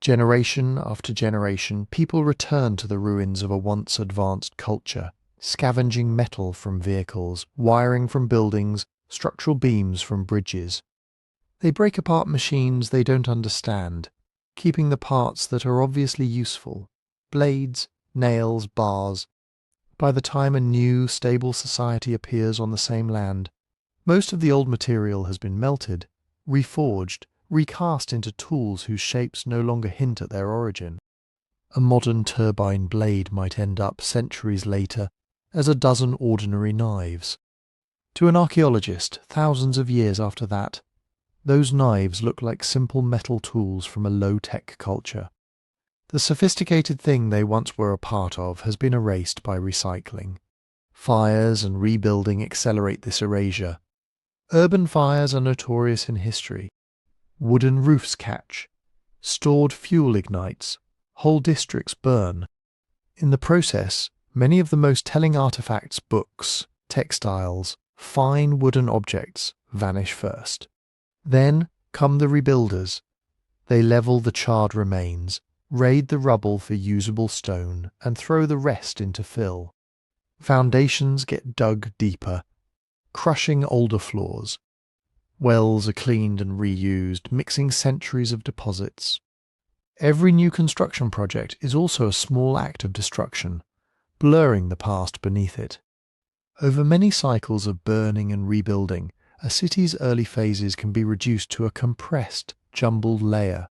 [SPEAKER 1] Generation after generation, people return to the ruins of a once advanced culture, scavenging metal from vehicles, wiring from buildings, structural beams from bridges. They break apart machines they don't understand, keeping the parts that are obviously useful: blades, nails, bars. By the time a new, stable society appears on the same land, most of the old material has been melted, reforged, recast into tools whose shapes no longer hint at their origin. A modern turbine blade might end up, centuries later, as a dozen ordinary knives. To an archaeologist, thousands of years after that, those knives look like simple metal tools from a low-tech culture. The sophisticated thing they once were a part of has been erased by recycling. Fires and rebuilding accelerate this erasure. Urban fires are notorious in history. Wooden roofs catch. Stored fuel ignites. Whole districts burn. In the process, many of the most telling artifacts, books, textiles, fine wooden objects, vanish first. Then come the rebuilders. They level the charred remains, raid the rubble for usable stone, and throw the rest into fill. Foundations get dug deeper, crushing older floors. Wells are cleaned and reused, mixing centuries of deposits. Every new construction project is also a small act of destruction, blurring the past beneath it. Over many cycles of burning and rebuilding, a city's early phases can be reduced to a compressed, jumbled layer.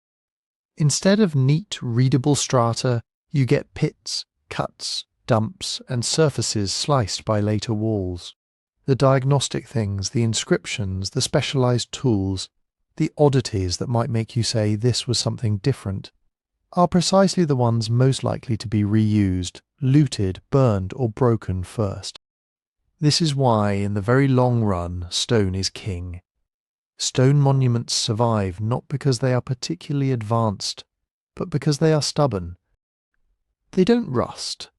[SPEAKER 1] Instead of neat, readable strata, you get pits, cuts, dumps, and surfaces sliced by later walls. The diagnostic things, the inscriptions, the specialized tools, the oddities that might make you say this was something different, are precisely the ones most likely to be reused, looted, burned, or broken first. This is why, in the very long run, stone is king. Stone monuments survive not because they are particularly advanced, but because they are stubborn. They don't rust.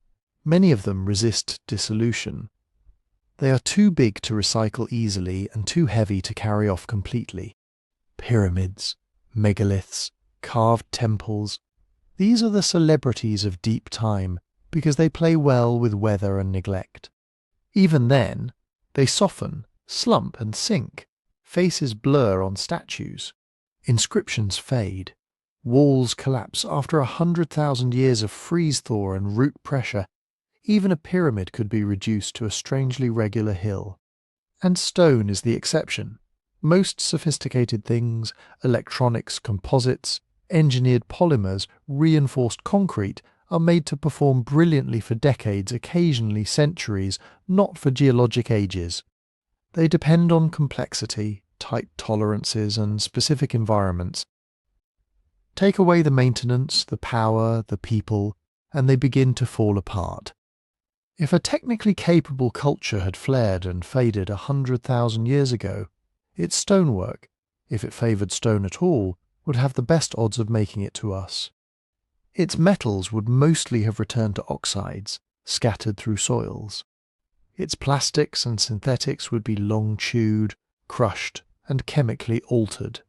[SPEAKER 1] Many of them resist dissolution. They are too big to recycle easily and too heavy to carry off completely. Pyramids, megaliths, carved temples. These are the celebrities of deep time because they play well with weather and neglect. Even then, they soften, slump and sink. Faces blur on statues. Inscriptions fade. Walls collapse after 100,000 years of freeze-thaw and root pressure. Even a pyramid could be reduced to a strangely regular hill. And stone is the exception. Most sophisticated things, electronics, composites, engineered polymers, reinforced concrete, are made to perform brilliantly for decades, occasionally centuries, not for geologic ages. They depend on complexity, tight tolerances, and specific environments. Take away the maintenance, the power, the people, and they begin to fall apart. If a technically capable culture had flared and faded 100,000 years ago, its stonework, if it favoured stone at all, would have the best odds of making it to us. Its metals would mostly have returned to oxides, scattered through soils. Its plastics and synthetics would be long chewed, crushed, and chemically altered.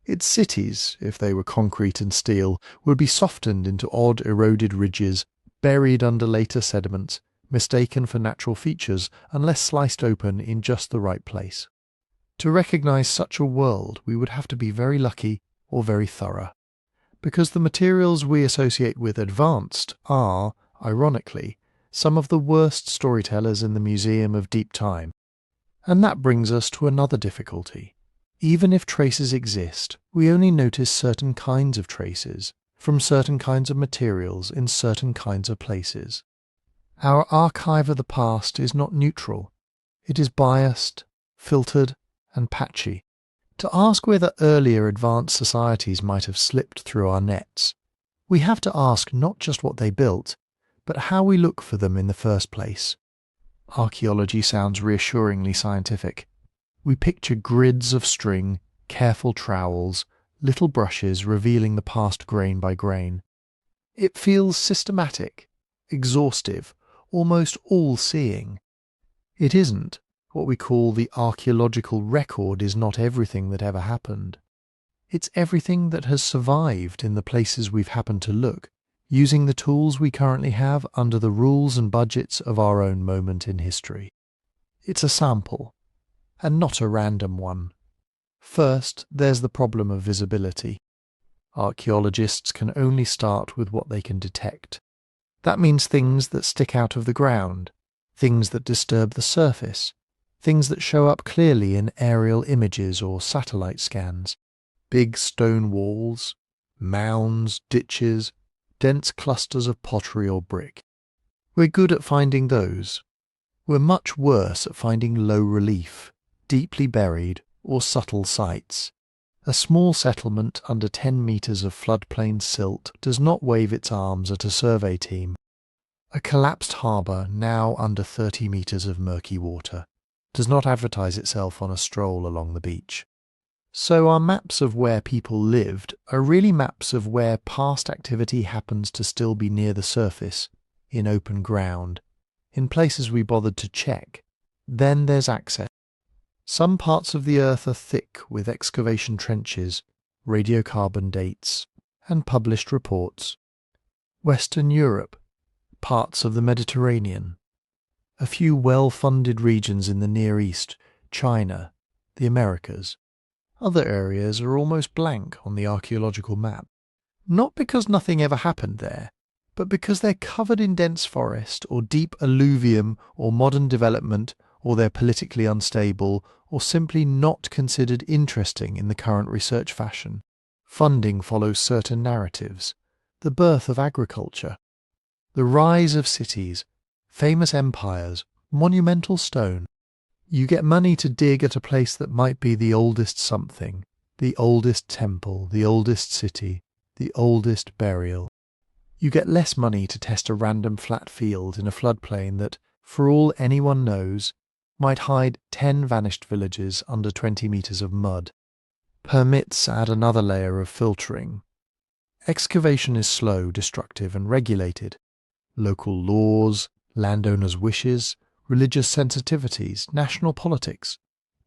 [SPEAKER 1] Its cities, if they were concrete and steel, would be softened into odd eroded ridges, buried under later sediments, mistaken for natural features unless sliced open in just the right place. To recognize such a world, we would have to be very lucky or very thorough, because the materials we associate with advanced are, ironically, some of the worst storytellers in the Museum of Deep Time. And that brings us to another difficulty. Even if traces exist, we only notice certain kinds of traces, from certain kinds of materials in certain kinds of places. Our archive of the past is not neutral. It is biased, filtered, and patchy. To ask whether earlier advanced societies might have slipped through our nets, we have to ask not just what they built, but how we look for them in the first place. Archaeology sounds reassuringly scientific. We picture grids of string, careful trowels, little brushes revealing the past grain by grain. It feels systematic, exhaustive, almost all-seeing. It isn't. What we call the archaeological record is not everything that ever happened. It's everything that has survived in the places we've happened to look, using the tools we currently have under the rules and budgets of our own moment in history. It's a sample, and not a random one. First, there's the problem of visibility. Archaeologists can only start with what they can detect. That means things that stick out of the ground, things that disturb the surface, things that show up clearly in aerial images or satellite scans. Big stone walls, mounds, ditches, dense clusters of pottery or brick. We're good at finding those. We're much worse at finding low relief, deeply buried, or subtle sites. A small settlement under 10 metres of floodplain silt does not wave its arms at a survey team. A collapsed harbour now under 30 metres of murky water does not advertise itself on a stroll along the beach. So our maps of where people lived are really maps of where past activity happens to still be near the surface, in open ground, in places we bothered to check. Then there's access. Some parts of the earth are thick with excavation trenches, radiocarbon dates, and published reports. Western Europe, parts of the Mediterranean, a few well-funded regions in the Near East, China, the Americas. Other areas are almost blank on the archaeological map. Not because nothing ever happened there, but because they're covered in dense forest or deep alluvium or modern development, or they're politically unstable or simply not considered interesting in the current research fashion. Funding follows certain narratives. The birth of agriculture, the rise of cities, famous empires, monumental stone. You get money to dig at a place that might be the oldest something, the oldest temple, the oldest city, the oldest burial. You get less money to test a random flat field in a floodplain that, for all anyone knows, might hide 10 vanished villages under 20 metres of mud. Permits add another layer of filtering. Excavation is slow, destructive and regulated. Local laws, landowners' wishes, religious sensitivities, national politics,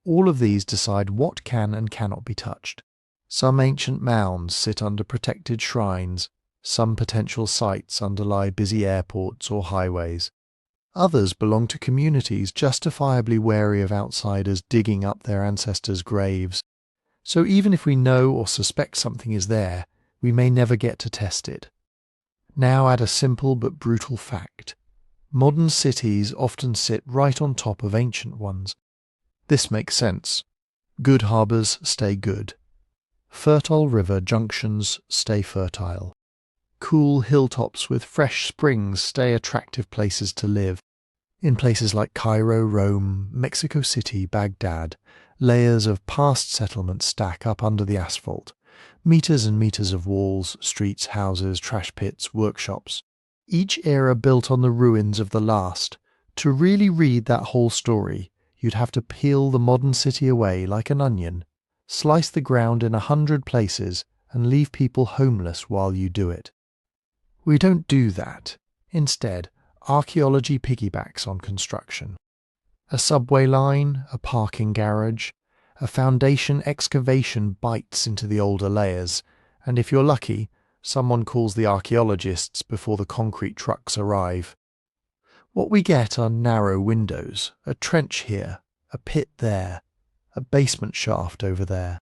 [SPEAKER 1] all of these decide what can and cannot be touched. Some ancient mounds sit under protected shrines, some potential sites underlie busy airports or highways. Others belong to communities justifiably wary of outsiders digging up their ancestors' graves. So even if we know or suspect something is there, we may never get to test it. Now add a simple but brutal fact. Modern cities often sit right on top of ancient ones. This makes sense. Good harbours stay good. Fertile river junctions stay fertile. Cool hilltops with fresh springs stay attractive places to live. In places like Cairo, Rome, Mexico City, Baghdad, layers of past settlements stack up under the asphalt. Meters and meters of walls, streets, houses, trash pits, workshops. Each era built on the ruins of the last. To really read that whole story, you'd have to peel the modern city away like an onion, slice the ground in 100 places, and leave people homeless while you do it. We don't do that. Instead, archaeology piggybacks on construction. A subway line, a parking garage, a foundation excavation bites into the older layers, and if you're lucky, someone calls the archaeologists before the concrete trucks arrive. What we get are narrow windows, a trench here, a pit there, a basement shaft over there.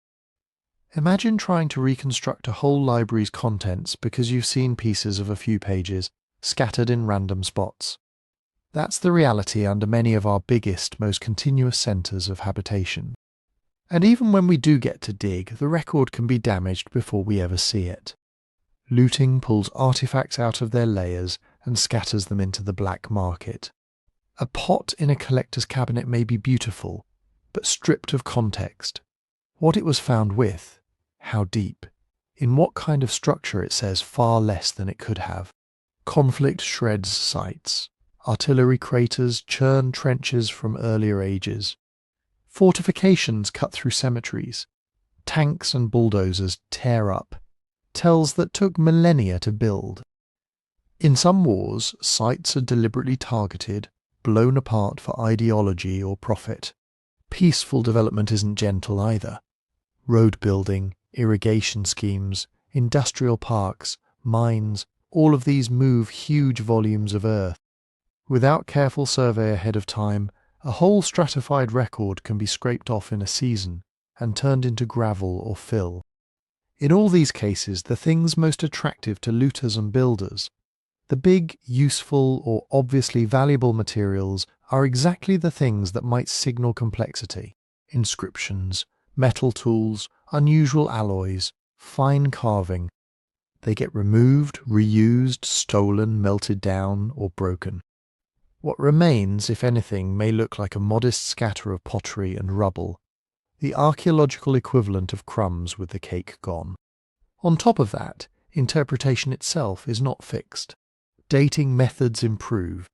[SPEAKER 1] Imagine trying to reconstruct a whole library's contents because you've seen pieces of a few pages scattered in random spots. That's the reality under many of our biggest, most continuous centres of habitation. And even when we do get to dig, the record can be damaged before we ever see it. Looting pulls artifacts out of their layers and scatters them into the black market. A pot in a collector's cabinet may be beautiful, but stripped of context. What it was found with, how deep, in what kind of structure it says far less than it could have. Conflict shreds sites. Artillery craters churn trenches from earlier ages. Fortifications cut through cemeteries. Tanks and bulldozers tear up. Tells that took millennia to build. In some wars, sites are deliberately targeted, blown apart for ideology or profit. Peaceful development isn't gentle either. Road building, irrigation schemes, industrial parks, mines, all of these move huge volumes of earth. Without careful survey ahead of time, a whole stratified record can be scraped off in a season and turned into gravel or fill. In all these cases, the things most attractive to looters and builders, the big, useful or obviously valuable materials, are exactly the things that might signal complexity. Inscriptions, metal tools, unusual alloys, fine carving. They get removed, reused, stolen, melted down, or broken. What remains, if anything, may look like a modest scatter of pottery and rubble, the archaeological equivalent of crumbs with the cake gone. On top of that, interpretation itself is not fixed. Dating methods improve.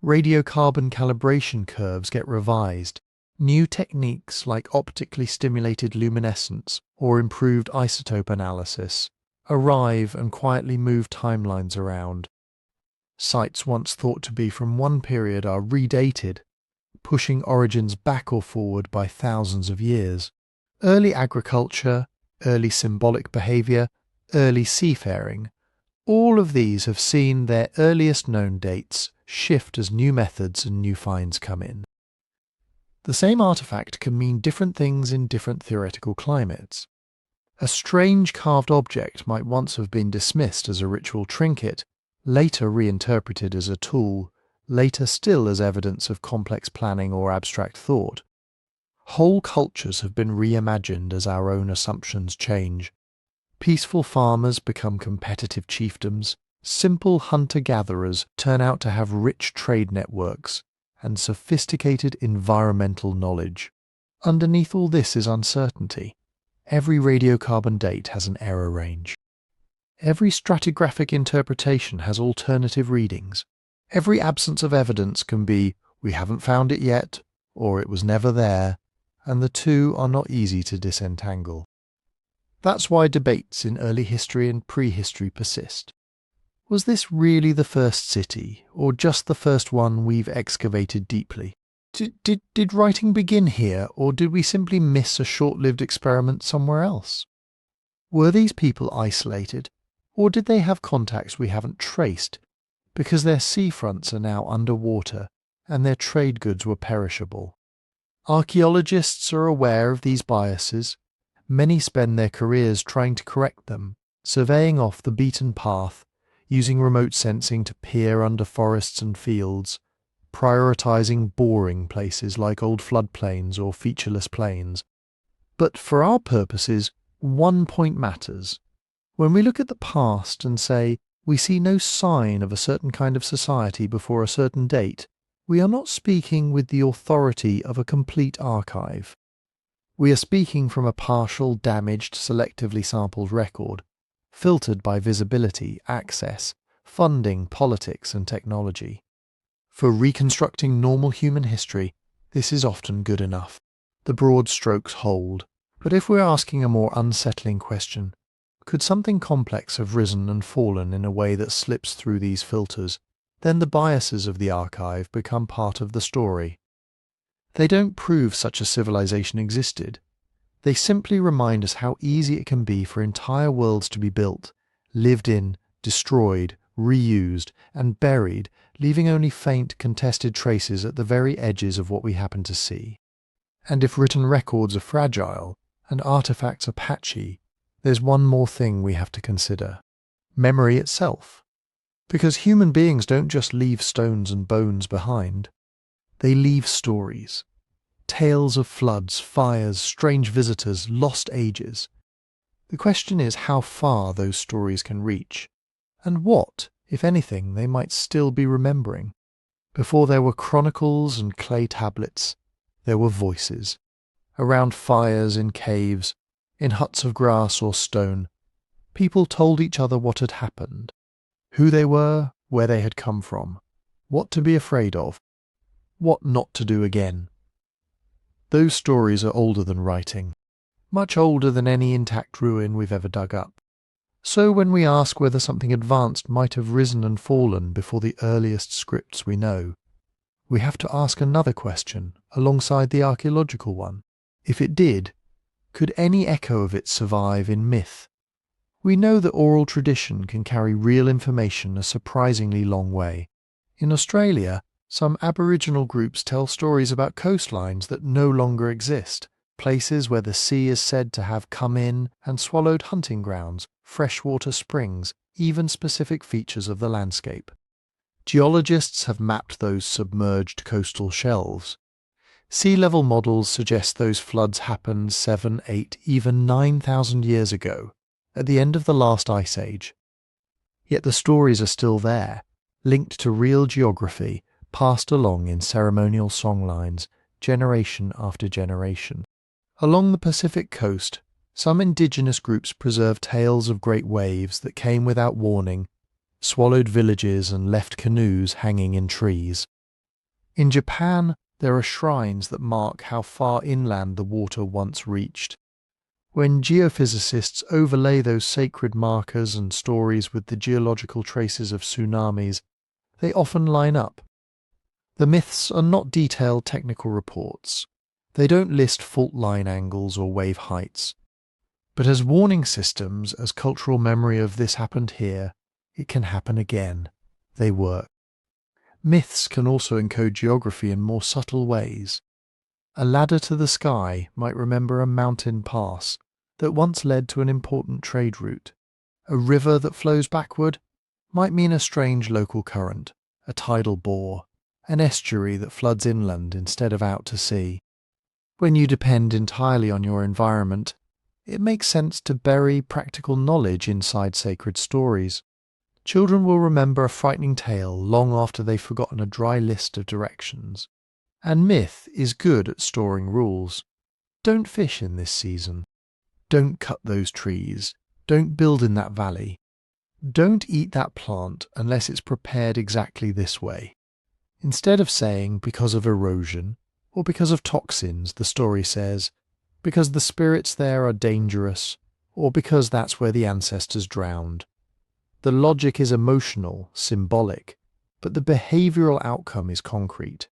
[SPEAKER 1] Radiocarbon calibration curves get revised. New techniques like optically stimulated luminescence or improved isotope analysis arrive and quietly move timelines around. Sites once thought to be from one period are redated, pushing origins back or forward by thousands of years. Early agriculture, early symbolic behaviour, early seafaring, all of these have seen their earliest known dates shift as new methods and new finds come in. The same artefact can mean different things in different theoretical climates. A strange carved object might once have been dismissed as a ritual trinket, later reinterpreted as a tool, later still as evidence of complex planning or abstract thought. Whole cultures have been reimagined as our own assumptions change. Peaceful farmers become competitive chiefdoms, simple hunter-gatherers turn out to have rich trade networks and sophisticated environmental knowledge. Underneath all this is uncertainty. Every radiocarbon date has an error range. Every stratigraphic interpretation has alternative readings. Every absence of evidence can be, "we haven't found it yet," or "it was never there," and the two are not easy to disentangle. That's why debates in early history and prehistory persist. Was this really the first city, or just the first one we've excavated deeply? Did writing begin here, or did we simply miss a short-lived experiment somewhere else? Were these people isolated, or did they have contacts we haven't traced, because their seafronts are now underwater and their trade goods were perishable? Archaeologists are aware of these biases. Many spend their careers trying to correct them, surveying off the beaten path, using remote sensing to peer under forests and fields, prioritizing boring places like old floodplains or featureless plains. But for our purposes, one point matters. When we look at the past and say we see no sign of a certain kind of society before a certain date, we are not speaking with the authority of a complete archive. We are speaking from a partial, damaged, selectively sampled record, filtered by visibility, access, funding, politics, and technology. For reconstructing normal human history, this is often good enough. The broad strokes hold. But if we're asking a more unsettling question, could something complex have risen and fallen in a way that slips through these filters, then the biases of the archive become part of the story. They don't prove such a civilization existed. They simply remind us how easy it can be for entire worlds to be built, lived in, destroyed, reused, and buried, leaving only faint, contested traces at the very edges of what we happen to see. And if written records are fragile, and artifacts are patchy, there's one more thing we have to consider: memory itself. Because human beings don't just leave stones and bones behind. They leave stories. Tales of floods, fires, strange visitors, lost ages. The question is how far those stories can reach, and what, if anything, they might still be remembering. Before there were chronicles and clay tablets, there were voices. Around fires in caves, in huts of grass or stone, people told each other what had happened, who they were, where they had come from, what to be afraid of, what not to do again. Those stories are older than writing, much older than any intact ruin we've ever dug up. So when we ask whether something advanced might have risen and fallen before the earliest scripts we know, we have to ask another question alongside the archaeological one. If it did, could any echo of it survive in myth? We know that oral tradition can carry real information a surprisingly long way. In Australia, some Aboriginal groups tell stories about coastlines that no longer exist, places where the sea is said to have come in and swallowed hunting grounds, freshwater springs, even specific features of the landscape. Geologists have mapped those submerged coastal shelves. Sea level models suggest those floods happened 7, 8, even 9,000 years ago, at the end of the last ice age. Yet the stories are still there, linked to real geography, passed along in ceremonial songlines, generation after generation. Along the Pacific coast, some indigenous groups preserve tales of great waves that came without warning, swallowed villages and left canoes hanging in trees. In Japan, there are shrines that mark how far inland the water once reached. When geophysicists overlay those sacred markers and stories with the geological traces of tsunamis, they often line up. The myths are not detailed technical reports. They don't list fault line angles or wave heights. But as warning systems, as cultural memory of this happened here, it can happen again. They work. Myths can also encode geography in more subtle ways. A ladder to the sky might remember a mountain pass that once led to an important trade route. A river that flows backward might mean a strange local current, a tidal bore, an estuary that floods inland instead of out to sea. When you depend entirely on your environment, it makes sense to bury practical knowledge inside sacred stories. Children will remember a frightening tale long after they've forgotten a dry list of directions. And myth is good at storing rules. Don't fish in this season. Don't cut those trees. Don't build in that valley. Don't eat that plant unless it's prepared exactly this way. Instead of saying because of erosion or because of toxins, the story says because the spirits there are dangerous or because that's where the ancestors drowned. The logic is emotional, symbolic, but the behavioral outcome is concrete.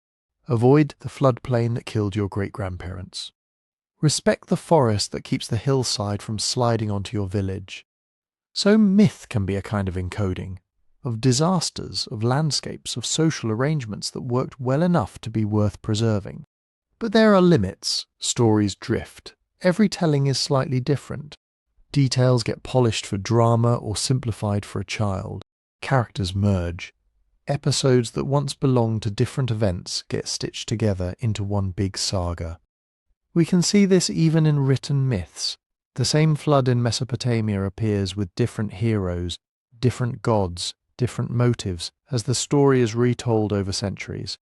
[SPEAKER 1] Avoid the floodplain that killed your great-grandparents. Respect the forest that keeps the hillside from sliding onto your village. So myth can be a kind of encoding, of disasters, of landscapes, of social arrangements that worked well enough to be worth preserving. But there are limits. Stories drift. Every telling is slightly different. Details get polished for drama or simplified for a child. Characters merge. Episodes that once belonged to different events get stitched together into one big saga. We can see this even in written myths. The same flood in Mesopotamia appears with different heroes, different gods, different motives as the story is retold over centuries.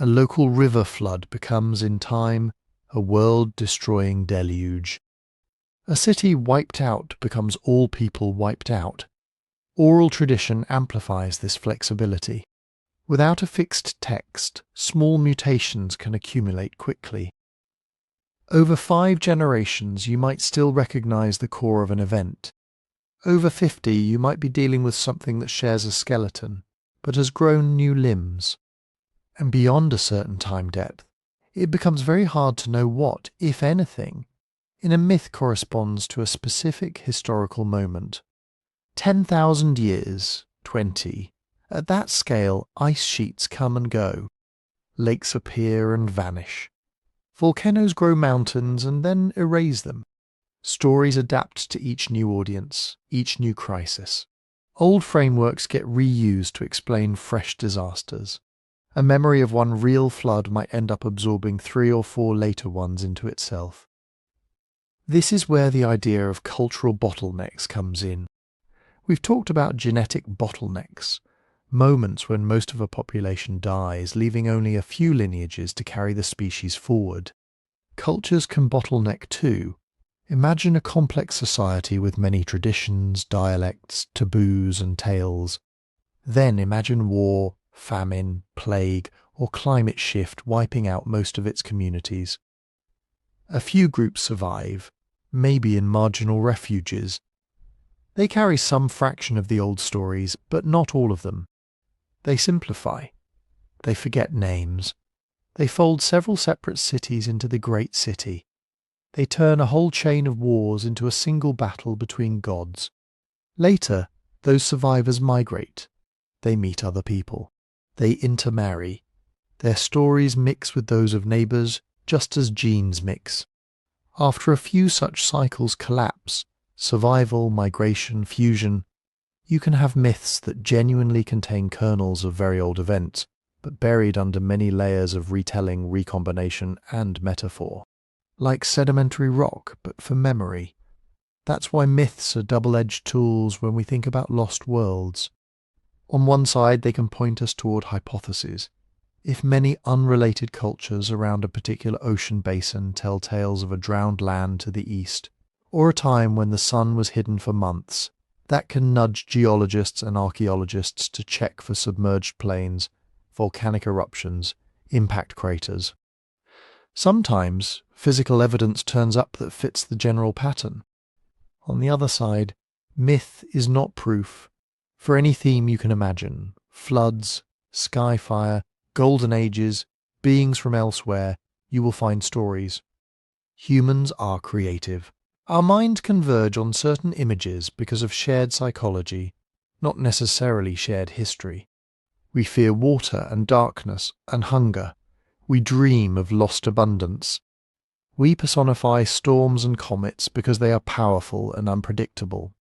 [SPEAKER 1] A local river flood becomes, in time, a world-destroying deluge. A city wiped out becomes all people wiped out. Oral tradition amplifies this flexibility. Without a fixed text, small mutations can accumulate quickly. Over 5 generations, you might still recognize the core of an event. Over 50, you might be dealing with something that shares a skeleton, but has grown new limbs. And beyond a certain time depth, it becomes very hard to know what, if anything, in a myth corresponds to a specific historical moment. 10,000 years, 20. At that scale, ice sheets come and go. Lakes appear and vanish. Volcanoes grow mountains and then erase them. Stories adapt to each new audience, each new crisis. Old frameworks get reused to explain fresh disasters. A memory of one real flood might end up absorbing 3 or 4 later ones into itself. This is where the idea of cultural bottlenecks comes in. We've talked about genetic bottlenecks, moments when most of a population dies, leaving only a few lineages to carry the species forward. Cultures can bottleneck too. Imagine a complex society with many traditions, dialects, taboos and tales. Then imagine war, famine, plague, or climate shift wiping out most of its communities. A few groups survive, maybe in marginal refuges. They carry some fraction of the old stories, but not all of them. They simplify. They forget names. They fold several separate cities into the great city. They turn a whole chain of wars into a single battle between gods. Later, those survivors migrate. They meet other people. They intermarry. Their stories mix with those of neighbours, just as genes mix. After a few such cycles collapse, survival, migration, fusion, you can have myths that genuinely contain kernels of very old events, but buried under many layers of retelling, recombination, and metaphor. Like sedimentary rock, but for memory. That's why myths are double-edged tools when we think about lost worlds. On one side, they can point us toward hypotheses. If many unrelated cultures around a particular ocean basin tell tales of a drowned land to the east, or a time when the sun was hidden for months, that can nudge geologists and archaeologists to check for submerged plains, volcanic eruptions, impact craters. Sometimes, physical evidence turns up that fits the general pattern. On the other side, myth is not proof. For any theme you can imagine, floods, sky fire, golden ages, beings from elsewhere, you will find stories. Humans are creative. Our minds converge on certain images because of shared psychology, not necessarily shared history. We fear water and darkness and hunger. We dream of lost abundance. We personify storms and comets because they are powerful and unpredictable.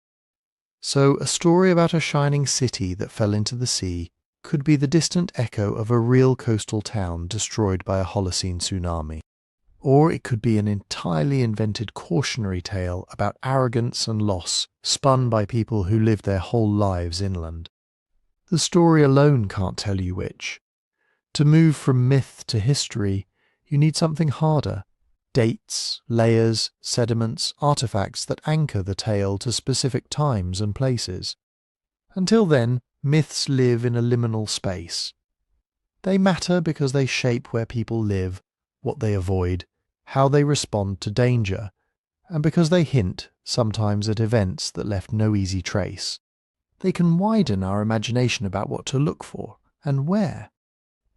[SPEAKER 1] So a story about a shining city that fell into the sea could be the distant echo of a real coastal town destroyed by a Holocene tsunami. Or it could be an entirely invented cautionary tale about arrogance and loss spun by people who lived their whole lives inland. The story alone can't tell you which. To move from myth to history, you need something harder. Dates, layers, sediments, artifacts that anchor the tale to specific times and places. Until then, myths live in a liminal space. They matter because they shape where people live, what they avoid, how they respond to danger, and because they hint, sometimes at events that left no easy trace. They can widen our imagination about what to look for and where.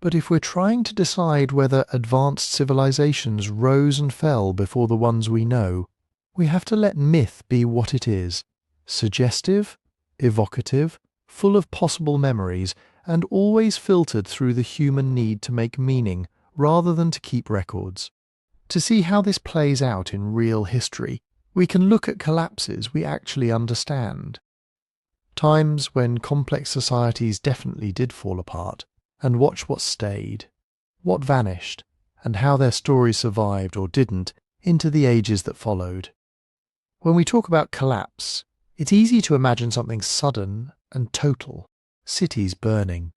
[SPEAKER 1] But if we're trying to decide whether advanced civilizations rose and fell before the ones we know, we have to let myth be what it is: suggestive, evocative, full of possible memories, and always filtered through the human need to make meaning rather than to keep records. To see how this plays out in real history, we can look at collapses we actually understand. Times when complex societies definitely did fall apart, and watch what stayed, what vanished, and how their stories survived or didn't into the ages that followed. When we talk about collapse, it's easy to imagine something sudden and total: cities burning,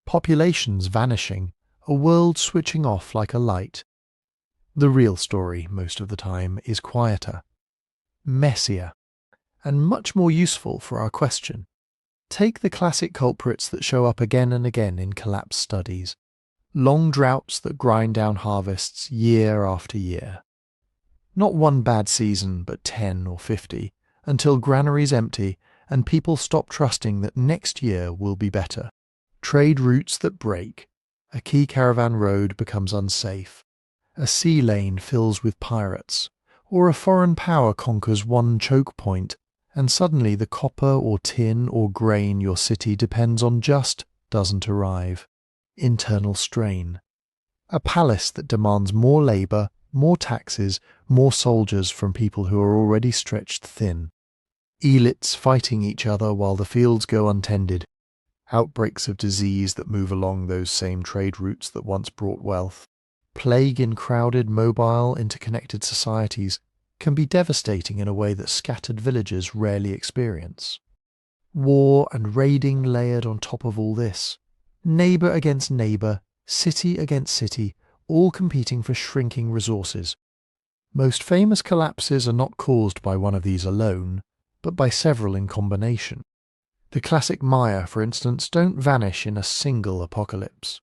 [SPEAKER 1] populations vanishing, a world switching off like a light. The real story, most of the time, is quieter, messier, and much more useful for our question. Take the classic culprits that show up again and again in collapse studies: long droughts that grind down harvests year after year. Not one bad season, but 10 or 50, until granaries empty and people stop trusting that next year will be better. Trade routes that break, a key caravan road becomes unsafe, a sea lane fills with pirates, or a foreign power conquers one choke point, and suddenly the copper or tin or grain your city depends on just doesn't arrive. Internal strain. A palace that demands more labour, more taxes, more soldiers from people who are already stretched thin. Elites fighting each other while the fields go untended. Outbreaks of disease that move along those same trade routes that once brought wealth. Plague in crowded, mobile, interconnected societies can be devastating in a way that scattered villages rarely experience. War and raiding layered on top of all this. Neighbour against neighbour, city against city, all competing for shrinking resources. Most famous collapses are not caused by one of these alone, but by several in combination. The classic Maya, for instance, don't vanish in a single apocalypse.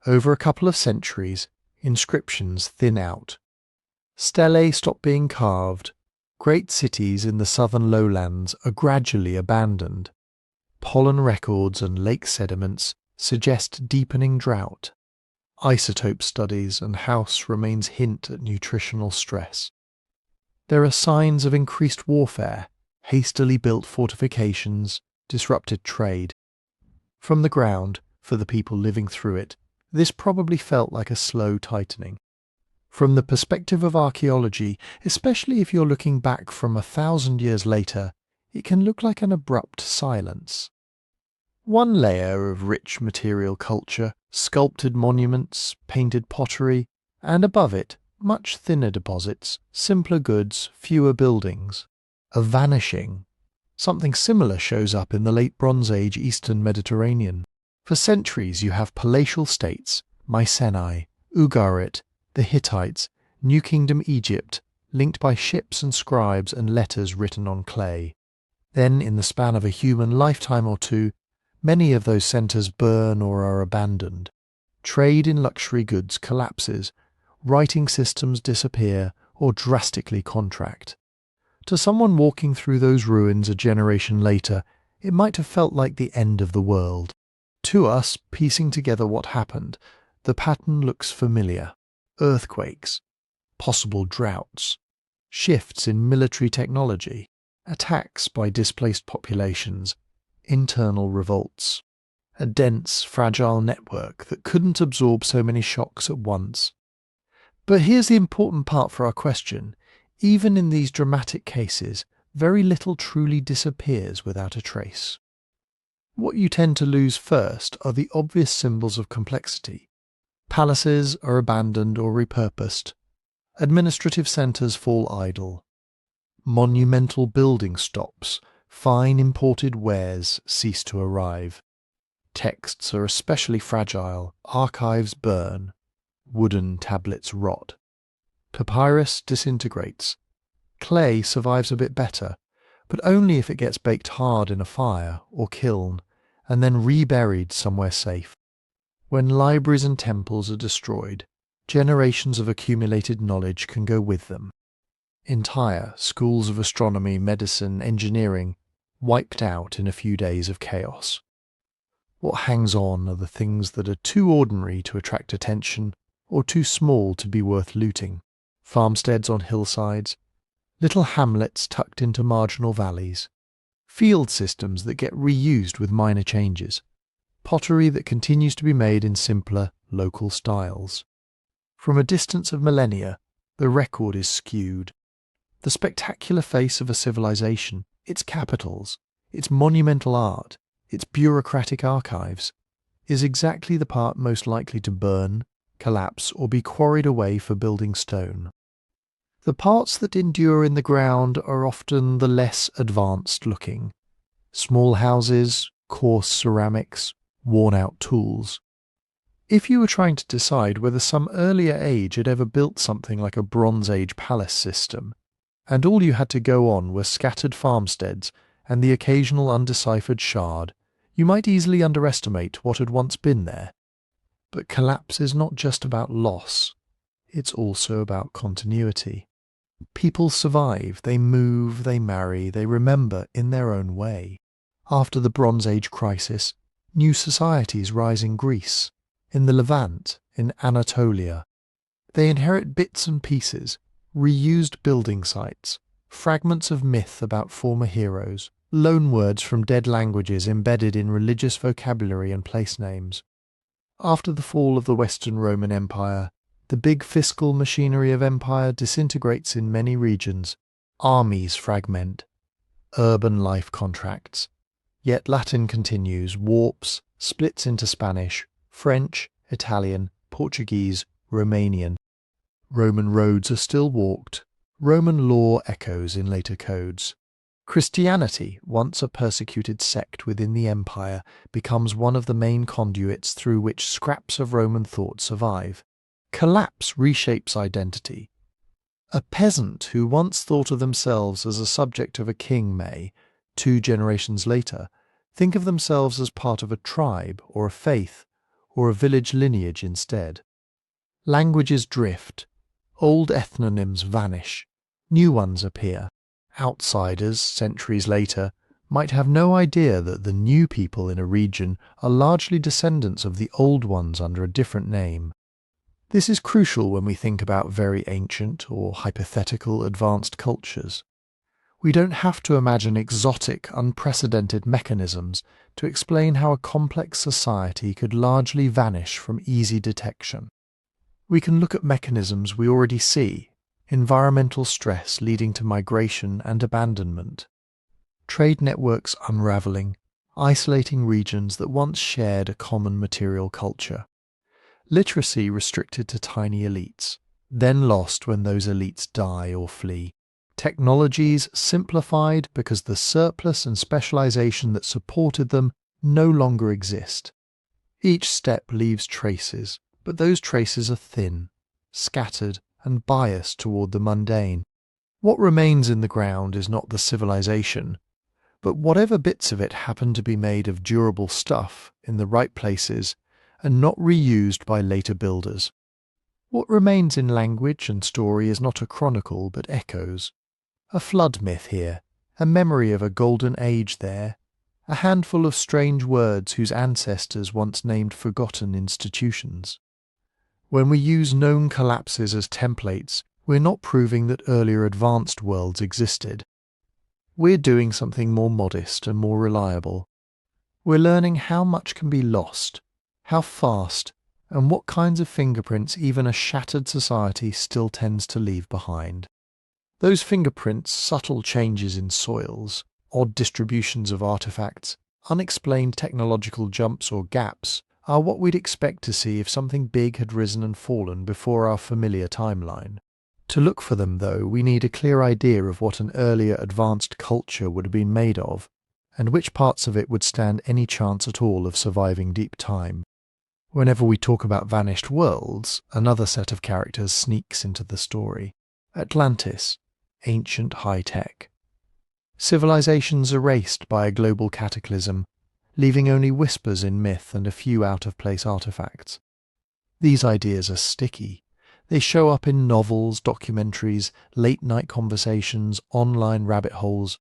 [SPEAKER 1] Over a couple of centuries, inscriptions thin out. Stelae stop being carved. Great cities in the southern lowlands are gradually abandoned. Pollen records and lake sediments suggest deepening drought. Isotope studies and house remains hint at nutritional stress. There are signs of increased warfare, hastily built fortifications, disrupted trade. From the ground, for the people living through it, this probably felt like a slow tightening. From the perspective of archaeology, especially if you're looking back from 1,000 years later, it can look like an abrupt silence. One layer of rich material culture, sculpted monuments, painted pottery, and above it, much thinner deposits, simpler goods, fewer buildings. A vanishing. Something similar shows up in the late Bronze Age Eastern Mediterranean. For centuries you have palatial states, Mycenae, Ugarit, the Hittites, New Kingdom Egypt, linked by ships and scribes and letters written on clay. Then, in the span of a human lifetime or two, many of those centres burn or are abandoned. Trade in luxury goods collapses, writing systems disappear or drastically contract. To someone walking through those ruins a generation later, it might have felt like the end of the world. To us, piecing together what happened, the pattern looks familiar. Earthquakes, possible droughts, shifts in military technology, attacks by displaced populations, internal revolts, a dense, fragile network that couldn't absorb so many shocks at once. But here's the important part for our question. Even in these dramatic cases, very little truly disappears without a trace. What you tend to lose first are the obvious symbols of complexity. Palaces are abandoned or repurposed. Administrative centres fall idle. Monumental building stops. Fine imported wares cease to arrive. Texts are especially fragile. Archives burn. Wooden tablets rot. Papyrus disintegrates. Clay survives a bit better, but only if it gets baked hard in a fire or kiln and then reburied somewhere safe. When libraries and temples are destroyed, generations of accumulated knowledge can go with them. Entire schools of astronomy, medicine, engineering wiped out in a few days of chaos. What hangs on are the things that are too ordinary to attract attention or too small to be worth looting. Farmsteads on hillsides, little hamlets tucked into marginal valleys, field systems that get reused with minor changes, pottery that continues to be made in simpler, local styles. From a distance of millennia, the record is skewed. The spectacular face of a civilization, its capitals, its monumental art, its bureaucratic archives, is exactly the part most likely to burn, collapse, or be quarried away for building stone. The parts that endure in the ground are often the less advanced looking. Small houses, coarse ceramics, worn-out tools. If you were trying to decide whether some earlier age had ever built something like a Bronze Age palace system, and all you had to go on were scattered farmsteads and the occasional undeciphered shard, you might easily underestimate what had once been there. But collapse is not just about loss, it's also about continuity. People survive, they move, they marry, they remember in their own way. After the Bronze Age crisis, new societies rise in Greece, in the Levant, in Anatolia. They inherit bits and pieces, reused building sites, fragments of myth about former heroes, loanwords from dead languages embedded in religious vocabulary and place names. After the fall of the Western Roman Empire, the big fiscal machinery of empire disintegrates in many regions. Armies fragment. Urban life contracts. Yet Latin continues, warps, splits into Spanish, French, Italian, Portuguese, Romanian. Roman roads are still walked. Roman law echoes in later codes. Christianity, once a persecuted sect within the empire, becomes one of the main conduits through which scraps of Roman thought survive. Collapse reshapes identity. A peasant who once thought of themselves as a subject of a king may, 2 generations later, think of themselves as part of a tribe or a faith or a village lineage instead. Languages drift. Old ethnonyms vanish. New ones appear. Outsiders, centuries later, might have no idea that the new people in a region are largely descendants of the old ones under a different name. This is crucial when we think about very ancient or hypothetical advanced cultures. We don't have to imagine exotic, unprecedented mechanisms to explain how a complex society could largely vanish from easy detection. We can look at mechanisms we already see: environmental stress leading to migration and abandonment, trade networks unravelling, isolating regions that once shared a common material culture, literacy restricted to tiny elites, then lost when those elites die or flee, technologies simplified because the surplus and specialization that supported them no longer exist. Each step leaves traces, but those traces are thin, scattered, and biased toward the mundane. What remains in the ground is not the civilization, but whatever bits of it happen to be made of durable stuff in the right places and not reused by later builders. What remains in language and story is not a chronicle but echoes. A flood myth here, a memory of a golden age there, a handful of strange words whose ancestors once named forgotten institutions. When we use known collapses as templates, we're not proving that earlier advanced worlds existed. We're doing something more modest and more reliable. We're learning how much can be lost, how fast, and what kinds of fingerprints even a shattered society still tends to leave behind. Those fingerprints, subtle changes in soils, odd distributions of artifacts, unexplained technological jumps or gaps are what we'd expect to see if something big had risen and fallen before our familiar timeline. To look for them, though, we need a clear idea of what an earlier advanced culture would have been made of, and which parts of it would stand any chance at all of surviving deep time. Whenever we talk about vanished worlds, another set of characters sneaks into the story. Atlantis, ancient high-tech. Civilizations erased by a global cataclysm, leaving only whispers in myth and a few out-of-place artifacts. These ideas are sticky. They show up in novels, documentaries, late-night conversations, online rabbit holes.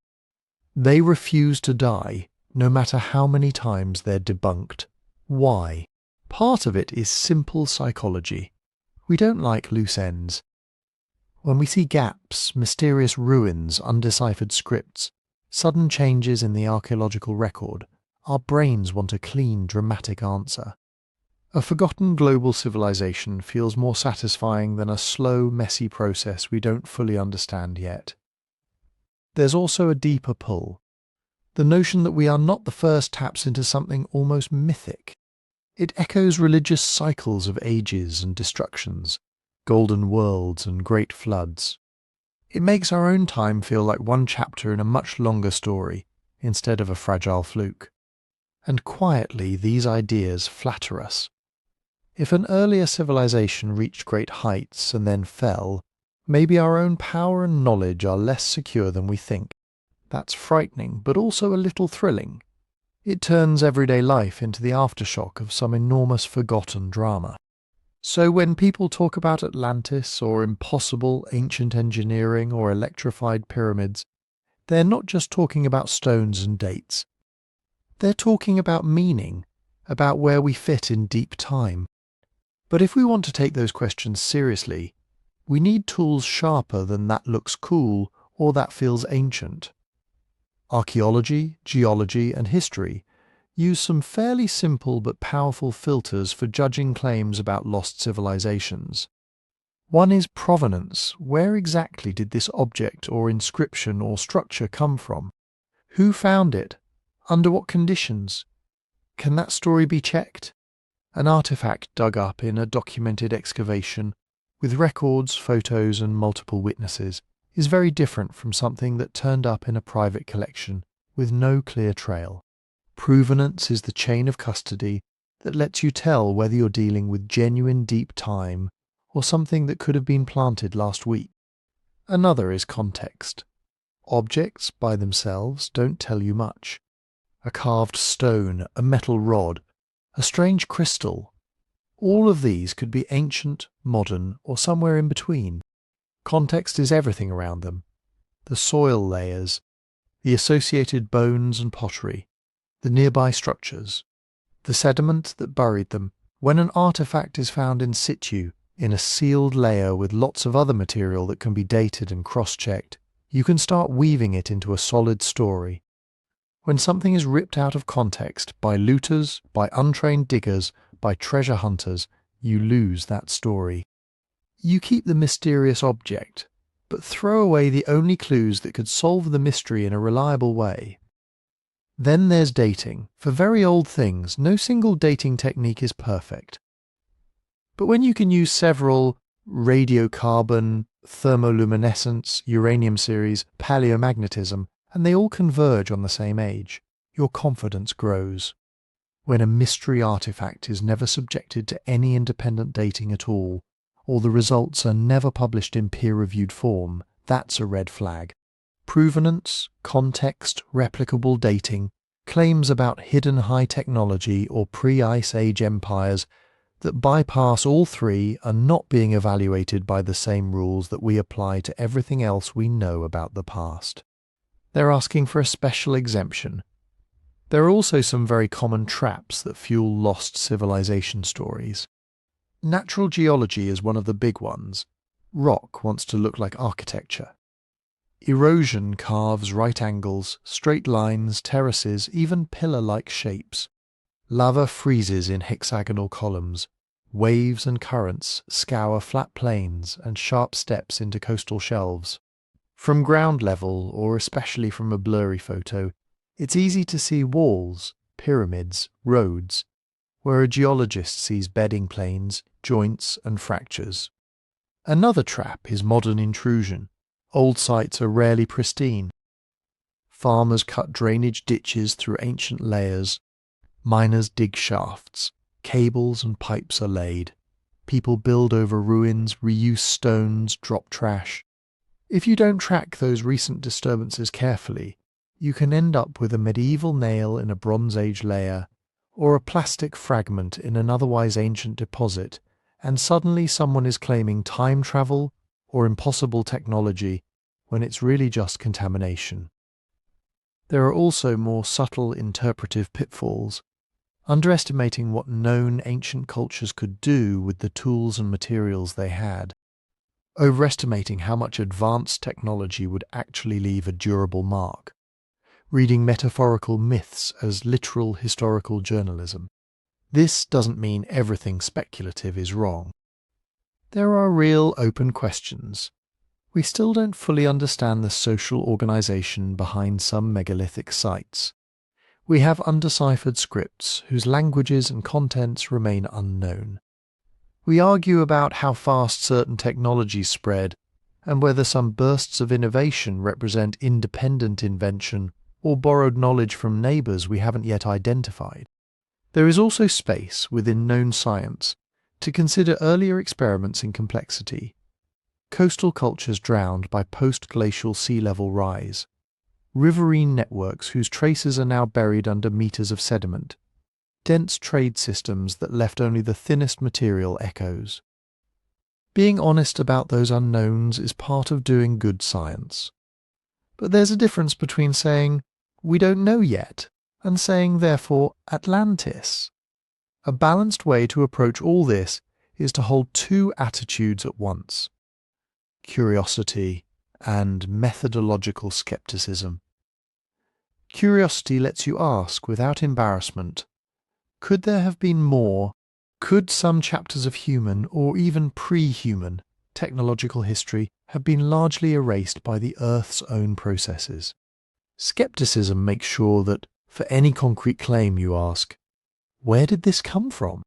[SPEAKER 1] They refuse to die, no matter how many times they're debunked. Why? Part of it is simple psychology. We don't like loose ends. When we see gaps, mysterious ruins, undeciphered scripts, sudden changes in the archaeological record, our brains want a clean, dramatic answer. A forgotten global civilization feels more satisfying than a slow, messy process we don't fully understand yet. There's also a deeper pull. The notion that we are not the first taps into something almost mythic. It echoes religious cycles of ages and destructions, golden worlds and great floods. It makes our own time feel like one chapter in a much longer story, instead of a fragile fluke. And quietly these ideas flatter us. If an earlier civilization reached great heights and then fell, maybe our own power and knowledge are less secure than we think. That's frightening, but also a little thrilling. It turns everyday life into the aftershock of some enormous forgotten drama. So when people talk about Atlantis or impossible ancient engineering or electrified pyramids, they're not just talking about stones and dates. They're talking about meaning, about where we fit in deep time. But if we want to take those questions seriously, we need tools sharper than that looks cool or that feels ancient. Archaeology, geology, and history use some fairly simple but powerful filters for judging claims about lost civilizations. One is provenance. Where exactly did this object or inscription or structure come from? Who found it? Under what conditions? Can that story be checked? An artifact dug up in a documented excavation, with records, photos, and multiple witnesses, is very different from something that turned up in a private collection with no clear trail. Provenance is the chain of custody that lets you tell whether you're dealing with genuine deep time or something that could have been planted last week. Another is context. Objects by themselves don't tell you much. A carved stone, a metal rod, a strange crystal. All of these could be ancient, modern, or somewhere in between. Context is everything around them. The soil layers, the associated bones and pottery, the nearby structures, the sediment that buried them. When an artifact is found in situ, in a sealed layer with lots of other material that can be dated and cross-checked, you can start weaving it into a solid story. When something is ripped out of context by looters, by untrained diggers, by treasure hunters, you lose that story. You keep the mysterious object, but throw away the only clues that could solve the mystery in a reliable way. Then there's dating. For very old things, no single dating technique is perfect. But when you can use several radiocarbon, thermoluminescence, uranium series, paleomagnetism, and they all converge on the same age, your confidence grows. When a mystery artifact is never subjected to any independent dating at all, or the results are never published in peer-reviewed form, that's a red flag. Provenance, context, replicable dating, claims about hidden high technology or pre-Ice Age empires that bypass all three are not being evaluated by the same rules that we apply to everything else we know about the past. They're asking for a special exemption. There are also some very common traps that fuel lost civilization stories. Natural geology is one of the big ones. Rock wants to look like architecture. Erosion carves right angles, straight lines, terraces, even pillar-like shapes. Lava freezes in hexagonal columns. Waves and currents scour flat plains and sharp steps into coastal shelves. From ground level, or especially from a blurry photo, it's easy to see walls, pyramids, roads, where a geologist sees bedding planes, joints and fractures. Another trap is modern intrusion. Old sites are rarely pristine. Farmers cut drainage ditches through ancient layers. Miners dig shafts. Cables and pipes are laid. People build over ruins, reuse stones, drop trash. If you don't track those recent disturbances carefully, you can end up with a medieval nail in a Bronze Age layer, or a plastic fragment in an otherwise ancient deposit, and suddenly someone is claiming time travel or impossible technology when it's really just contamination. There are also more subtle interpretive pitfalls. Underestimating what known ancient cultures could do with the tools and materials they had. Overestimating how much advanced technology would actually leave a durable mark. Reading metaphorical myths as literal historical journalism. This doesn't mean everything speculative is wrong. There are real open questions. We still don't fully understand the social organization behind some megalithic sites. We have undeciphered scripts whose languages and contents remain unknown. We argue about how fast certain technologies spread and whether some bursts of innovation represent independent invention or borrowed knowledge from neighbours we haven't yet identified. There is also space within known science to consider earlier experiments in complexity. Coastal cultures drowned by post-glacial sea level rise. Riverine networks whose traces are now buried under meters of sediment. Dense trade systems that left only the thinnest material echoes. Being honest about those unknowns is part of doing good science. But there's a difference between saying, "We don't know yet," and saying, therefore, Atlantis. A balanced way to approach all this is to hold two attitudes at once: curiosity and methodological skepticism. Curiosity lets you ask without embarrassment, could there have been more? Could some chapters of human, or even pre-human, technological history have been largely erased by the Earth's own processes? Skepticism makes sure that, for any concrete claim you ask, where did this come from?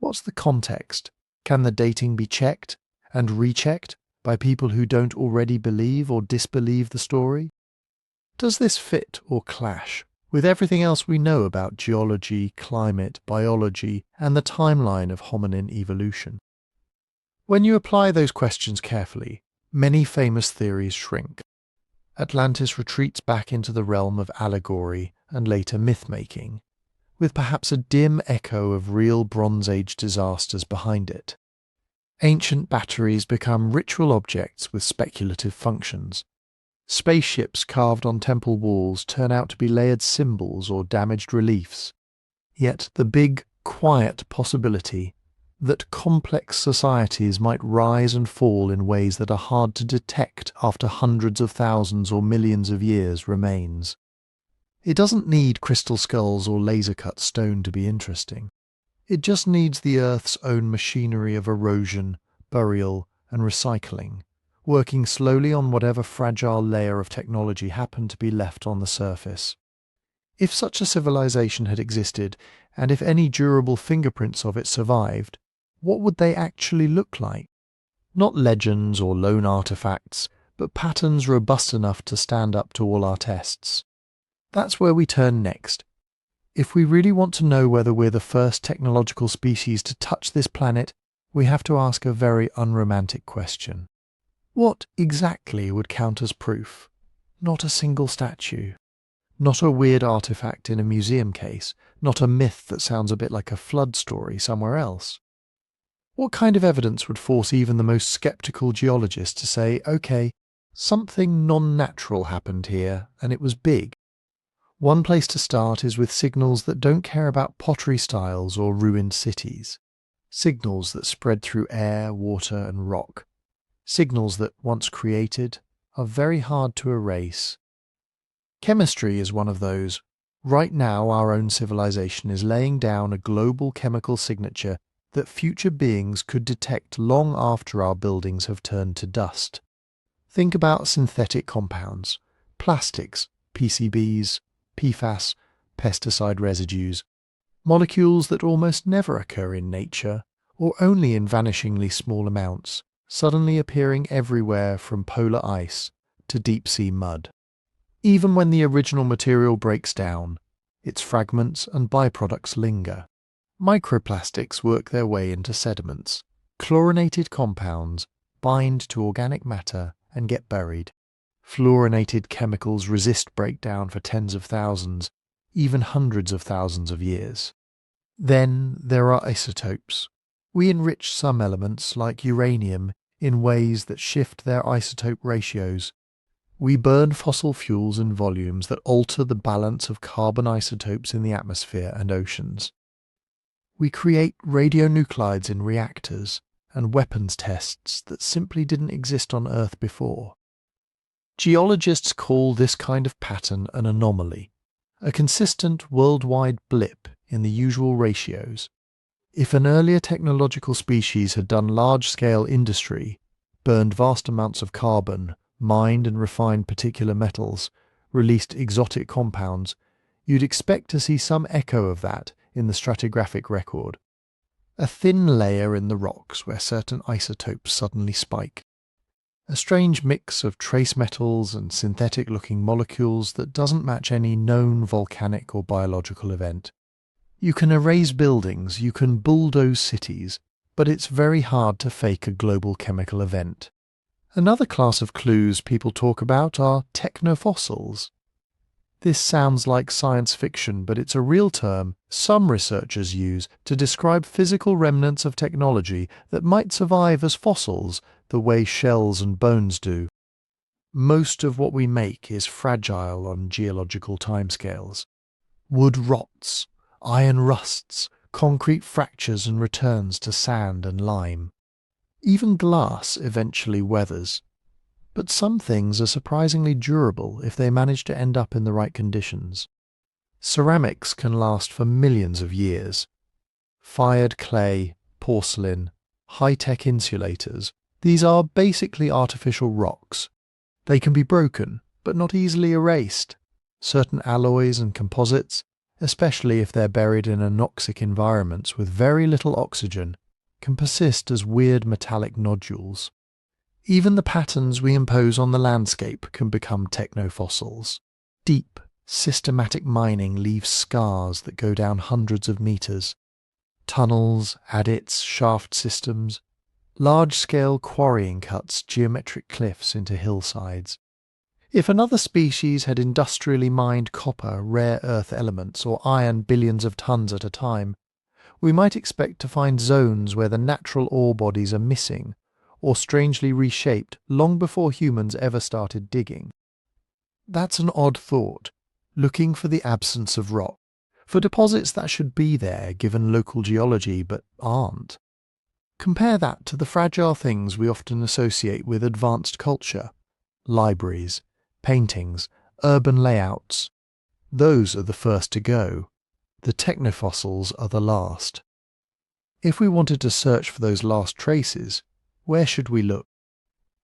[SPEAKER 1] What's the context? Can the dating be checked and rechecked by people who don't already believe or disbelieve the story? Does this fit or clash with everything else we know about geology, climate, biology, and the timeline of hominin evolution? When you apply those questions carefully, many famous theories shrink. Atlantis retreats back into the realm of allegory and later myth-making, with perhaps a dim echo of real Bronze Age disasters behind it. Ancient batteries become ritual objects with speculative functions. Spaceships carved on temple walls turn out to be layered symbols or damaged reliefs. Yet the big, quiet possibility that complex societies might rise and fall in ways that are hard to detect after hundreds of thousands or millions of years remains. It doesn't need crystal skulls or laser-cut stone to be interesting. It just needs the Earth's own machinery of erosion, burial, and recycling, working slowly on whatever fragile layer of technology happened to be left on the surface. If such a civilization had existed, and if any durable fingerprints of it survived, what would they actually look like? Not legends or lone artifacts, but patterns robust enough to stand up to all our tests. That's where we turn next. If we really want to know whether we're the first technological species to touch this planet, we have to ask a very unromantic question. What exactly would count as proof? Not a single statue. Not a weird artifact in a museum case. Not a myth that sounds a bit like a flood story somewhere else. What kind of evidence would force even the most skeptical geologist to say, okay, something non-natural happened here, and it was big? One place to start is with signals that don't care about pottery styles or ruined cities. Signals that spread through air, water, and rock. Signals that, once created, are very hard to erase. Chemistry is one of those. Right now, our own civilization is laying down a global chemical signature that future beings could detect long after our buildings have turned to dust. Think about synthetic compounds, plastics, PCBs, PFAS, pesticide residues, molecules that almost never occur in nature or only in vanishingly small amounts, suddenly appearing everywhere from polar ice to deep-sea mud. Even when the original material breaks down, its fragments and byproducts linger. Microplastics work their way into sediments. Chlorinated compounds bind to organic matter and get buried. Fluorinated chemicals resist breakdown for tens of thousands, even hundreds of thousands of years. Then there are isotopes. We enrich some elements, like uranium, in ways that shift their isotope ratios. We burn fossil fuels in volumes that alter the balance of carbon isotopes in the atmosphere and oceans. We create radionuclides in reactors and weapons tests that simply didn't exist on Earth before. Geologists call this kind of pattern an anomaly, a consistent worldwide blip in the usual ratios. If an earlier technological species had done large-scale industry, burned vast amounts of carbon, mined and refined particular metals, released exotic compounds, you'd expect to see some echo of that in the stratigraphic record. A thin layer in the rocks where certain isotopes suddenly spike. A strange mix of trace metals and synthetic-looking molecules that doesn't match any known volcanic or biological event. You can erase buildings, you can bulldoze cities, but it's very hard to fake a global chemical event. Another class of clues people talk about are technofossils. This sounds like science fiction, but it's a real term some researchers use to describe physical remnants of technology that might survive as fossils the way shells and bones do. Most of what we make is fragile on geological timescales. Wood rots, iron rusts, concrete fractures and returns to sand and lime. Even glass eventually weathers. But some things are surprisingly durable if they manage to end up in the right conditions. Ceramics can last for millions of years. Fired clay, porcelain, high-tech insulators, these are basically artificial rocks. They can be broken, but not easily erased. Certain alloys and composites, especially if they're buried in anoxic environments with very little oxygen, can persist as weird metallic nodules. Even the patterns we impose on the landscape can become technofossils. Deep, systematic mining leaves scars that go down hundreds of meters. Tunnels, adits, shaft systems. Large-scale quarrying cuts geometric cliffs into hillsides. If another species had industrially mined copper, rare earth elements, or iron billions of tons at a time, we might expect to find zones where the natural ore bodies are missing, or strangely reshaped long before humans ever started digging. That's an odd thought, looking for the absence of rock, for deposits that should be there given local geology but aren't. Compare that to the fragile things we often associate with advanced culture. Libraries, paintings, urban layouts. Those are the first to go. The technofossils are the last. If we wanted to search for those last traces, where should we look?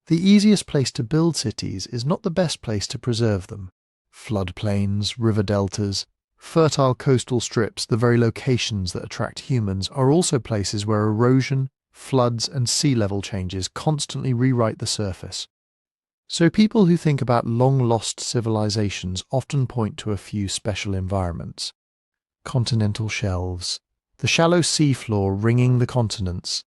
[SPEAKER 1] The easiest place to build cities is not the best place to preserve them. Floodplains, river deltas, fertile coastal strips, the very locations that attract humans, are also places where erosion, floods and sea level changes constantly rewrite the surface. So people who think about long-lost civilizations often point to a few special environments. Continental shelves, the shallow seafloor ringing the continents.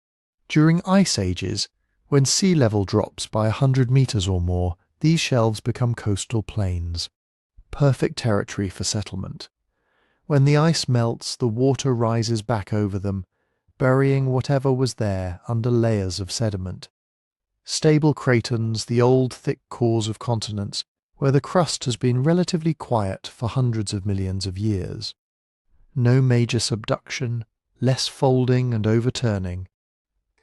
[SPEAKER 1] During ice ages, when sea level drops by 100 meters or more, these shelves become coastal plains. Perfect territory for settlement. When the ice melts, the water rises back over them, burying whatever was there under layers of sediment. Stable cratons, the old thick cores of continents, where the crust has been relatively quiet for hundreds of millions of years. No major subduction, less folding and overturning.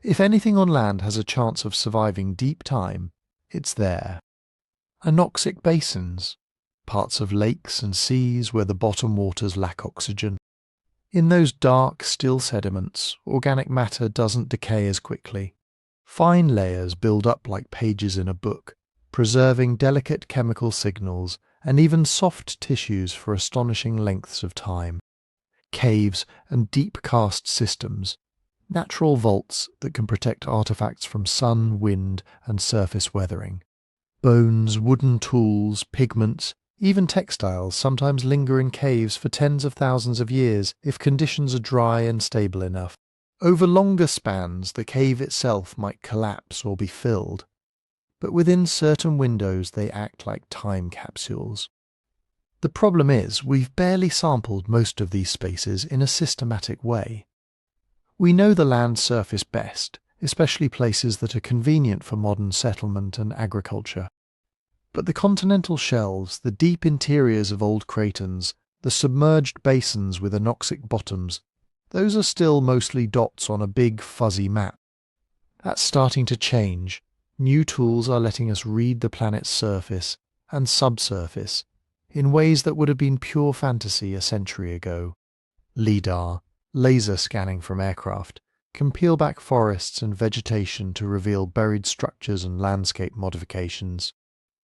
[SPEAKER 1] If anything on land has a chance of surviving deep time, it's there. Anoxic basins, parts of lakes and seas where the bottom waters lack oxygen. In those dark, still sediments, organic matter doesn't decay as quickly. Fine layers build up like pages in a book, preserving delicate chemical signals and even soft tissues for astonishing lengths of time. Caves and deep karst systems, natural vaults that can protect artifacts from sun, wind, and surface weathering. Bones, wooden tools, pigments, even textiles sometimes linger in caves for tens of thousands of years if conditions are dry and stable enough. Over longer spans, the cave itself might collapse or be filled, but within certain windows they act like time capsules. The problem is, we've barely sampled most of these spaces in a systematic way. We know the land surface best, especially places that are convenient for modern settlement and agriculture. But the continental shelves, the deep interiors of old cratons, the submerged basins with anoxic bottoms, those are still mostly dots on a big fuzzy map. That's starting to change. New tools are letting us read the planet's surface and subsurface in ways that would have been pure fantasy a century ago. LIDAR, laser scanning from aircraft, can peel back forests and vegetation to reveal buried structures and landscape modifications.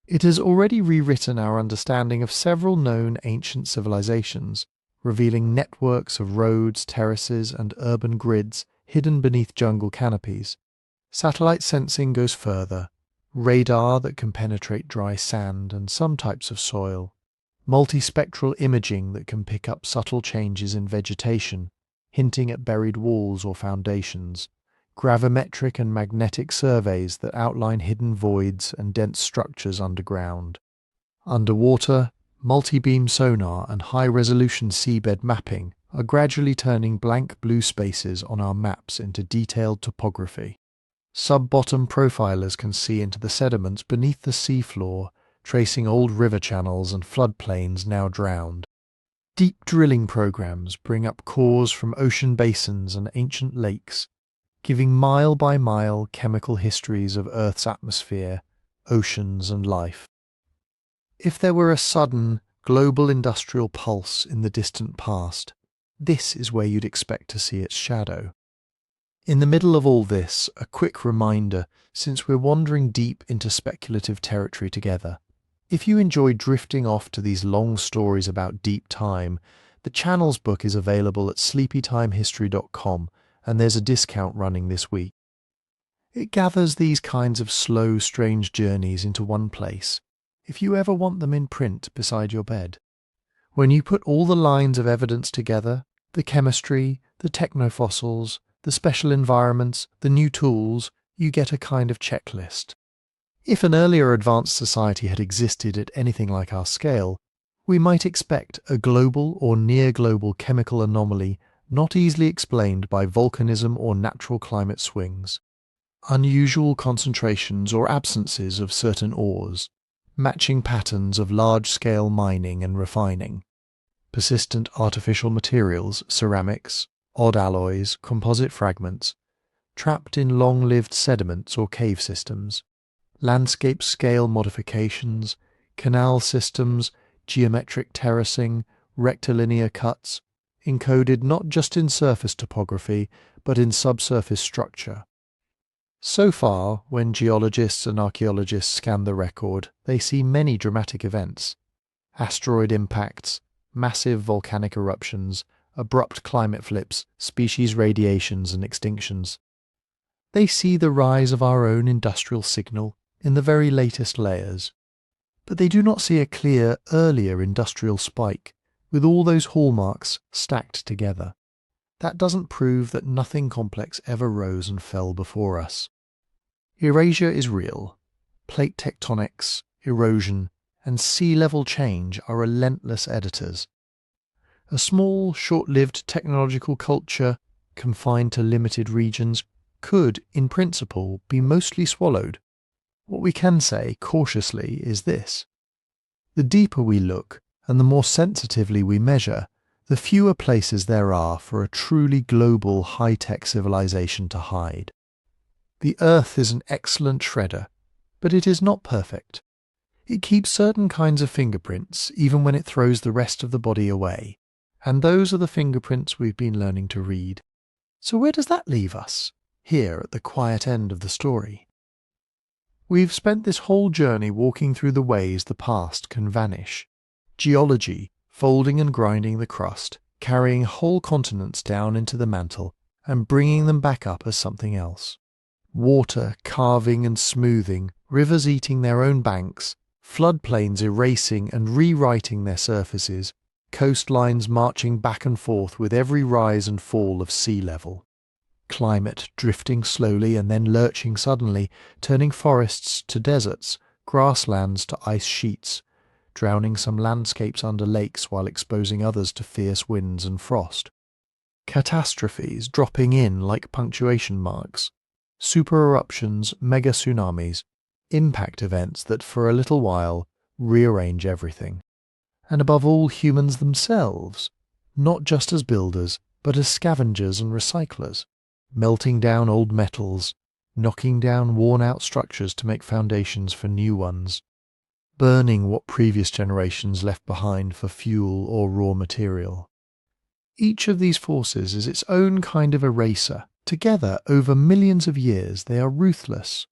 [SPEAKER 1] It has already rewritten our understanding of several known ancient civilizations, revealing networks of roads, terraces, and urban grids hidden beneath jungle canopies. Satellite sensing goes further, radar that can penetrate dry sand and some types of soil, multispectral imaging that can pick up subtle changes in vegetation, hinting at buried walls or foundations, gravimetric and magnetic surveys that outline hidden voids and dense structures underground. Underwater, multi-beam sonar and high-resolution seabed mapping are gradually turning blank blue spaces on our maps into detailed topography. Sub-bottom profilers can see into the sediments beneath the seafloor, tracing old river channels and floodplains now drowned. Deep drilling programs bring up cores from ocean basins and ancient lakes, giving mile-by-mile chemical histories of Earth's atmosphere, oceans, and life. If there were a sudden, global industrial pulse in the distant past, this is where you'd expect to see its shadow. In the middle of all this, a quick reminder, since we're wandering deep into speculative territory together. If you enjoy drifting off to these long stories about deep time, the Channels book is available at sleepytimehistory.com, and there's a discount running this week. It gathers these kinds of slow, strange journeys into one place, if you ever want them in print beside your bed. When you put all the lines of evidence together, the chemistry, the technofossils, the special environments, the new tools, you get a kind of checklist. If an earlier advanced society had existed at anything like our scale, we might expect a global or near-global chemical anomaly not easily explained by volcanism or natural climate swings. Unusual concentrations or absences of certain ores, matching patterns of large-scale mining and refining, persistent artificial materials, ceramics, odd alloys, composite fragments, trapped in long-lived sediments or cave systems, landscape-scale modifications, canal systems, geometric terracing, rectilinear cuts, encoded not just in surface topography, but in subsurface structure. So far, when geologists and archaeologists scan the record, they see many dramatic events: asteroid impacts, massive volcanic eruptions, abrupt climate flips, species radiations and extinctions. They see the rise of our own industrial signal in the very latest layers. But they do not see a clear, earlier industrial spike, with all those hallmarks stacked together. That doesn't prove that nothing complex ever rose and fell before us. Erasure is real. Plate tectonics, erosion, and sea level change are relentless editors. A small, short-lived technological culture, confined to limited regions, could, in principle, be mostly swallowed. What we can say, cautiously, is this: the deeper we look, and the more sensitively we measure, the fewer places there are for a truly global high-tech civilization to hide. The Earth is an excellent shredder, but it is not perfect. It keeps certain kinds of fingerprints even when it throws the rest of the body away, and those are the fingerprints we've been learning to read. So where does that leave us, here at the quiet end of the story? We've spent this whole journey walking through the ways the past can vanish. Geology, folding and grinding the crust, carrying whole continents down into the mantle and bringing them back up as something else. Water carving and smoothing, rivers eating their own banks, floodplains erasing and rewriting their surfaces, coastlines marching back and forth with every rise and fall of sea level. Climate drifting slowly and then lurching suddenly, turning forests to deserts, grasslands to ice sheets, drowning some landscapes under lakes while exposing others to fierce winds and frost. Catastrophes dropping in like punctuation marks. Super eruptions, mega tsunamis, impact events that for a little while rearrange everything. And above all, humans themselves, not just as builders, but as scavengers and recyclers, melting down old metals, knocking down worn-out structures to make foundations for new ones, burning what previous generations left behind for fuel or raw material. Each of these forces is its own kind of eraser. Together, over millions of years, they are ruthless.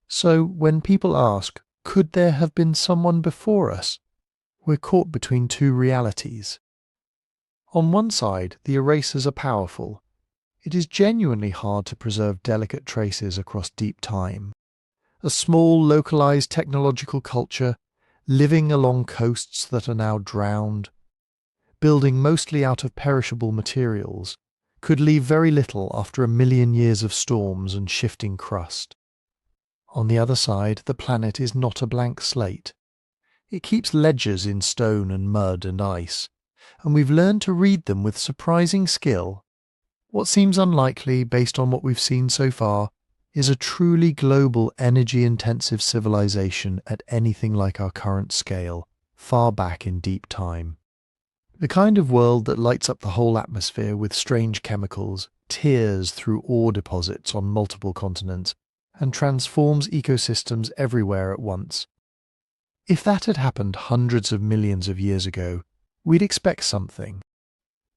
[SPEAKER 1] So when people ask, could there have been someone before us? We're caught between two realities. On one side, the erasers are powerful. It is genuinely hard to preserve delicate traces across deep time. A small, localized technological culture, living along coasts that are now drowned, building mostly out of perishable materials, could leave very little after 1,000,000 years of storms and shifting crust. On the other side, the planet is not a blank slate. It keeps ledgers in stone and mud and ice, and we've learned to read them with surprising skill. What seems unlikely, based on what we've seen so far, is a truly global energy-intensive civilization at anything like our current scale, far back in deep time. The kind of world that lights up the whole atmosphere with strange chemicals, tears through ore deposits on multiple continents, and transforms ecosystems everywhere at once. If that had happened hundreds of millions of years ago, we'd expect something.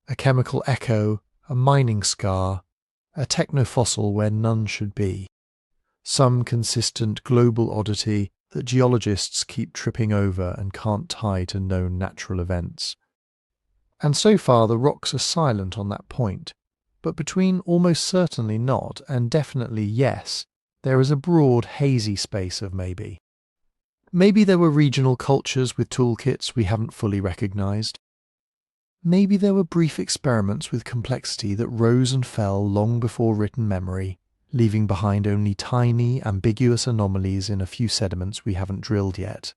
[SPEAKER 1] A chemical echo, a mining scar, a technofossil where none should be. Some consistent global oddity that geologists keep tripping over and can't tie to known natural events. And so far the rocks are silent on that point, but between almost certainly not and definitely yes, there is a broad hazy space of maybe. Maybe there were regional cultures with toolkits we haven't fully recognized. Maybe there were brief experiments with complexity that rose and fell long before written memory, leaving behind only tiny, ambiguous anomalies in a few sediments we haven't drilled yet.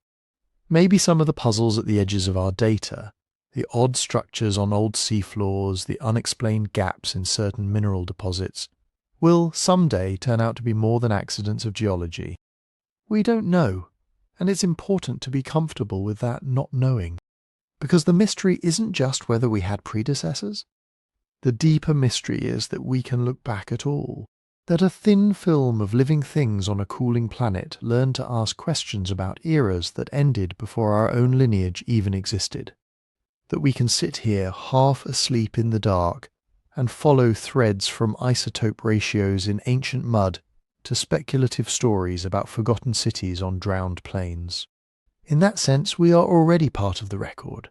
[SPEAKER 1] Maybe some of the puzzles at the edges of our data, the odd structures on old seafloors, the unexplained gaps in certain mineral deposits, will someday turn out to be more than accidents of geology. We don't know, and it's important to be comfortable with that not knowing. Because the mystery isn't just whether we had predecessors. The deeper mystery is that we can look back at all, that a thin film of living things on a cooling planet learned to ask questions about eras that ended before our own lineage even existed, that we can sit here half asleep in the dark and follow threads from isotope ratios in ancient mud to speculative stories about forgotten cities on drowned plains. In that sense, we are already part of the record.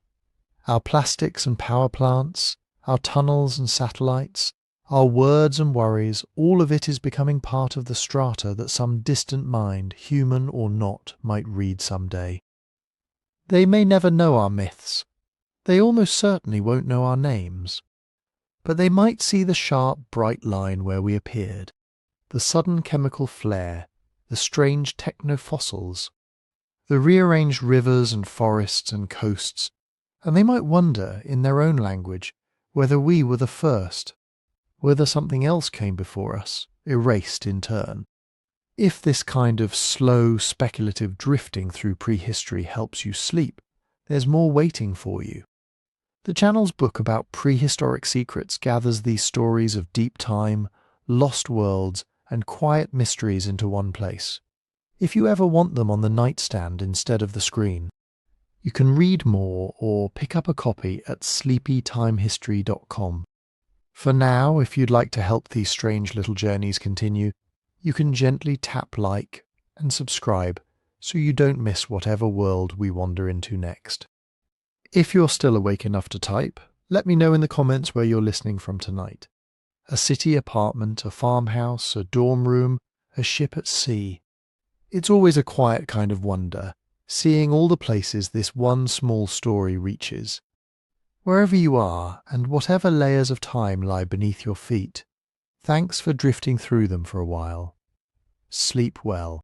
[SPEAKER 1] Our plastics and power plants, our tunnels and satellites, our words and worries, all of it is becoming part of the strata that some distant mind, human or not, might read someday. They may never know our myths. They almost certainly won't know our names. But they might see the sharp, bright line where we appeared, the sudden chemical flare, the strange technofossils, the rearranged rivers and forests and coasts, and they might wonder, in their own language, whether we were the first, whether something else came before us, erased in turn. If this kind of slow, speculative drifting through prehistory helps you sleep, there's more waiting for you. The channel's book about prehistoric secrets gathers these stories of deep time, lost worlds, and quiet mysteries into one place. If you ever want them on the nightstand instead of the screen, you can read more or pick up a copy at sleepytimehistory.com. For now, if you'd like to help these strange little journeys continue, you can gently tap like, and subscribe so you don't miss whatever world we wander into next. If you're still awake enough to type, let me know in the comments where you're listening from tonight. A city apartment, a farmhouse, a dorm room, a ship at sea. It's always a quiet kind of wonder, seeing all the places this one small story reaches. Wherever you are, and whatever layers of time lie beneath your feet, thanks for drifting through them for a while. Sleep well.